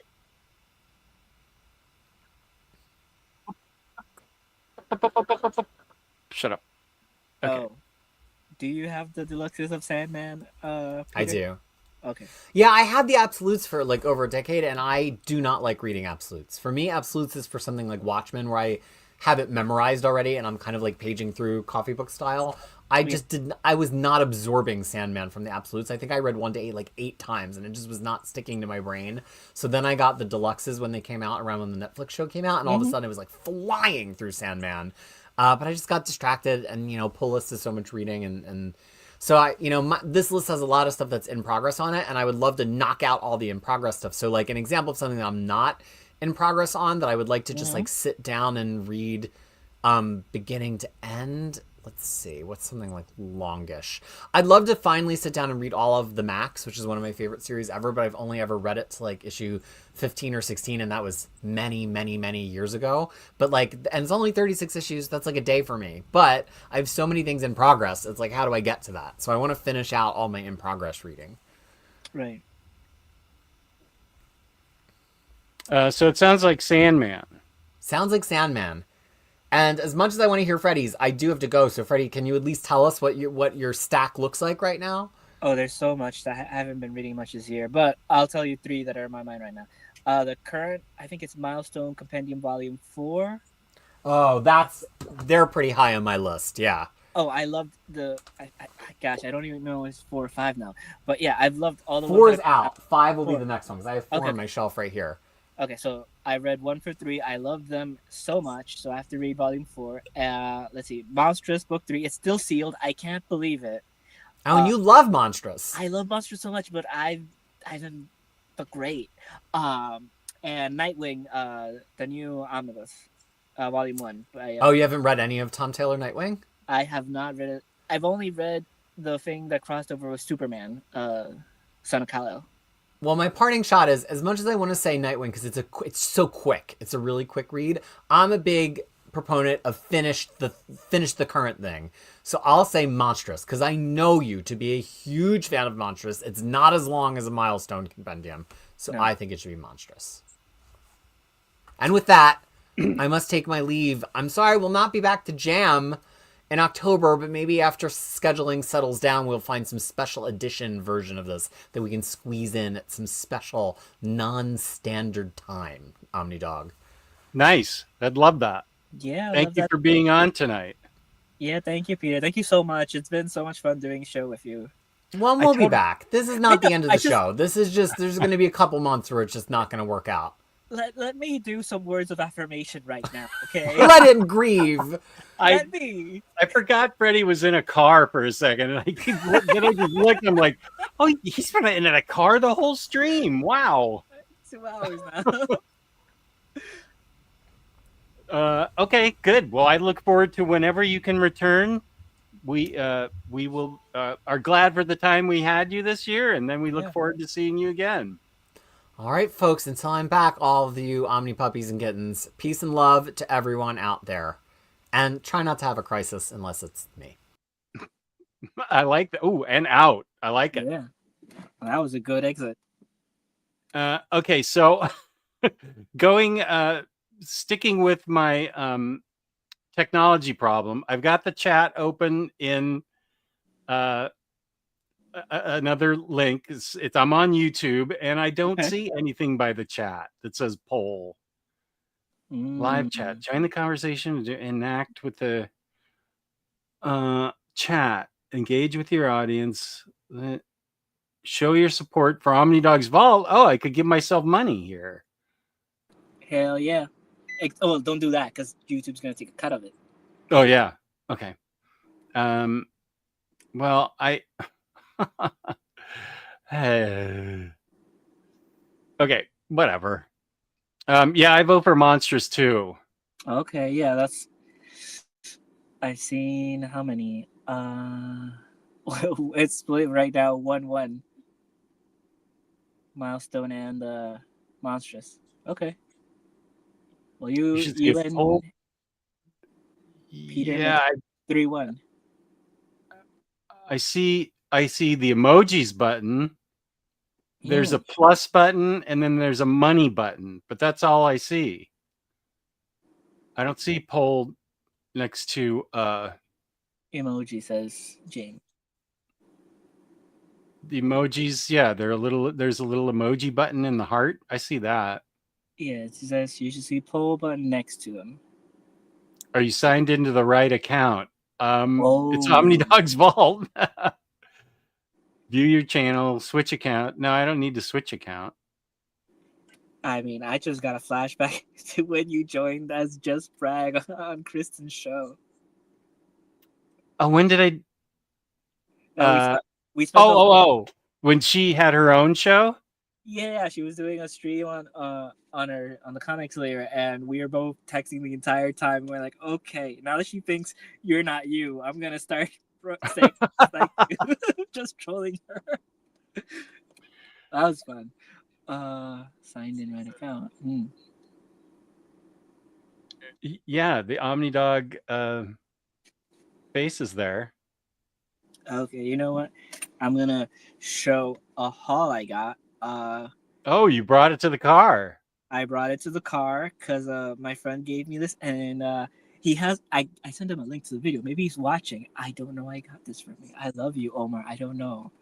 Shut up. Okay. Oh, do you have the deluxes of Sandman? I Peter? do. Okay. Yeah, I had the absolutes for like over a decade, and I do not like reading absolutes. For me, absolutes is for something like Watchmen, where I have it memorized already, and I'm kind of like paging through coffee book style. I just didn't. I was not absorbing Sandman from the absolutes. I think I read 1 to 8 like 8 times, and it just was not sticking to my brain. So then I got the deluxes when they came out, around when the Netflix show came out, and all of a sudden it was like flying through Sandman. But I just got distracted, and pull list is so much reading, and so this list has a lot of stuff that's in progress on it, and I would love to knock out all the in progress stuff. So like an example of something that I'm not in progress on that I would like to just like sit down and read, beginning to end. Let's see, what's something like longish? I'd love to finally sit down and read all of the Max, which is one of my favorite series ever, but I've only ever read it to like issue 15 or 16, and that was many, many, many years ago. But like, and it's only 36 issues. That's like a day for me. But I have so many things in progress. It's like, how do I get to that? So I want to finish out all my in progress reading. Right. So it sounds like Sandman. Sounds like Sandman. And as much as I want to hear Freddie's, I do have to go. So Freddie, can you at least tell us what your stack looks like right now? Oh, there's so much that I haven't been reading much this year, but I'll tell you 3 that are in my mind right now. The current, I think it's Milestone Compendium Volume 4. Oh, they're pretty high on my list. Yeah. Oh, I loved gosh, I don't even know if it's 4 or 5 now. But yeah, I've loved all the 4 ones is out. 5 will be 4. the next one because I have 4 on my shelf right here. Okay, so I read 1 through 3. I loved them so much, so I have to read Volume 4. Let's see, Monstrous Book 3. It's still sealed. I can't believe it. Oh, and you love Monstrous. I love Monstrous so much, but I didn't. But great. And Nightwing, the new omnibus, Volume 1. You haven't read any of Tom Taylor Nightwing? I have not read it. I've only read the thing that crossed over with Superman, Son of Kal-El. Well, my parting shot is, as much as I want to say Nightwing because it's so quick, it's a really quick read. I'm a big proponent of finish the current thing, so I'll say Monstrous because I know you to be a huge fan of Monstrous. It's not as long as a Milestone Compendium, so no. I think it should be Monstrous. And with that, I must take my leave. I'm sorry, we'll not be back to jam in October, but maybe after scheduling settles down, we'll find some special edition version of this that we can squeeze in at some special non-standard time. Omnidog. Nice. I'd love that. Yeah. Thank you for being on tonight. Yeah, thank you, Peter. Thank you so much. It's been so much fun doing a show with you. Well, we'll be back. This is not the end of the show. This is just, there's going to be a couple months where it's just not going to work out. Let me do some words of affirmation right now, okay? Let him grieve. I forgot Freddie was in a car for a second, and then I just looked. I'm like, oh, he's been in a car the whole stream. Wow. 2 hours now. Okay, good. Well, I look forward to whenever you can return. We will are glad for the time we had you this year, and then we look forward to seeing you again. All right, folks, until I'm back, all of you Omni puppies and kittens, peace and love to everyone out there. And try not to have a crisis unless it's me. I like that. Oh, and out. I like it. Yeah. That was a good exit. Okay, so sticking with my technology problem, I've got the chat open in another link. I'm on YouTube, and I don't see anything by the chat that says poll. Live chat. Join the conversation. Enact with the chat. Engage with your audience. Show your support for Omnidog's Vault. Oh, I could give myself money here. Hell yeah. Oh, don't do that because YouTube's going to take a cut of it. Oh, yeah. Okay. Well, okay, whatever. Yeah, I vote for Monstrous too. Okay, yeah, I've seen how many? It's split right now 1-1. Milestone and Monstrous. Okay. Well, You should see a and poll. Peter Yeah, make 3-1. I see the emojis button. There's a plus button and then there's a money button, but that's all I see. I don't see poll next to Emoji, says James. the emojis. Yeah, there's a little emoji button in the heart. I see that. Yeah, it says you should see poll button next to him. Are you signed into the right account? It's Oh. Omnidog's vault. View your channel, switch account. No, I don't need to switch account. I mean, I just got a flashback to when you joined as Just Brag on Kristen's show. Oh, when did I? No, we spent When she had her own show. Yeah, she was doing a stream on the comics layer, and we were both texting the entire time. We're like, okay, now that she thinks you're not you, I'm gonna start saying like you. Just trolling her. That was fun. Signed in right account. Yeah, the Omnidog face is there. Okay, you know what? I'm gonna show a haul I got. Oh, you brought it to the car. I brought it to the car because my friend gave me this, and he has. I sent him a link to the video. Maybe he's watching. I don't know. I got this for me. I love you, Omar. I don't know.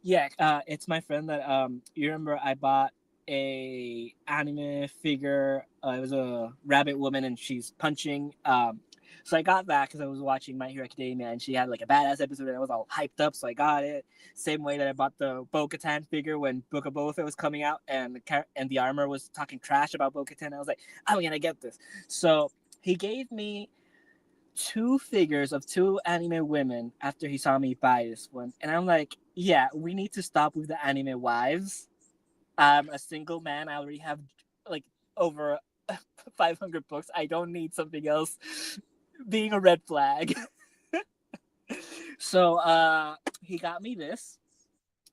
Yeah, it's my friend that you remember I bought a anime figure. It was a rabbit woman and she's punching. So I got that because I was watching My Hero Academia and she had like a badass episode and I was all hyped up, so I got it. Same way that I bought the Bo-Katan figure when Book of Boba Fett was coming out and the armor was talking trash about Bo-Katan. I was like, I'm gonna get this. So he gave me 2 figures of 2 anime women after he saw me buy this one, and I'm like, yeah, we need to stop with the anime wives. I'm a single man. I already have like over 500 books. I don't need something else being a red flag. So he got me this.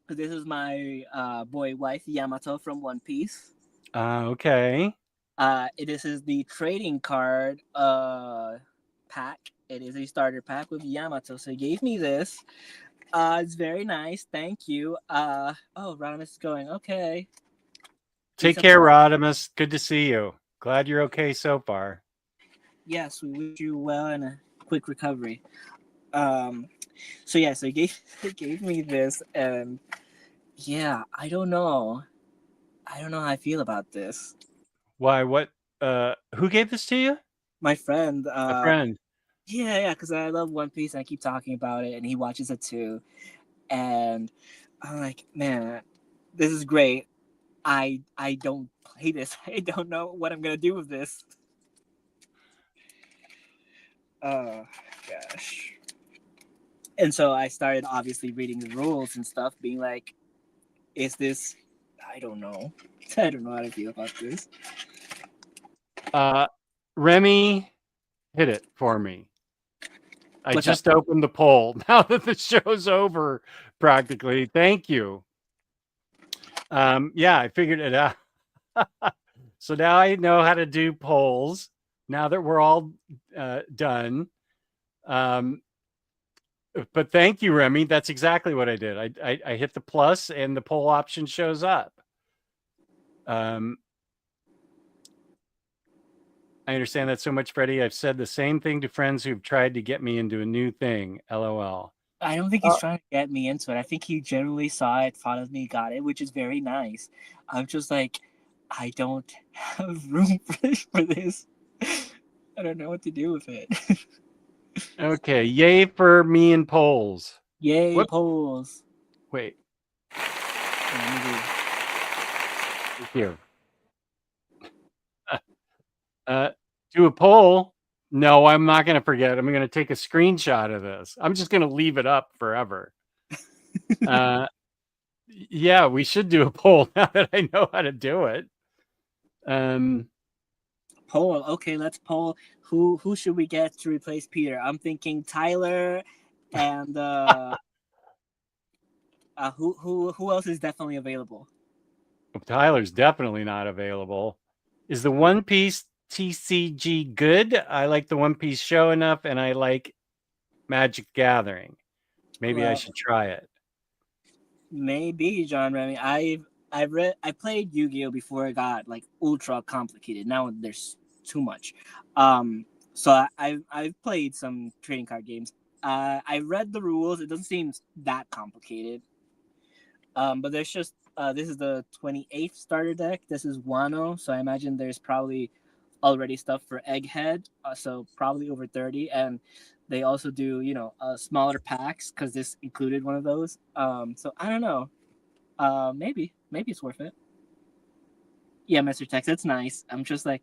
This is my boy wife Yamato from One Piece. Okay. This is the trading card pack. It is a starter pack with Yamato. So he gave me this. It's very nice. Thank you. Oh, Rodimus is going. Okay. Take care, Rodimus. Good to see you. Glad you're okay so far. Yes, we wish you well and a quick recovery. So he gave me this, and yeah, I don't know how I feel about this. Why? What? Who gave this to you? My friend. A friend. Yeah, because I love One Piece and I keep talking about it, and he watches it too. And I'm like, man, this is great. I don't play this. I don't know what I'm gonna do with this. Oh gosh. And so I started obviously reading the rules and stuff, being like, is this, I don't know. I don't know how to feel about this. Remy, hit it for me. I just opened the poll now that the show's over practically. Thank you. Yeah, I figured it out. So now I know how to do polls now that we're all done. But thank you, Remy. That's exactly what I did. I hit the plus and the poll option shows up. I understand that so much, Freddie. I've said the same thing to friends who've tried to get me into a new thing. LOL. I don't think he's trying to get me into it. I think he generally saw it, thought of me, got it, which is very nice. I'm just like, I don't have room for this. I don't know what to do with it. Okay, yay for me and polls. Yay, polls. Wait. Thank you. Do a poll. No, I'm not going to forget. I'm going to take a screenshot of this. I'm just going to leave it up forever. Yeah, we should do a poll now that I know how to do it. Poll. Okay, let's poll. Who should we get to replace Peter? I'm thinking Tyler, and who else is definitely available? Tyler's definitely not available. Is the One Piece TCG good? I like the One Piece show enough, and I like Magic Gathering. Maybe I Well, should try it. maybe John Remy. I played Yu-Gi-Oh before it got like ultra complicated. Now there's too much. So I've played some trading card games. I read the rules. It doesn't seem that complicated. But there's just this is the 28th starter deck. This is Wano, so I imagine there's probably already stuff for Egghead, so probably over 30. And they also do smaller packs because this included one of those. So I don't know. Maybe it's worth it. Yeah, Mr. Tex, it's nice. I'm just like,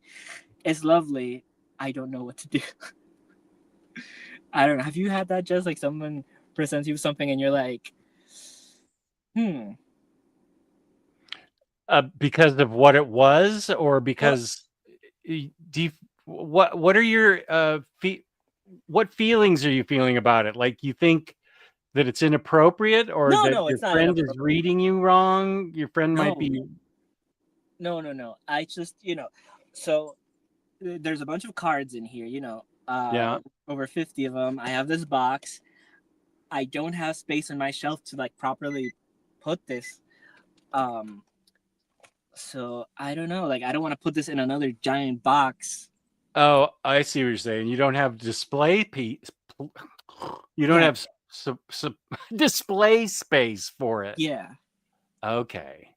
it's lovely. I don't know what to do. I don't know. Have you had that? Just like someone presents you with something and you're like, Because of what it was, or well, because do you, what are your what feelings are you feeling about it? Like, you think that it's inappropriate, or that no, your it's not friend is inappropriate. reading you wrong? Your friend might No, be. no. I just, so there's a bunch of cards in here, Yeah. over 50 of them. I have this box. I don't have space on my shelf to like properly put this. Um, so I don't know. Like, I don't want to put this in another giant box. Oh, I see what you're saying. You don't have display piece. You don't Yeah, have display space for it. yeah. Okay.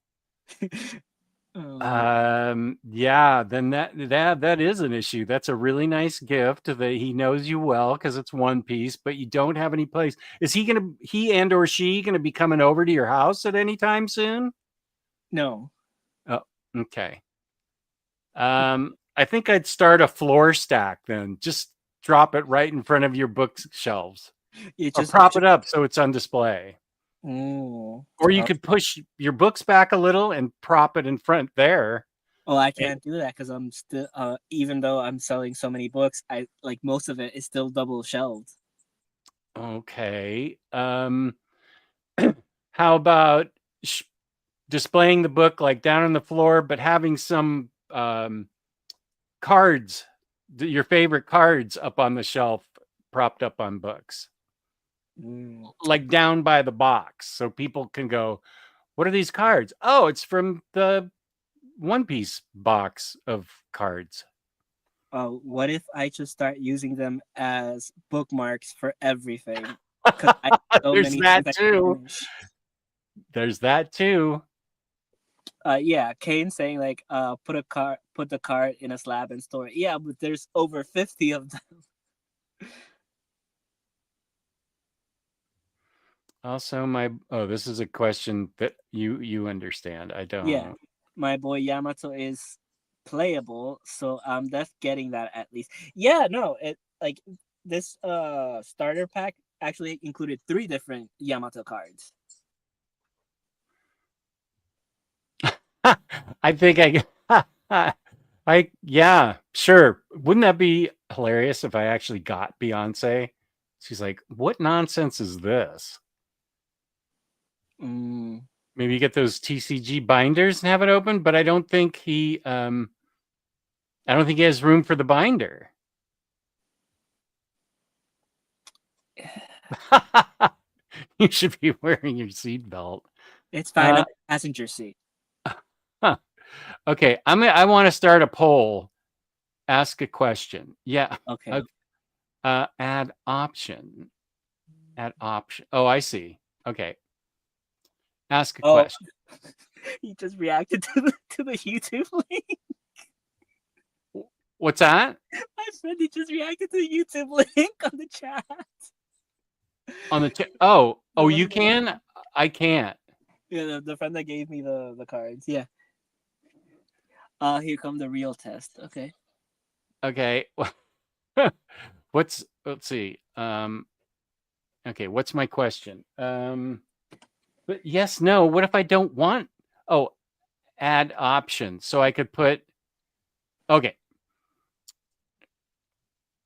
um, Yeah, then that is an issue. That's a really nice gift that he knows you well because it's One Piece, but you don't have any place. Is he and or she gonna be coming over to your house at any time soon? no, Oh, okay. I think I'd start a floor stack then. Just drop it right in front of your bookshelves, it or just, prop it up so it's on display. mm, Or you oh, could push your books back a little and prop it in front there. oh, I can't do that because I'm still, even though I'm selling so many books, I like most of it is still double shelved. Okay. How about displaying the book like down on the floor, but having some cards, your favorite cards, up on the shelf, propped up on books, Mm. like down by the box, so people can go, "What are these cards? Oh, it's from the One Piece box of cards." What if I just start using them as bookmarks for everything? Because I have so There's many things that I can too. finish. There's that too. Yeah, Kane saying like, put the card in a slab and store it. Yeah, but there's over 50 of them. Also, this is a question that you understand. I Yeah, don't. my boy Yamato is playable, so I'm just getting that at least. Yeah, no, it like this starter pack actually included 3 different Yamato cards. I think yeah, sure. Wouldn't that be hilarious if I actually got Beyonce? She's like, "What nonsense is this?" Mm. Maybe you get those TCG binders and have it open, but I don't think he has room for the binder. You should be wearing your seatbelt. It's fine. I'm passenger seat. Huh. Okay, I want to start a poll. Ask a question. Yeah. Okay. Add option. Add option. Oh, I see. Okay. Ask a Oh, question. he just reacted to the YouTube link. What's that? My friend, he just reacted to the YouTube link on the chat. On the oh, The you one that, can? I can't. yeah, the friend that gave me the cards. Yeah. Here come the real test. Okay. Okay. Let's see. Okay, what's my question? But yes, no. What if I don't want? Oh, add option. So I could put, okay,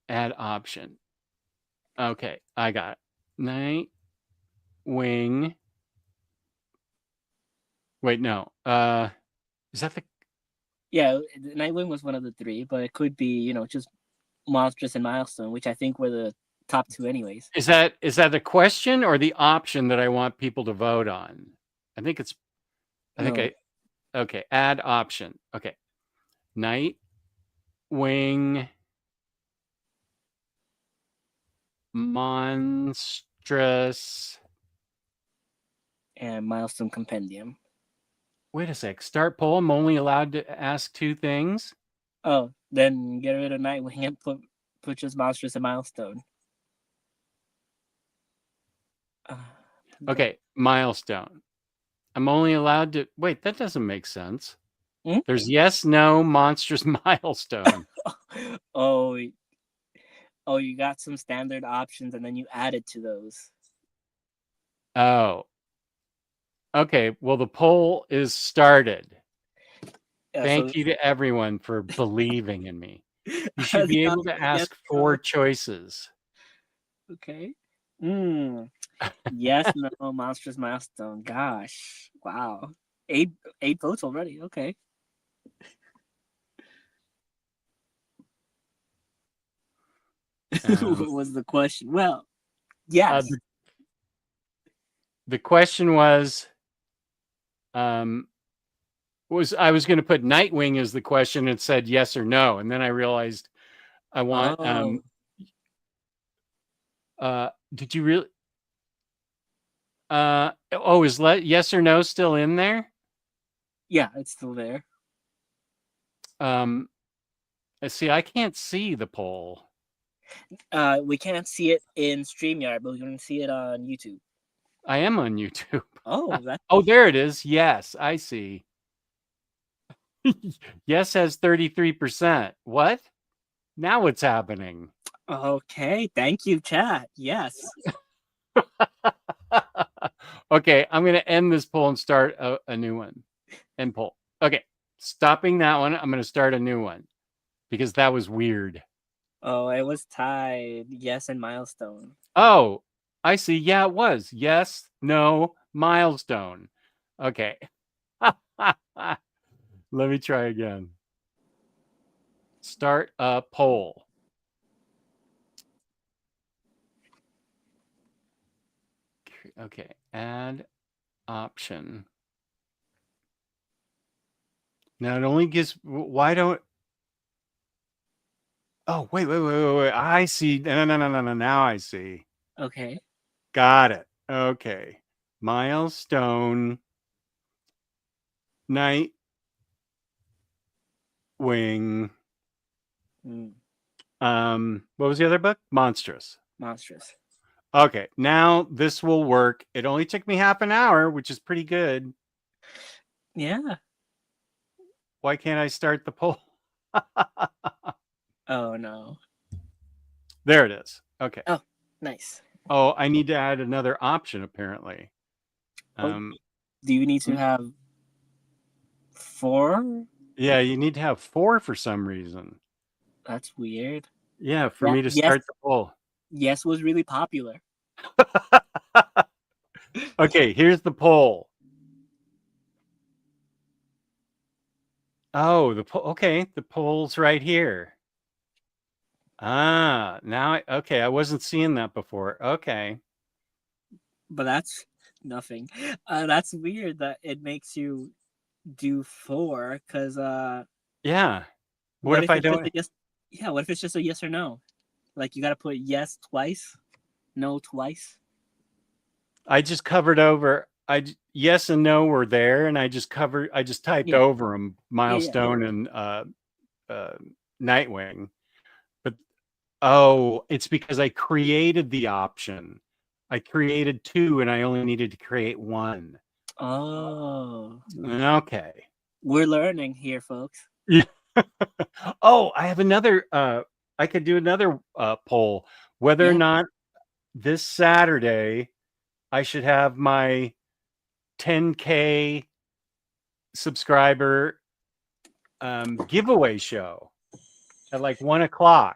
add option. Okay, I got it. Night wing. Wait, no. Is that the? Yeah, Nightwing was one of the three, but it could be just Monstrous and Milestone, which I think were the top two anyways. Is that the question or the option that I want people to vote on? I think it's. I think No. Okay, add option. Okay, Nightwing, Monstrous. And Milestone Compendium. Wait a sec. Start poll. I'm only allowed to ask 2 things. Oh, then get rid of Nightwing and put just Monstrous and Milestone. Okay, Milestone. I'm only allowed to wait. That doesn't make sense. There's yes, no, Monstrous, Milestone. Oh, you got some standard options and then you added to those. Oh. Okay, well, the poll is started. Thank you to everyone for believing in me. You should be able to ask 4 choices. Okay. Yes, no, Monstrous, Milestone. Gosh, wow, 8 votes already. Okay. What was the question? Well, yes. The question was I was going to put Nightwing as the question and said yes or no, and then I realized I want did you really is yes or no still in there? Yeah, it's still there. See, I can't see the poll. We can't see it in StreamYard, but we can see it on YouTube. I am on YouTube. Oh, there it is. Yes, I see. Yes has 33%. What? Now what's happening? Okay, thank you, chat. Yes. Okay, I'm going to end this poll and start a new one. End poll. Okay, stopping that one. I'm going to start a new one because that was weird. Oh, it was tied. Yes and Milestone. Oh, I see. Yeah, it was. Yes, no, Milestone. Okay. Let me try again. Start a poll. Okay, add option. Now it only gives. Why don't? Oh, wait. I see. No. Now I see. Okay. Got it. Okay. Milestone. Nightwing. What was the other book? Monstrous. Okay, now this will work. It only took me half an hour, which is pretty good. Yeah. Why can't I start the poll? Oh, no. There it is. Okay. Oh, nice. Oh, I need to add another option, apparently. Do you need to have 4? Yeah, you need to have 4 for some reason. That's weird. Yeah, for me to start the poll. Yes was really popular. Okay, here's the poll. Oh, the poll's right here. Now I wasn't seeing that before. Okay. But that's nothing. That's weird that it makes you do 4 because yeah. What if I don't? What if it's just a yes or no? Like you got to put yes twice, no twice. I just covered over. Yes and no were there, and I just typed over them, Milestone and Nightwing. But it's because I created the option. I created 2, and I only needed to create 1. Oh. Okay. We're learning here, folks. Yeah. Oh, I have another. I could do another poll whether or not this Saturday I should have my 10K subscriber giveaway show at like 1:00.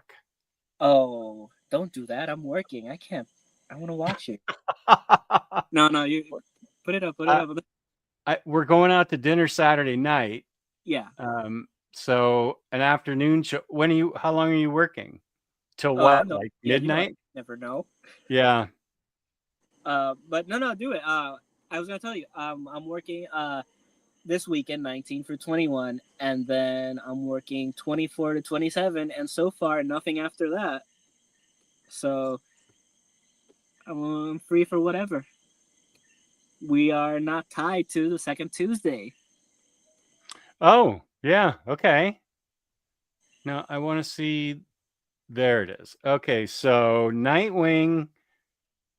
Oh, don't do that. I'm working. I can't. I want to watch it. No, you put it up. We're going out to dinner Saturday night, Yeah. So an afternoon show. How long are you working? Till what? No. Like Yeah, midnight? never know. Yeah. But no, do it. I was gonna tell you. I'm working this weekend 19 for 21, and then I'm working 24 to 27, and so far nothing after that. So I'm free for whatever. We are not tied to the second Tuesday. Oh, yeah. Okay. Now I want to see. There it is. Okay, so Nightwing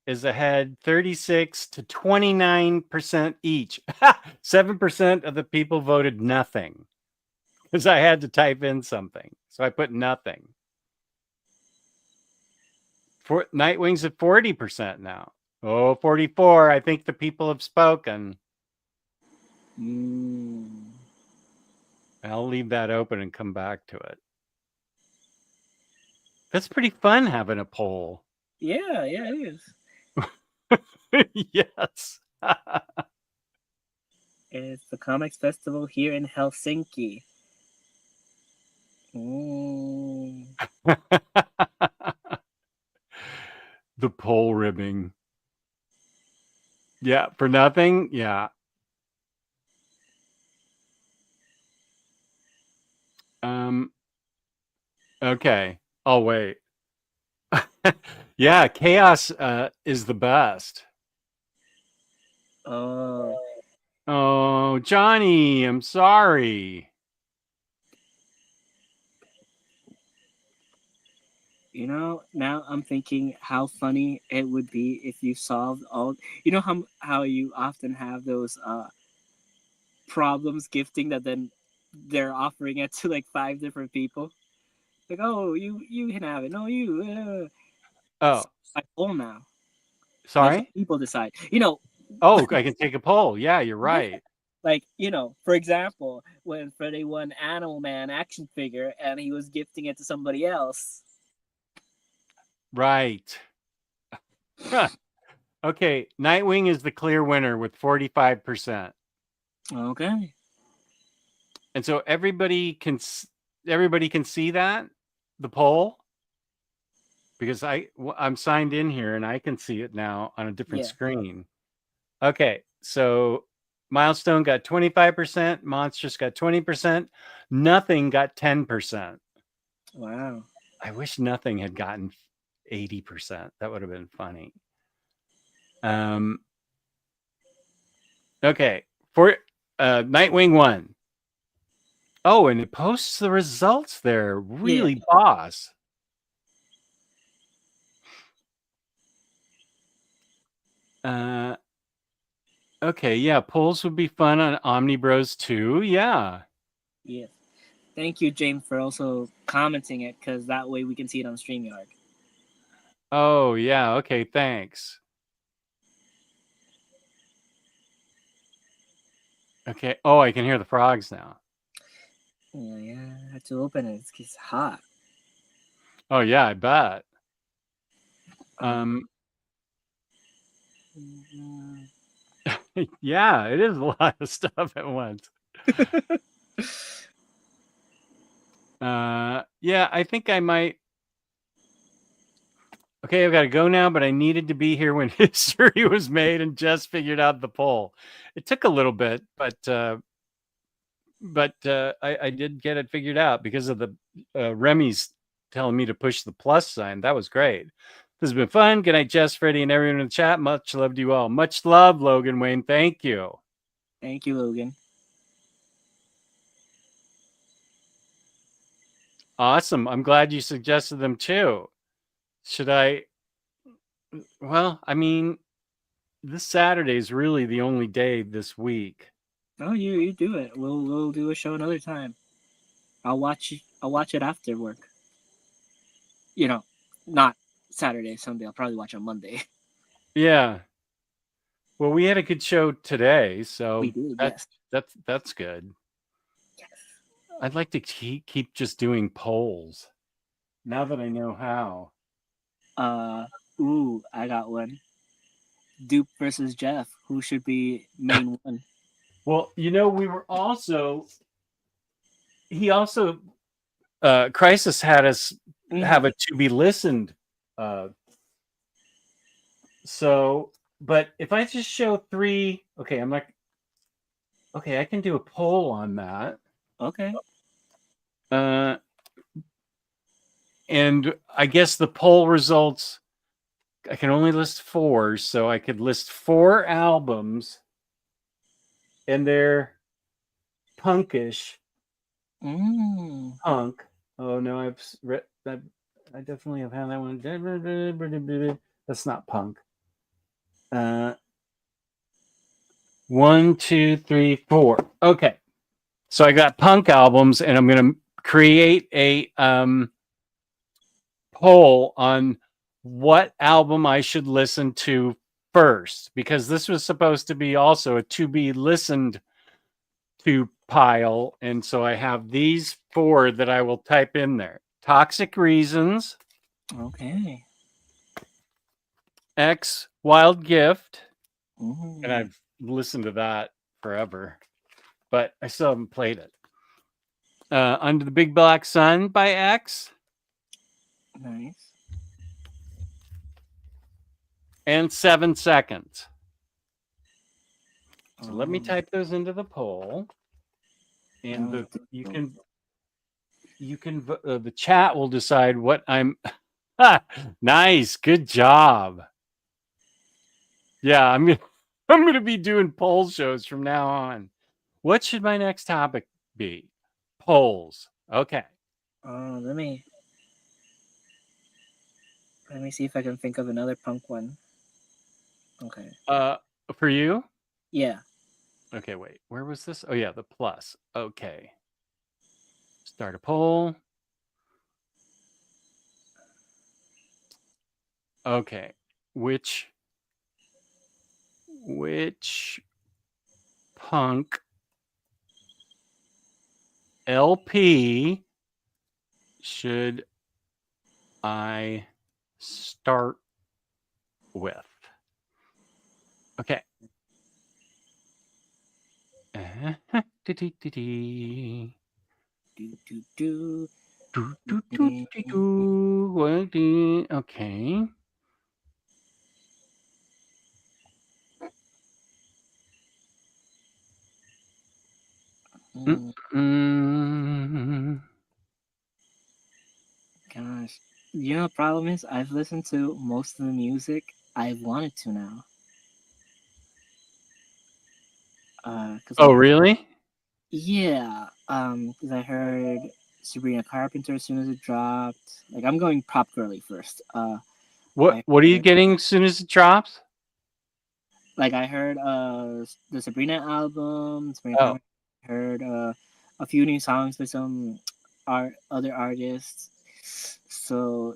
is ahead 36 to 29% each. 7% of the people voted nothing because I had to type in something. So I put nothing. For Nightwing's at 40% now. Oh, 44. I think the people have spoken. I'll leave that open and come back to it. That's pretty fun having a poll. Yeah, it is. Yes. It's the comics festival here in Helsinki. The poll ribbing. Yeah, for nothing. Yeah. Okay. Oh wait. Yeah, chaos is the best. Oh. Oh, Johnny, I'm sorry. You know, now I'm thinking how funny it would be if you solved all. You know how you often have those problems gifting that then they're offering it to like 5 different people. Like, oh, you can have it. No, you. Oh, I poll now. Let the sorry. people decide. You know. Oh, I can take a poll. Yeah, you're Yeah. right. Like, for example, when Freddy won Animal Man action figure and he was gifting it to somebody else. Right. Huh. Okay, Nightwing is the clear winner with 45%. Okay. And so everybody can see that the poll because I'm signed in here and I can see it now on a different screen. Okay, so Milestone got 25%, Monstrous got 20%, Nothing got 10%. Wow. I wish Nothing had gotten 80%. That would have been funny. Okay, for Nightwing won. Oh, and it posts the results there. Really boss. Okay, yeah, polls would be fun on Omnibros too. Yeah. Yeah. Thank you, James, for also commenting it, because that way we can see it on StreamYard. Oh, yeah. Okay, thanks. Okay. Oh, I can hear the frogs now. Yeah, I had to open it. It's hot. Oh, yeah, I bet. Yeah, it is a lot of stuff at once. Yeah, I think I might. Okay, I've got to go now, but I needed to be here when history was made and just figured out the poll. It took a little bit, but I did get it figured out because of the Remy's telling me to push the plus sign. That was great. This has been fun. Good night, Jess, Freddie, and everyone in the chat. Much love to you all. Much love, Logan Wayne. Thank you. Thank you, Logan. Awesome. I'm glad you suggested them too. Should I? Well, I mean, this Saturday is really the only day this week. Oh, you do it. We'll do a show another time. I'll watch it after work. Not Saturday, Sunday. I'll probably watch on Monday. Yeah. Well, we had a good show today, so We did, yes. That's good. Yes. I'd like to keep just doing polls now that I know how. I got one. Dupe versus Jeff. Who should be main one? Well, we were also he also Crisis had us have a to be listened. So, but if I just show 3, okay, I'm not. Okay, I can do a poll on that. Okay. And I guess the poll results, I can only list 4, so I could list 4 albums, and they're punkish. Punk. Oh no, I definitely have had that one. That's not punk. 1, 2, 3, 4. Okay, so I got punk albums, and I'm gonna create a poll on what album I should listen to first, because this was supposed to be also a to be listened to pile. And so I have these 4 that I will type in there. Toxic Reasons. Okay. X Wild Gift. Ooh. And I've listened to that forever, but I still haven't played it. Under the Big Black Sun by X. Nice. And 7 Seconds. So let me type those into the poll, and the chat will decide what I'm. Nice, good job. Yeah, I'm gonna be doing poll shows from now on. What should my next topic be? Polls. Okay. Let me see if I can think of another punk one. Okay. For you? Yeah. Okay, wait. Where was this? Oh yeah, the plus. Okay. Start a poll. Okay. Which punk LP should I start with? Okay. Okay. Gosh, you know, the problem is I've listened to most of the music I wanted to now. Oh, really? Yeah. Because I heard Sabrina Carpenter as soon as it dropped. Like, I'm going pop girly first. What are you getting as soon as it drops? Like, I heard the Sabrina album. I heard a few new songs by some other artists. So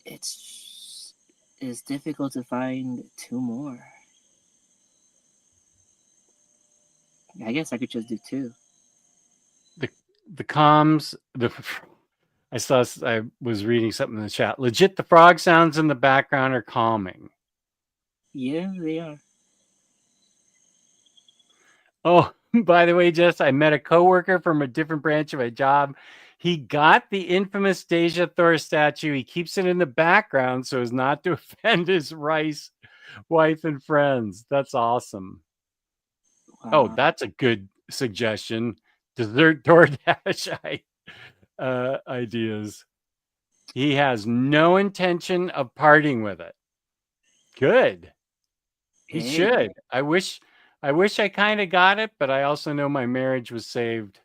it's difficult to find 2 more. I guess I could just do 2. The comms, I was reading something in the chat. Legit, the frog sounds in the background are calming. Yeah, they are. Oh, by the way, Jess, I met a coworker from a different branch of my job. He got the infamous Deja Thor statue. He keeps it in the background so as not to offend his Rice wife and friends. That's awesome. Wow. Oh, that's a good suggestion. Dessert DoorDash ideas. He has no intention of parting with it. Good. He should. I wish I kind of got it, but I also know my marriage was saved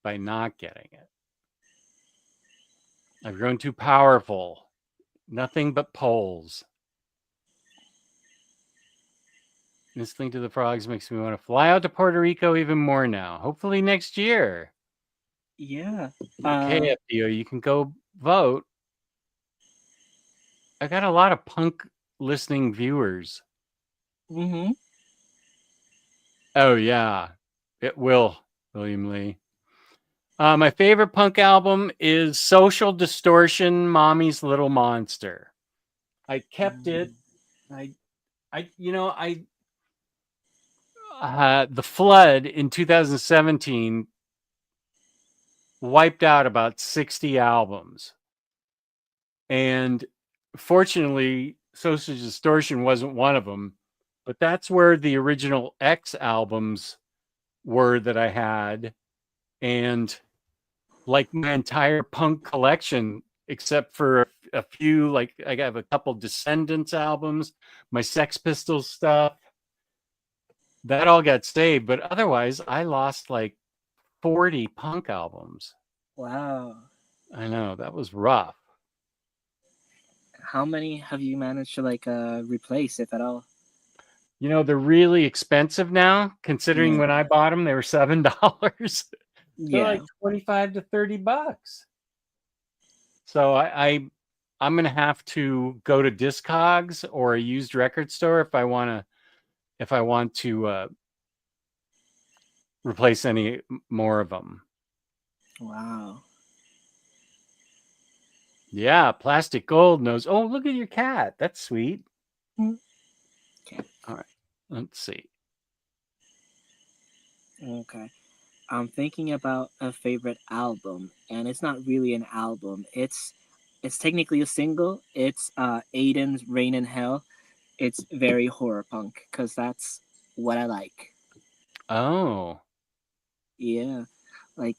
by not getting it. I've grown too powerful. Nothing but polls. Listening to the frogs makes me want to fly out to Puerto Rico even more now. Hopefully next year. Yeah. Okay, FDO, you can go vote. I got a lot of punk listening viewers. Mm-hmm. Oh, yeah. It will, William Lee. My favorite punk album is Social Distortion, Mommy's Little Monster. I kept it. The flood in 2017 wiped out about 60 albums. And fortunately, Social Distortion wasn't one of them, but that's where the original X albums were that I had. And like my entire punk collection, except for a few, like I have a couple Descendants albums, my Sex Pistols stuff, that all got saved. But otherwise, I lost like 40 punk albums. Wow. I know, that was rough. How many have you managed to like replace, if at all? You know, they're really expensive now, considering Yeah. when I bought them, they were $7. They're Yeah. like 25 to 30 bucks. So I'm gonna have to go to Discogs or a used record store if I want to replace any more of them. Wow. Yeah, Plastic Gold knows. Oh, look at your cat. That's sweet. Okay. All right, let's see. Okay. I'm thinking about a favorite album, and it's not really an album. It's technically a single. It's Aiden's Rain in Hell. It's very horror punk because that's what I like. Oh, Yeah. Like,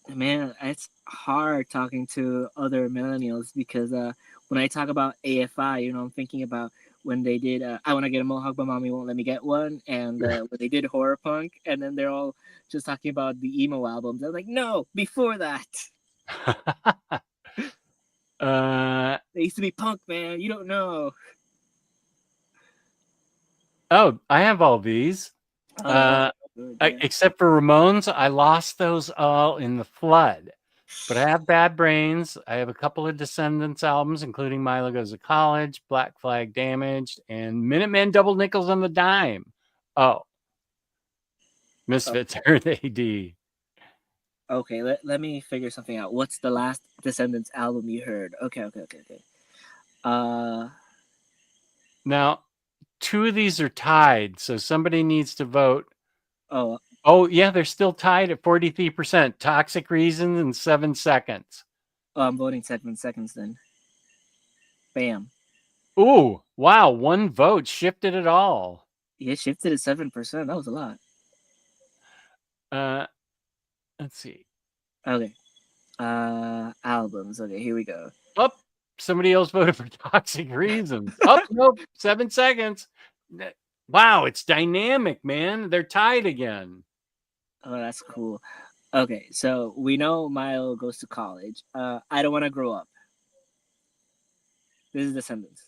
man, it's hard talking to other millennials because when I talk about AFI, I'm thinking about when they did I Want to Get a Mohawk but Mommy Won't Let Me Get One, and when they did horror punk, and then they're all just talking about the emo albums. I'm like, no, before that. They used to be punk, man. You don't know. oh, I have all these. Oh, good, yeah. Except for Ramones, I lost those all in the flood. But I have Bad Brains. I have a couple of Descendants albums, including Milo Goes to College, Black Flag Damaged, and Minutemen Double Nickels on the Dime. Oh, Misfits Earth AD. Okay, let me figure something out. What's the last Descendants album you heard? Okay. Uh, Now, two of these are tied, so somebody needs to vote. oh, Oh, yeah, they're still tied at 43%. Toxic Reasons and 7 Seconds. I'm voting 7 seconds then. Bam. Ooh, wow, one vote shifted it all. Yeah, shifted at 7%. That was a lot. Let's see. Okay. Albums. Okay, here we go. Oh, somebody else voted for Toxic Reasons. Oh, nope, 7 seconds. Wow, it's dynamic, man. They're tied again. Oh, that's cool. Okay, so we know Milo Goes to College. I Don't Want to Grow Up. This is Descendants.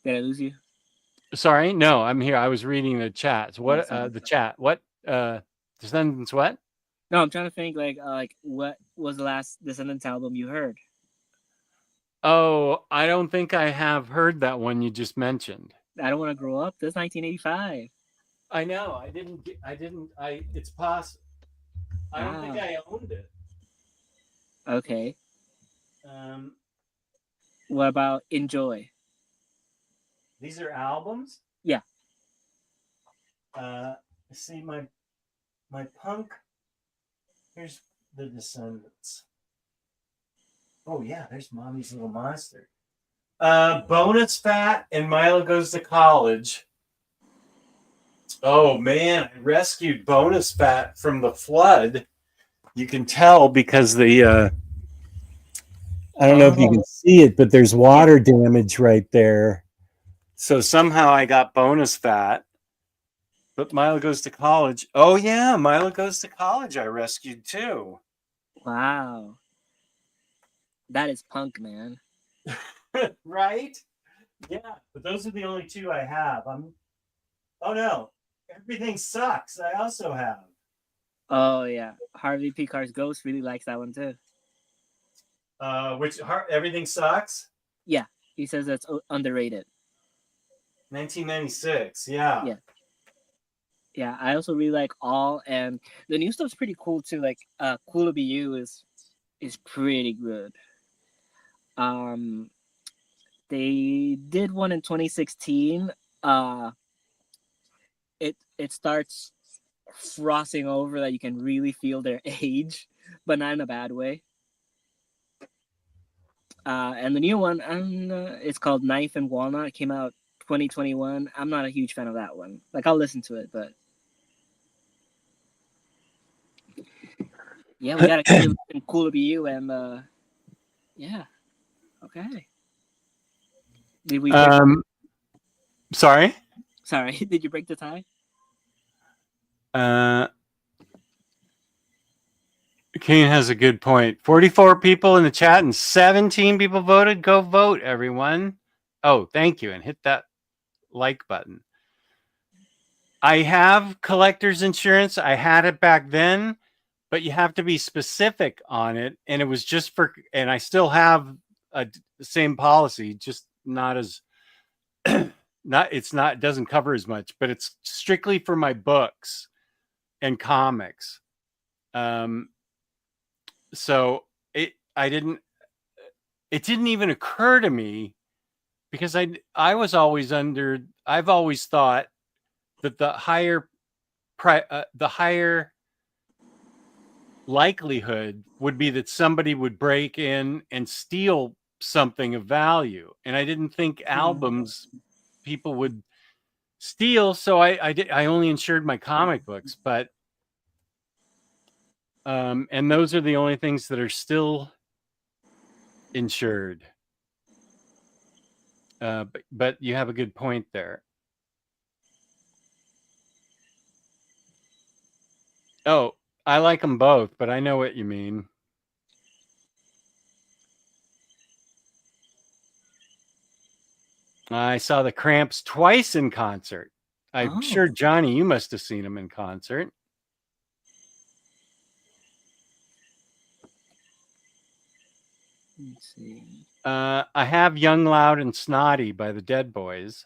Did I lose you? Sorry, no, I'm here. I was reading the chats. What sorry. the chat? What Descendants what? No, I'm trying to think like what was the last Descendants album you heard? Oh, I don't think I have heard that one you just mentioned. I Don't Want to Grow Up. That's 1985. I know. It's possible. I don't think Wow. I owned it. Okay. What about Enjoy? These are albums? Yeah. See my punk. Here's the Descendants. Oh yeah, there's Mommy's Little Monster. Bonus Fat and Milo Goes to College. Oh man, I rescued Bonus Fat from the flood. You can tell because the I don't know if you can see it, but there's water damage right there. So somehow I got Bonus Fat. But Milo Goes to College. Oh yeah, Milo Goes to College I rescued too. Wow. That is punk, man. Right? Yeah, but those are the only two I have. Oh no. Everything Sucks. I also have. Oh yeah. Harvey Picar's Ghost really likes that one too. Everything Sucks? Yeah. He says that's underrated. 1996. Yeah. Yeah, I also really like All, and the new stuff's pretty cool too. Like Cool to Be You is pretty good. They did one in 2016. It starts frothing over that you can really feel their age, but not in a bad way. And the new one, it's called Knife and Walnut. It came out 2021. I'm not a huge fan of that one. Like, I'll listen to it, but yeah, we gotta keep it looking cool to be you. And yeah, okay. Did we? Sorry. Sorry, did you break the tie? Kane has a good point. 44 people in the chat and 17 people voted. Go vote, everyone. Oh, thank you. And hit that like button. I have collector's insurance. I had it back then, but you have to be specific on it. And it was just for, and I still have the same policy, just not as, it doesn't cover as much, but it's strictly for my books and comics. So it didn't even occur to me, because I've always thought that the higher likelihood would be that somebody would break in and steal something of value. And I didn't think albums people would steal. So I only insured my comic books, but and those are the only things that are still insured. But you have a good point there. Oh, I like them both, but I know what you mean. I saw the Cramps twice in concert. I'm sure, Johnny, you must have seen them in concert. Let's see. I have Young, Loud, and Snotty by the Dead Boys.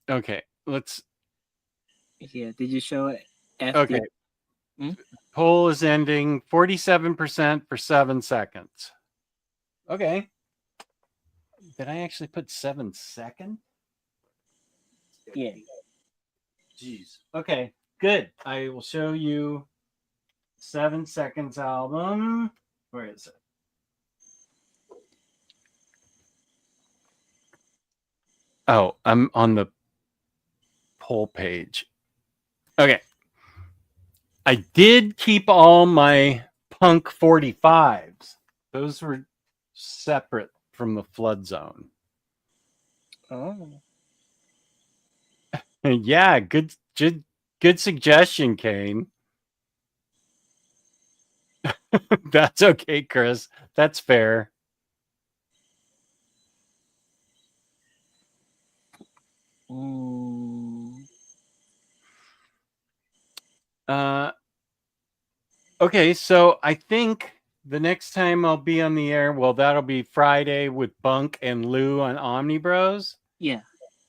Okay, let's. Yeah, did you show it? Okay. Poll is ending. 47% for 7 seconds. Okay. Did I actually put 7 seconds? Yeah. Jeez. Okay, good. I will show you 7 seconds album. Where is it? Oh, I'm on the poll page. Okay. I did keep all my Punk 45s. Those were separate from the Flood Zone. Oh. Yeah, good suggestion, Kane. That's okay, Chris. That's fair. Okay, so I think the next time I'll be on the air, well, that'll be Friday with Bunk and Lou on Omnibros. Yeah.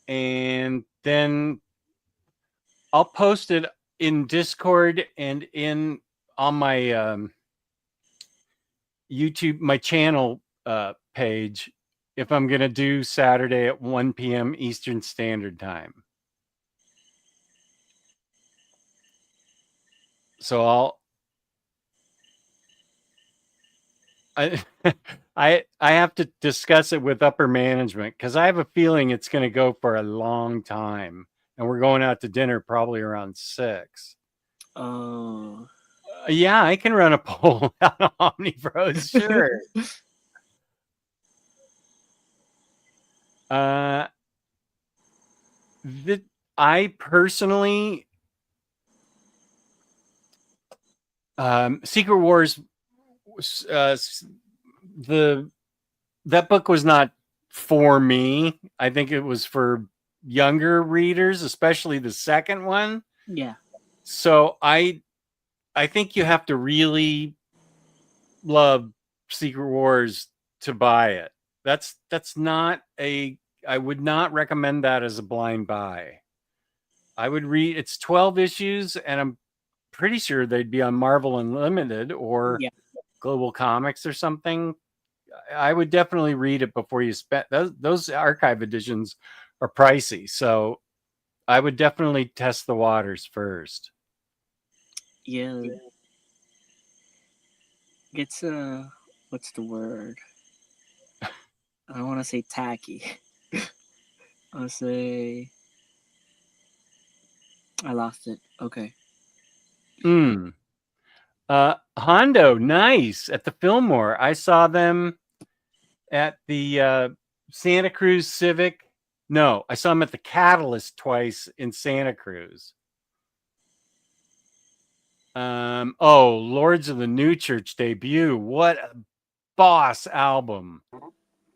And then I'll post it in Discord and on my YouTube, my channel page, if I'm going to do Saturday at 1 p.m. Eastern Standard Time. So I have to discuss it with upper management, because I have a feeling it's going to go for a long time, and we're going out to dinner probably around 6. Oh. Yeah, I can run a poll out of Omnibros, sure. I personally, Secret Wars, that book was not for me. I think it was for younger readers, especially the second one. Yeah. So I think you have to really love Secret Wars to buy it. That's not I would not recommend that as a blind buy. I would read, it's 12 issues, and I'm pretty sure they'd be on Marvel Unlimited or Global Comics or something. I would definitely read it before you spend those archive editions are pricey. So I would definitely test the waters first. Yeah, it's what's the word? I don't want to say tacky. I'll say I lost it. Okay. Mm. Hondo, nice at the Fillmore. I saw them at the Santa Cruz Civic. No, I saw them at the Catalyst twice in Santa Cruz. Lords of the New Church debut. What a boss album.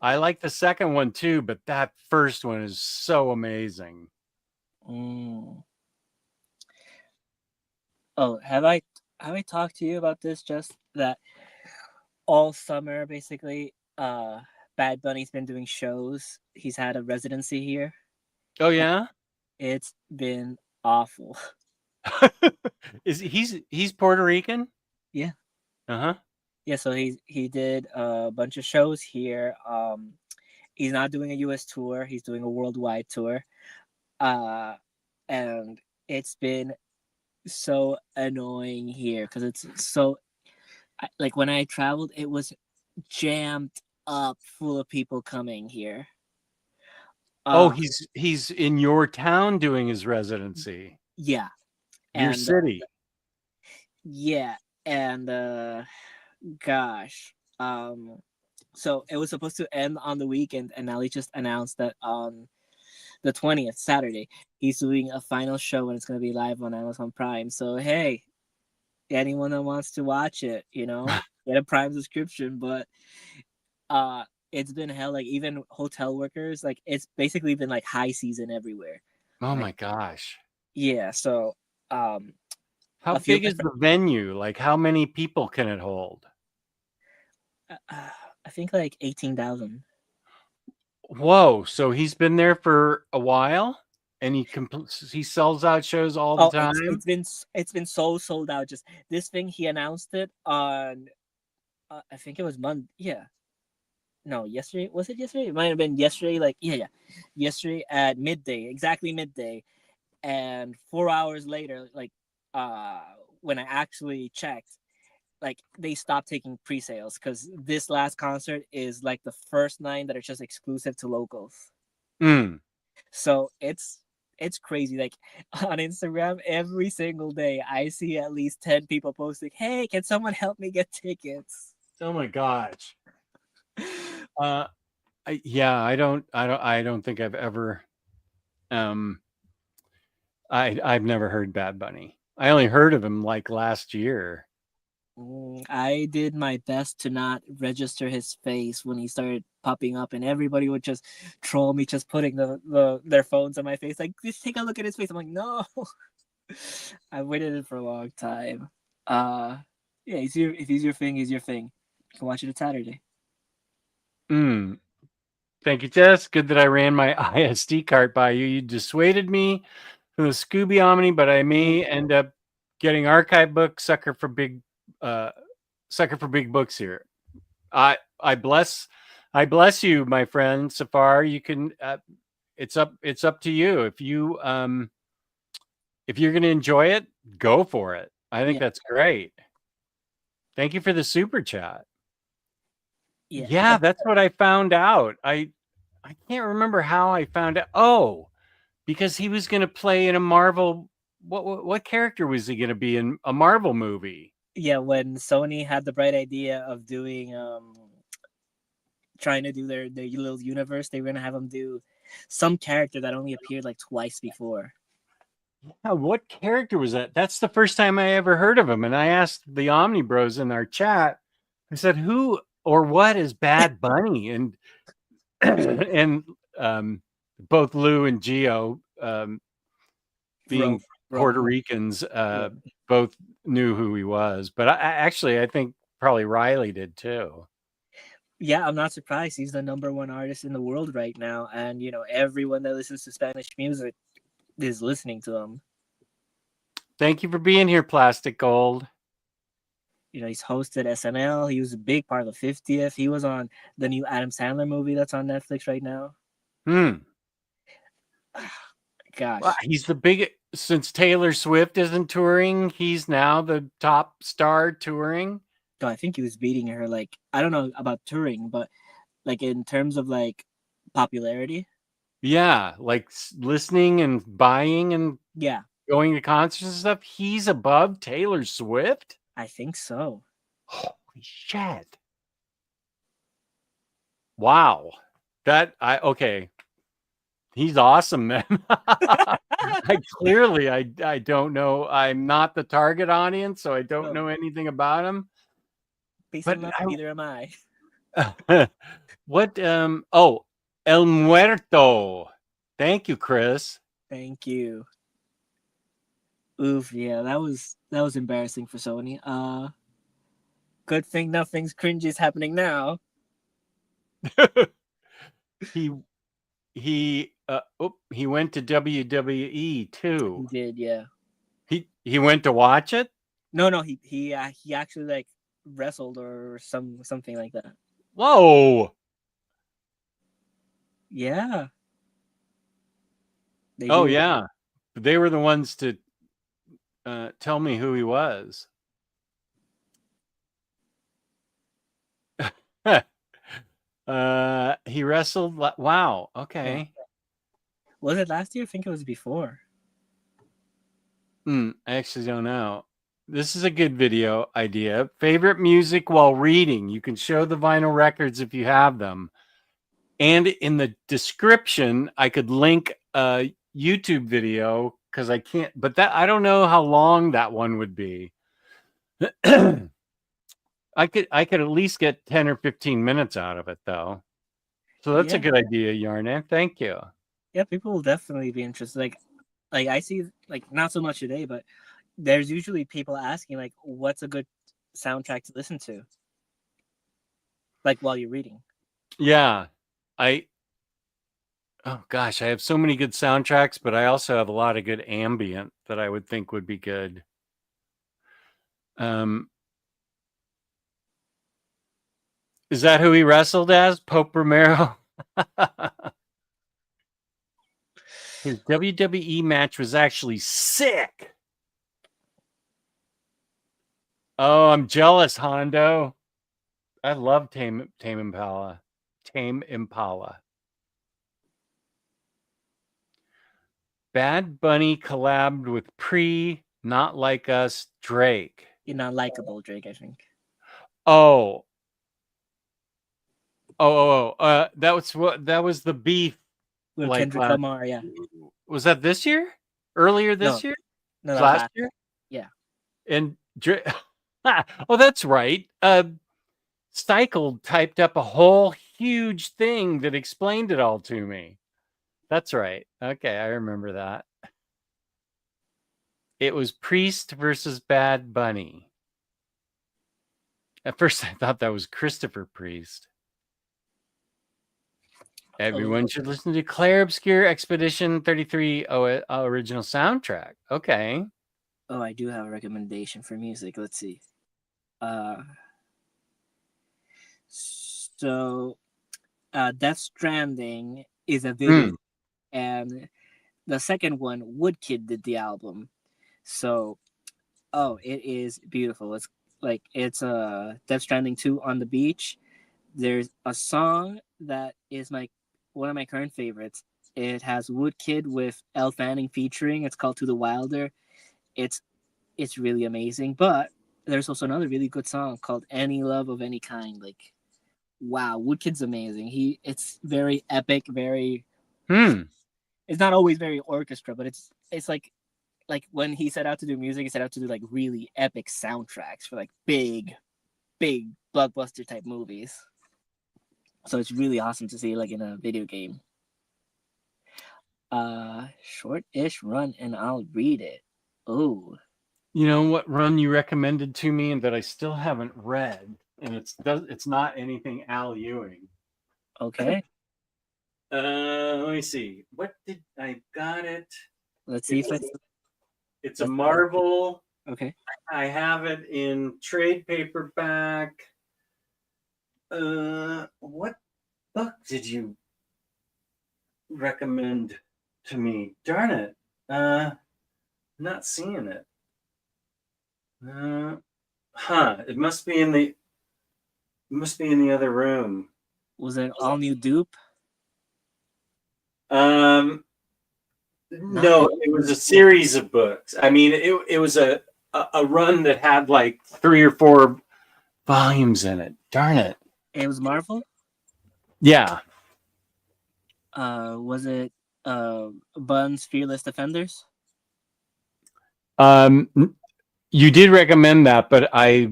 I like the second one too, but that first one is so amazing. Mm. Oh, have I talked to you about this? Just that all summer, basically, Bad Bunny's been doing shows. He's had a residency here. Oh yeah? It's been awful. Is he's Puerto Rican? Yeah. Uh-huh. Yeah, so he did a bunch of shows here. He's not doing a US tour, he's doing a worldwide tour. Uh and it's been so annoying here because it's so like when I traveled, it was jammed up full of people coming here. Oh, Uh he's in your town doing his residency. yeah. Your And city. yeah, and gosh. So it was supposed to end on the weekend, and now he just announced that on the 20th, Saturday, he's doing a final show and it's going to be live on Amazon Prime. So hey, anyone that wants to watch it, get a Prime subscription. But it's been hell. Like even hotel workers, like it's basically been like high season everywhere. Oh Like my gosh. yeah, so um How a few of big my is the venue? Like how many people can it hold? I think like 18,000. Whoa, so he's been there for a while and he sells out shows all the Oh, time? it's been so sold out. Just this thing, he announced it on I think it was Monday. Yeah, no, yesterday. Was it yesterday? It might have been yesterday. Like yeah, yesterday at midday, exactly midday. And 4 hours later, like uh when I actually checked, like they stopped taking pre-sales because this last concert is like the first night that are just exclusive to locals. Mm. So it's crazy. Like on Instagram, every single day I see at least 10 people posting, "Hey, can someone help me get tickets?" Oh my gosh. Uh I don't think I've ever um I've never heard Bad Bunny. I only heard of him like last year. I did my best to not register his face when he started popping up, and everybody would just troll me, just putting their phones on my face, like, just take a look at his face. I'm like, no, I waited it for a long time. Yeah, if he's your thing, he's your thing. You can watch it on Saturday. Mm. Thank you, Jess. Good that I ran my ISD cart by you. You dissuaded me from the Scooby Omni, but I may end up getting archive books, uh sucker for big books here. I bless you, my friend Safar. You can it's up to you. If you're gonna enjoy it, go for it. I think Yeah, that's great. Thank you for the super chat. yeah. Yeah, that's what I found out. I can't remember how I found out. Oh, because he was going to play in a Marvel. What character was he going to be in a Marvel movie? Yeah, when Sony had the bright idea of doing trying to do their little universe, they were gonna have him do some character that only appeared like twice before. Yeah, what character was that? That's the first time I ever heard of him. And I asked the Omni Bros in our chat. I said, "Who or what is Bad Bunny?" And and both Lou and Geo, Bro, being Puerto Ricans, yeah. both knew who he was. But I think probably Riley did too. Yeah, I'm not surprised. He's the number one artist in the world right now, and everyone that listens to Spanish music is listening to him. Thank you for being here, Plastic Gold. He's hosted SNL. He was a big part of the 50th. He was on the new Adam Sandler movie that's on Netflix right now. Gosh. Well, he's the big, since Taylor Swift isn't touring, he's now the top star touring. So I think he was beating her. Like, I don't know about touring, but like in terms of like popularity. Yeah, like listening and buying and Yeah, going to concerts and stuff. He's above Taylor Swift. I think so. Holy shit! Wow, okay. He's awesome, man. I don't know. I'm not the target audience, so I don't know anything about him. Peace But of mind, neither am I. What? Oh, El Muerto. Thank you, Chris. Thank you. Oof, yeah, that was embarrassing for Sony. Good thing nothing's cringy is happening now. he went to WWE too. He did, yeah. He went to watch it? No, he actually like wrestled or something like that. Whoa. Yeah. Yeah. They were the ones to tell me who he was. He wrestled. Wow. Okay. Yeah. Was it last year? I think it was before. I actually don't know. This is a good video idea. Favorite music while reading. You can show the vinyl records if you have them. And in the description, I could link a YouTube video because I can't, but I don't know how long that one would be. I could at least get 10 or 15 minutes out of it though. So that's a good idea, Yarnan. Thank you. Yeah, people will definitely be interested. Like I see, like not so much today, but there's usually people asking like, what's a good soundtrack to listen to? Like while you're reading. Yeah. Oh gosh, I have so many good soundtracks, but I also have a lot of good ambient that I would think would be good. Is that who he wrestled as? Pope Romero? His WWE match was actually sick. Oh, I'm jealous, Hondo. I love Tame Impala. Tame Impala. Bad Bunny collabed with Not Like Us, Drake. You're not likable, Drake, I think. That was the beef with Kendrick Lamar. Yeah, was that this year? Earlier this year? No, last year. Yeah, and oh, that's right. Stikel typed up a whole huge thing that explained it all to me. That's right. Okay, I remember that. It was Priest versus Bad Bunny. At first, I thought that was Christopher Priest. Everyone should listen to Claire Obscure Expedition 33 original soundtrack. Okay. Oh, I do have a recommendation for music. Let's see. So, Death Stranding is a video, and the second one, Woodkid did the album. So, it is beautiful. It's Death Stranding 2 on the beach. There's a song that is one of my current favorites. It has Woodkid with Elle Fanning featuring. It's called To the Wilder. It's really amazing. But there's also another really good song called Any Love of Any Kind. Like, wow, Woodkid's amazing. It's very epic, very. It's not always very orchestra, but it's like when he set out to do music, he set out to do like really epic soundtracks for like big blockbuster type movies. So it's really awesome to see like in a video game. Short-ish run, and I'll read it. Oh. You know what run you recommended to me and that I still haven't read, and it's not anything Al Ewing. Okay. Let me see. What did I got it? Let's see if it's a Marvel. Okay. I have it in trade paperback. What book did you recommend to me? Darn it. Not seeing it. It must be in the other room. Was it all new dupe? No, it was a series of books. I mean, it was a run that had like 3 or 4 volumes in it. Darn it. It was Marvel. Yeah. Was it Bun's Fearless Defenders? You did recommend that, but I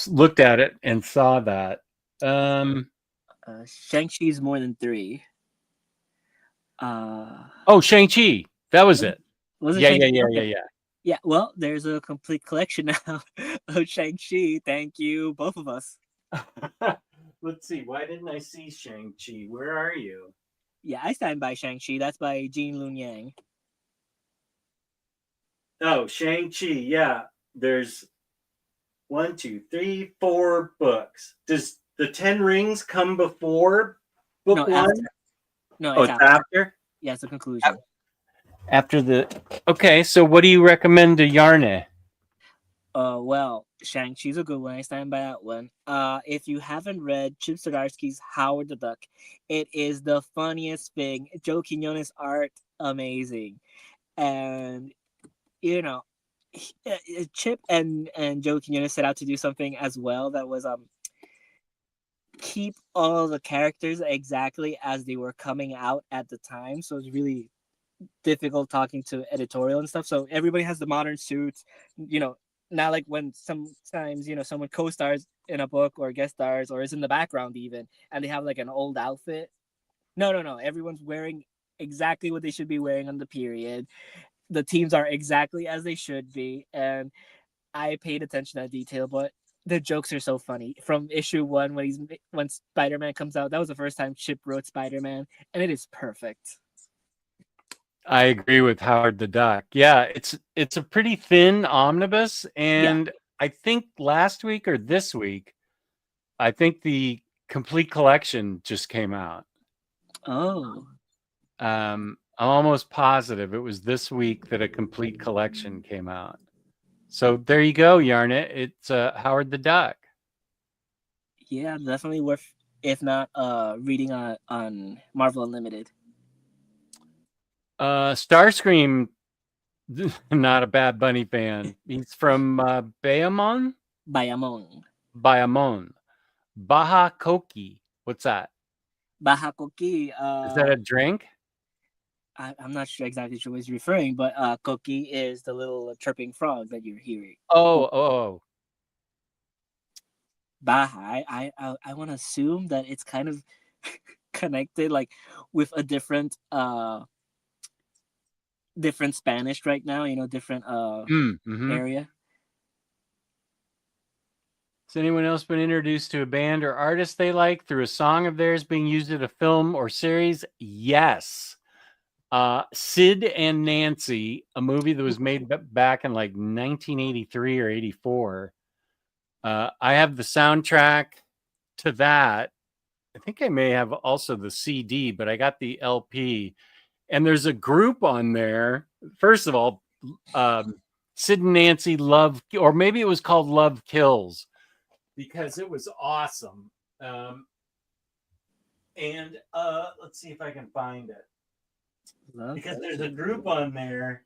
looked at it and saw that. Shang-Chi's More Than Three. Shang-Chi. That was it. Was it Yeah, Shang-Chi? yeah. Yeah, well, there's a complete collection now of Shang-Chi. Thank you, both of us. Let's see. Why didn't I see Shang-Chi? Where are you? Yeah, I stand by Shang-Chi. That's by Jean Lun Yang. Oh, Shang-Chi. Yeah. There's 1, 2, 3, 4 books. Does the 10 Rings come before book 1? After. No, it's after? Yeah, it's a conclusion. After okay, so what do you recommend to Yarne? Well, Shang-Chi's a good one. I stand by that one. If you haven't read Chip Zdarsky's Howard the Duck, it is the funniest thing. Joe Quinones' art, amazing. And, Chip and Joe Quinones set out to do something as well that was keep all the characters exactly as they were coming out at the time. So it's really difficult talking to editorial and stuff. So everybody has the modern suits, not like when sometimes someone co-stars in a book or guest stars or is in the background even, and they have like an old outfit. No, everyone's wearing exactly what they should be wearing on the period. The teams are exactly as they should be, and I paid attention to that detail. But the jokes are so funny. From issue 1 when Spider-Man comes out, that was the first time Chip wrote Spider-Man, and it is perfect. I agree with Howard the Duck. Yeah, it's a pretty thin omnibus, and I think last week or this week, I think the complete collection just came out. Oh. I'm almost positive it was this week that a complete collection came out. So there you go, Yarnit. It's Howard the Duck. Yeah, definitely worth, if not reading on Marvel Unlimited. Starscream, not a Bad Bunny fan. He's from Bayamon. Baja Coqui. What's that? Baja Coqui. Is that a drink? I'm not sure exactly what he's referring, but Coqui is the little chirping frog that you're hearing. Oh. Baja. I want to assume that it's kind of connected, like with a different Spanish right now. Different area. Has anyone else been introduced to a band or artist they like through a song of theirs being used in a film or series? Yes. Sid and Nancy, a movie that was made back in like 1983 or 84. I have the soundtrack to that. I think I may have also the CD, but I got the LP. And there's a group on there. First of all, Sid and Nancy Love, or maybe it was called Love Kills, because it was awesome. And let's see if I can find it. Because there's a group on there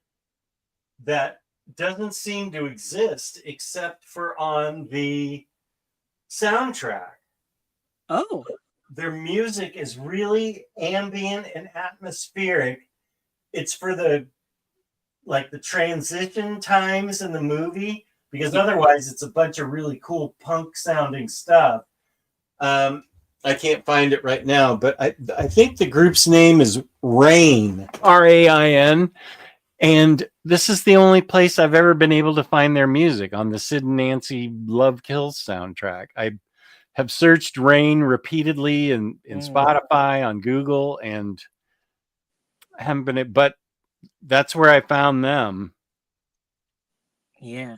that doesn't seem to exist except for on the soundtrack. Oh. Their music is really ambient and atmospheric. It's for the transition times in the movie, because otherwise it's a bunch of really cool punk sounding stuff. I can't find it right now, but I think the group's name is Rain, Rain. And this is the only place I've ever been able to find their music, on the Sid and Nancy Love Kills soundtrack. I have searched Rain repeatedly in Spotify, on Google, and I haven't been, but that's where I found them. Yeah.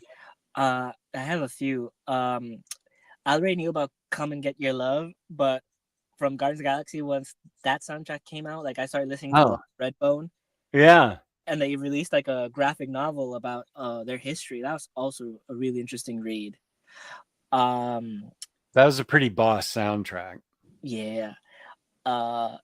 I have a few. I already knew about "Come and Get Your Love," but from Guardians of the Galaxy, once that soundtrack came out, like I started listening to Oh, Redbone, yeah. and they released like a graphic novel about their history. That was also a really interesting read. Um, That was a pretty boss soundtrack. yeah. Uh,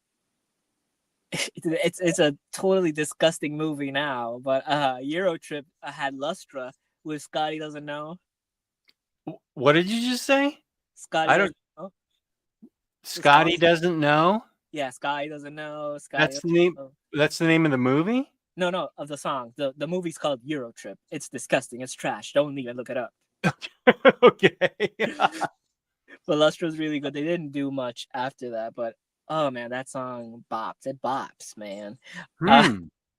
it's a totally disgusting movie now, but Euro Trip had Lustra with Scotty Doesn't Know. What did you just say? Scotty I don't. Doesn't Know. The song. Scotty doesn't know. Yeah, Scotty Doesn't Know. Scotty That's Doesn't the name. Know. That's the name of the movie. No, no, of the song. The movie's called Euro Trip. It's disgusting. It's trash. Don't even look it up. Okay. But Lustra's really good. They didn't do much after that, but oh man, that song bops. It bops, man. Uh,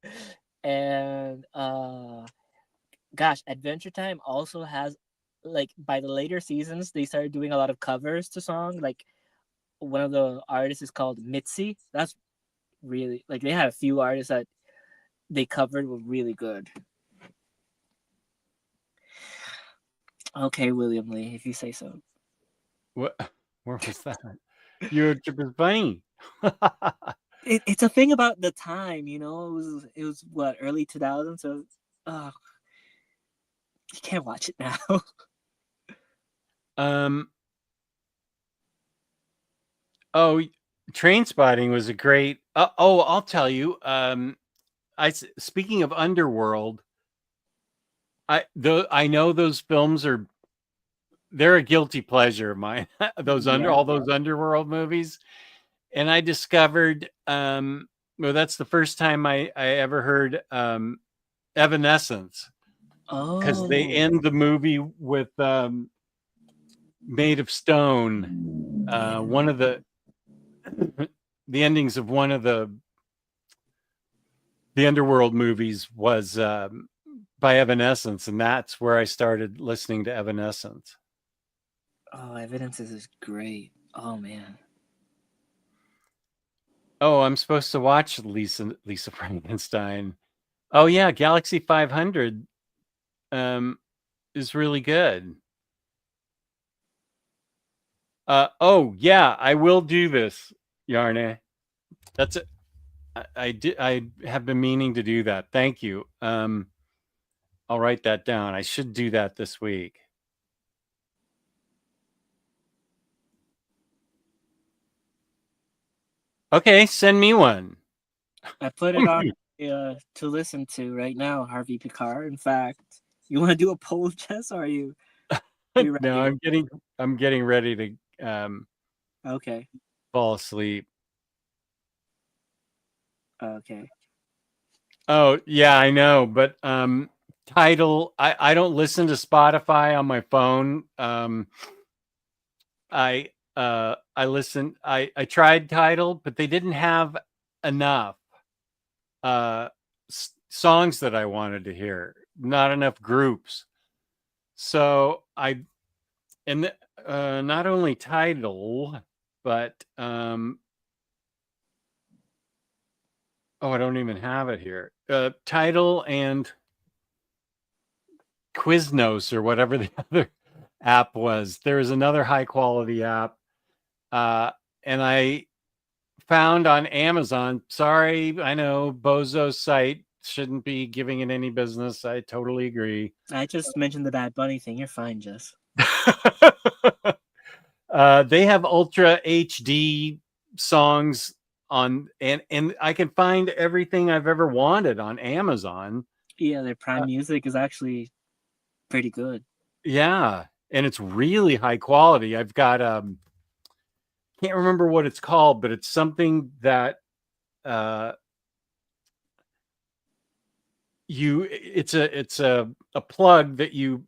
Hmm. and gosh, Adventure Time also has like by the later seasons they started doing a lot of covers to songs. Like one of the artists is called Mitzi. That's really like they had a few artists that they covered were really good. Okay, William Lee, if you say so. What? Where was that? Your trip is funny. It's a thing about the time, you know. It was what early 2000s, so uh, you can't watch it now. um. Oh, Train Spotting was a great. Oh, I'll tell you. Speaking of Underworld, I know those films they're a guilty pleasure of mine. Yeah. All those Underworld movies, and I discovered well, that's the first time I ever heard Evanescence, because they Oh. end the movie with Made of Stone. One of the endings of one of the Underworld movies was by Evanescence, and that's where I started listening to Evanescence. Oh, Evidences is great. Oh man. Oh, I'm supposed to watch Lisa Frankenstein. Oh yeah, Galaxy 500 is really good. Oh yeah, I will do this, Yarne. That's it. I have been meaning to do that. Thank you. I'll write that down. I should do that this week. Okay, send me one. I put it on to listen to right now, Harvey Picard. In fact, you want to do a poll, Jess? Or are you No, ready? I'm getting ready to Okay. fall asleep. Okay. Oh, yeah, I know, but Tidal, I don't listen to Spotify on my phone. I tried Tidal, but they didn't have enough uh songs that I wanted to hear. Not enough groups. So I and not only Tidal, but oh, I don't even have it here. Tidal and Quiznos or whatever the other app was. There was another high quality app, and I found on Amazon. Sorry, I know Bozo's site shouldn't be giving it any business. I totally agree. I just mentioned the Bad Bunny thing. You're fine, Jess. They have Ultra HD songs on, and I can find everything I've ever wanted on Amazon. Yeah, their Prime Music is actually pretty good. Yeah, and it's really high quality. I've got can't remember what it's called, but it's something that uh it's a plug that you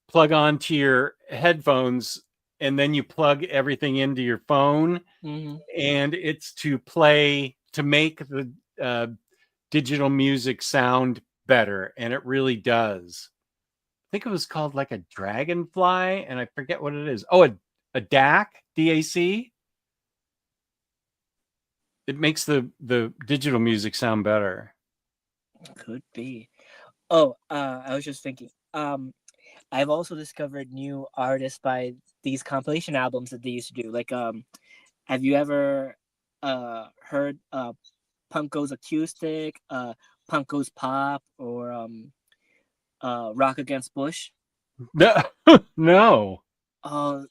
plug onto your headphones, and then you plug everything into your phone, Mm-hmm. and it's to make the digital music sound better, and it really does. I think it was called like a Dragonfly, and I forget what it is. Oh, a DAC. It makes the digital music sound better. Could be. Oh, I was just thinking. I've also discovered new artists by these compilation albums that they used to do. Like, have you ever heard Punko's Acoustic, Punko's Pop, or Rock Against Bush? No, no. Oh,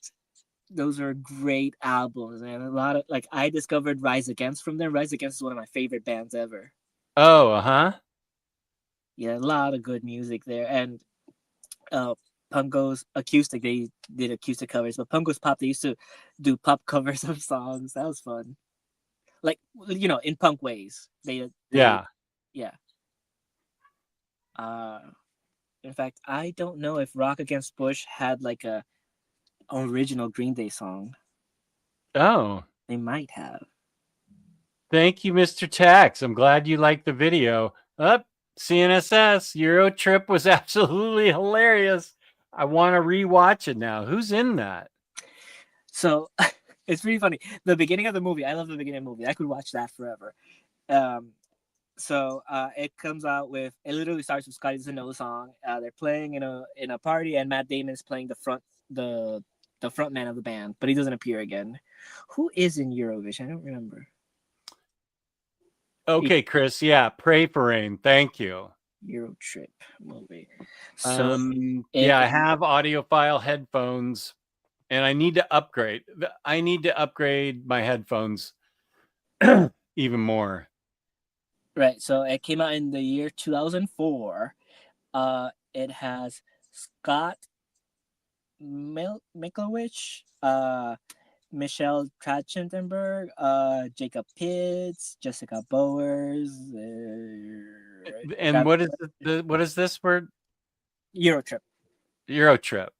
those are great albums, man. A lot of like I discovered Rise Against from them. Rise Against is one of my favorite bands ever. Oh, uh-huh. Yeah, a lot of good music there. And uh Punko's Acoustic, they did acoustic covers, but Punko's Pop, they used to do pop covers of songs. That was fun. Like, in punk ways. They Yeah. yeah. Uh in fact, I don't know if Rock Against Bush had like a original Green Day song. Oh, They might have. thank you, Mr. Tax. I'm glad you liked the video. Up, CNSS Euro Trip was absolutely hilarious. I want to rewatch it now. Who's in that? So it's pretty funny. The beginning of the movie, I love the beginning of the movie. I could watch that forever. Um, it comes out with it literally starts with Scotty doesn't know the song. They're playing in a party, and Matt Damon is playing the front man of the band, but he doesn't appear again. Who is in Eurovision? I don't remember. Okay, Chris. Yeah, pray for rain. Thank you. Euro Trip movie. So Yeah, I have audiophile headphones, and I need to upgrade. I need to upgrade my headphones even more. right. So it came out in the year 2004. It has Scott Miklowicz, Michelle Trachtenberg, Jacob Pitts, Jessica Bowers. And what is this word? Euro Trip. Euro Trip.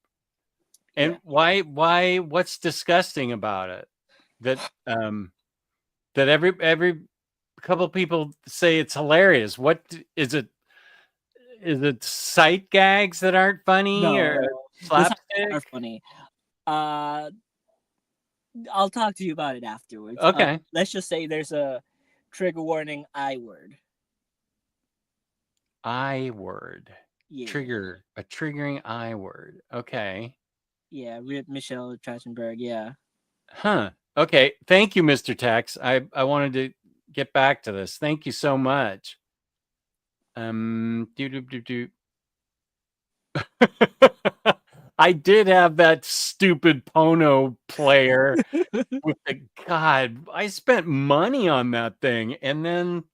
And Yeah. why what's disgusting about it? That every couple people say it's hilarious. What is it? Is it sight gags that aren't funny or No, the songs are slapstick? funny. Uh, I'll talk to you about it afterwards. Okay. Let's just say there's a trigger warning I word. I word. Yeah. Trigger. A triggering I word. Okay. Yeah, Rip Michelle Trachtenberg. Yeah. Huh. Okay. Thank you, Mr. Tex. I wanted to get back to this. Thank you so much. Do do do do. I did have that stupid Pono player with the God. I spent money on that thing, and then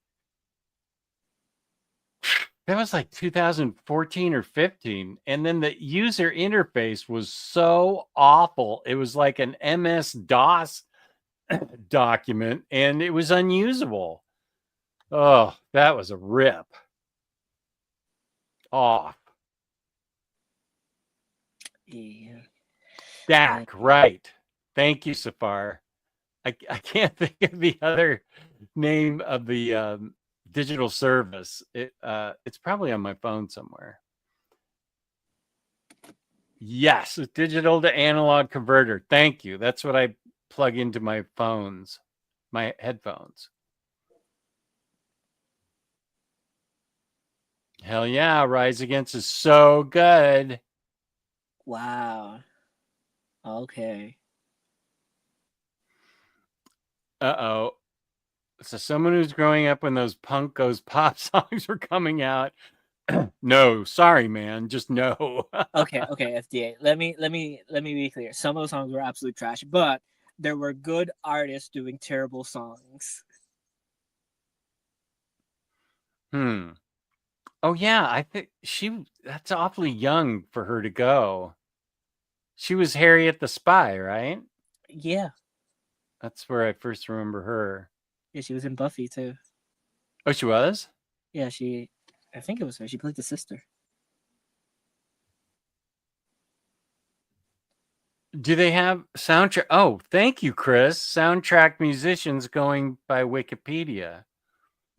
that was like 2014 or 15, and then the user interface was so awful. It was like an MS DOS document, and it was unusable. Oh, that was a rip off. Yeah. Dak, right. Thank you, Safar. I can't think of the other name of the digital service. It's probably on my phone somewhere. Yes, a digital to analog converter. Thank you. That's what I plug into my phones, my headphones. Hell yeah, Rise Against is so good. Wow. Okay. Uh-oh. So someone who's growing up when those punk goes pop songs were coming out. No, sorry, man. Just no. Okay. FDA. Let me be clear. Some of the songs were absolute trash, but there were good artists doing terrible songs. Oh yeah, I think that's awfully young for her to go. She was Harriet the Spy, right? Yeah. That's where I first remember her. Yeah, she was in Buffy too. Oh, she was? Yeah, I think it was her. She played the sister. Do they have soundtrack? Oh, thank you, Chris. Soundtrack musicians going by Wikipedia.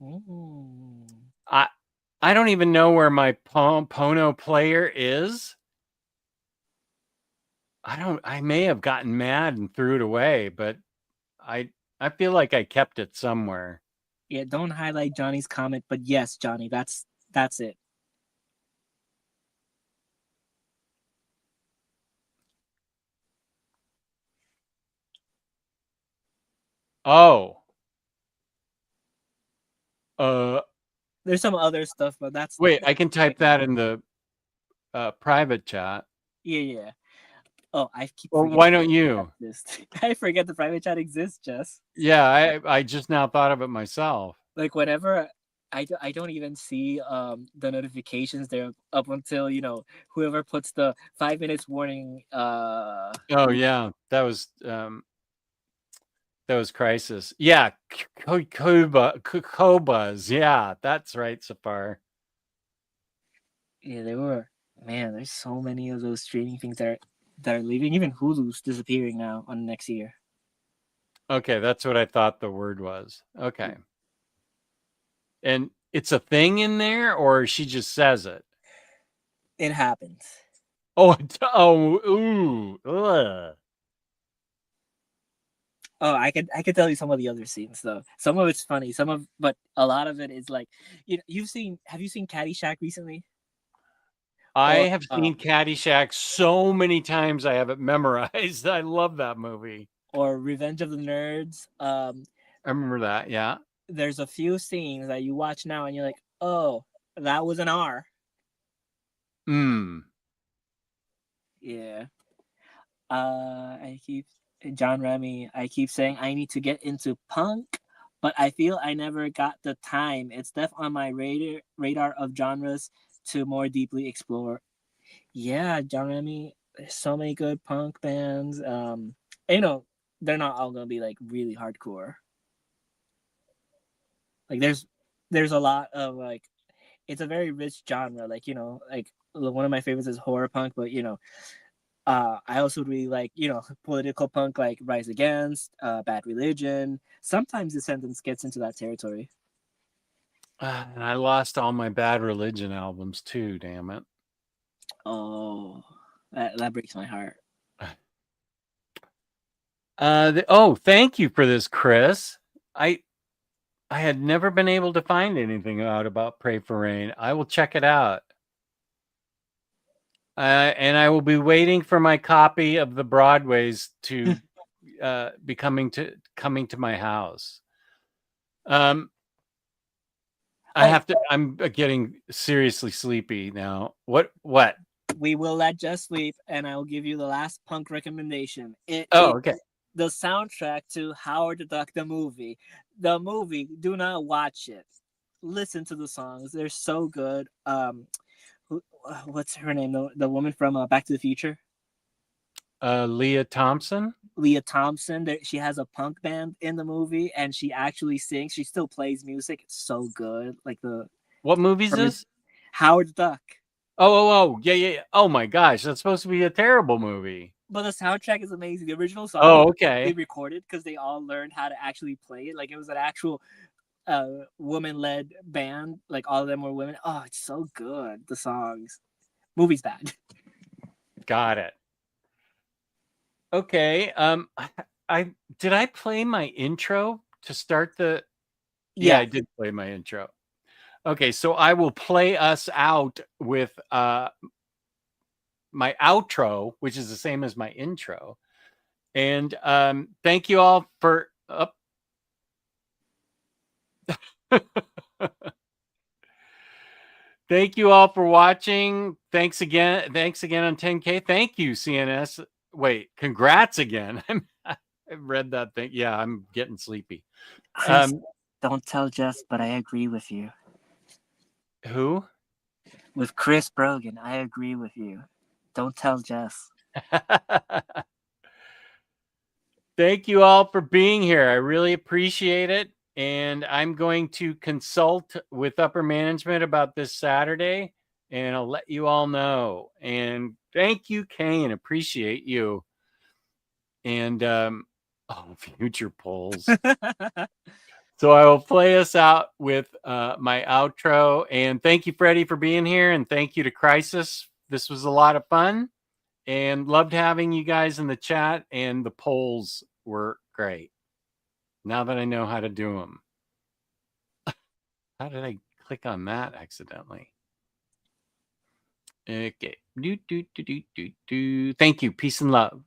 Mm. I don't even know where my Pono player is. I may have gotten mad and threw it away, but I feel like I kept it somewhere. Yeah, don't highlight Johnny's comment, but yes, Johnny, that's it. Oh. There's some other stuff, but that's Wait, I can type that in the private chat. yeah. Oh, I keep Well, forgetting why don't you? I forget the private chat exists, Jess. Yeah, I just now thought of it myself. Like whenever I don't even see the notifications there up until whoever puts the 5 minutes warning. Oh yeah, that was Crisis. Yeah, Kobas. Yeah, that's right, Safar. Yeah, they were. Man, there's so many of those streaming things that are leaving. Even Hulu's disappearing now on next year. Okay, that's what I thought the word was. Okay. And it's a thing in there, or she just says it? It happens. Oh, ooh. Ugh. Oh, I could tell you some of the other scenes though. Some of it's funny. But a lot of it is like, have you seen Caddyshack recently? I Or have seen Caddyshack so many times I have it memorized. I love that movie. or Revenge of the Nerds. I remember that. Yeah. There's a few scenes that you watch now and you're like, oh, that was an R. Hmm. Yeah. I keep John Remy. I keep saying I need to get into punk, but I feel I never got the time. It's def on my radar of genres to more deeply explore. Yeah, John Remy. There's so many good punk bands. They're not all gonna be like really hardcore. Like there's a lot of like, it's a very rich genre. Like like one of my favorites is horror punk, but I also really like, political punk like Rise Against, Bad Religion. Sometimes Descendants gets into that territory. And I lost all my Bad Religion albums too. Damn it. Oh, that breaks my heart. Thank you for this, Chris. I had never been able to find anything out about Pray for Rain. I will check it out. And I will be waiting for my copy of the Broadways to be coming to my house. I'm getting seriously sleepy now. What? We will let Jess sleep, and I will give you the last punk recommendation. Okay. The soundtrack to Howard the Duck, the movie. The movie, do not watch it. Listen to the songs; they're so good. What's her name? The woman from Back to the Future. Leah Thompson. Leah Thompson. She has a punk band in the movie, and she actually sings. She still plays music. It's so good. Like what movie is this? Howard the Duck. Yeah. Oh my gosh, that's supposed to be a terrible movie. But the soundtrack is amazing. The original song. Oh, okay. They recorded because they all learned how to actually play it. Like it was an actual woman-led band. Like all of them were women. Oh, it's so good. The songs. Movie's bad. Got it. Okay. I did I play my intro to start the? Yeah, I did play my intro. Okay, so I will play us out with my outro, which is the same as my intro. And thank you all for thank you all for watching. Thanks again on 10K. Thank you, CNS. Wait, congrats again. I read that thing. Yeah, I'm getting sleepy. Chris, don't tell Jess, but I agree with you. Who? With Chris Brogan, I agree with you. Don't tell Jess. Thank you all for being here. I really appreciate it. And I'm going to consult with upper management about this Saturday, and I'll let you all know. And thank you, Kane. Appreciate you. And future polls. So I will play us out with my outro. And thank you, Freddie, for being here. And thank you to Crisis. This was a lot of fun. And loved having you guys in the chat, and the polls were great. Now that I know how to do them. How did I click on that accidentally? Okay. Thank you. Peace and love.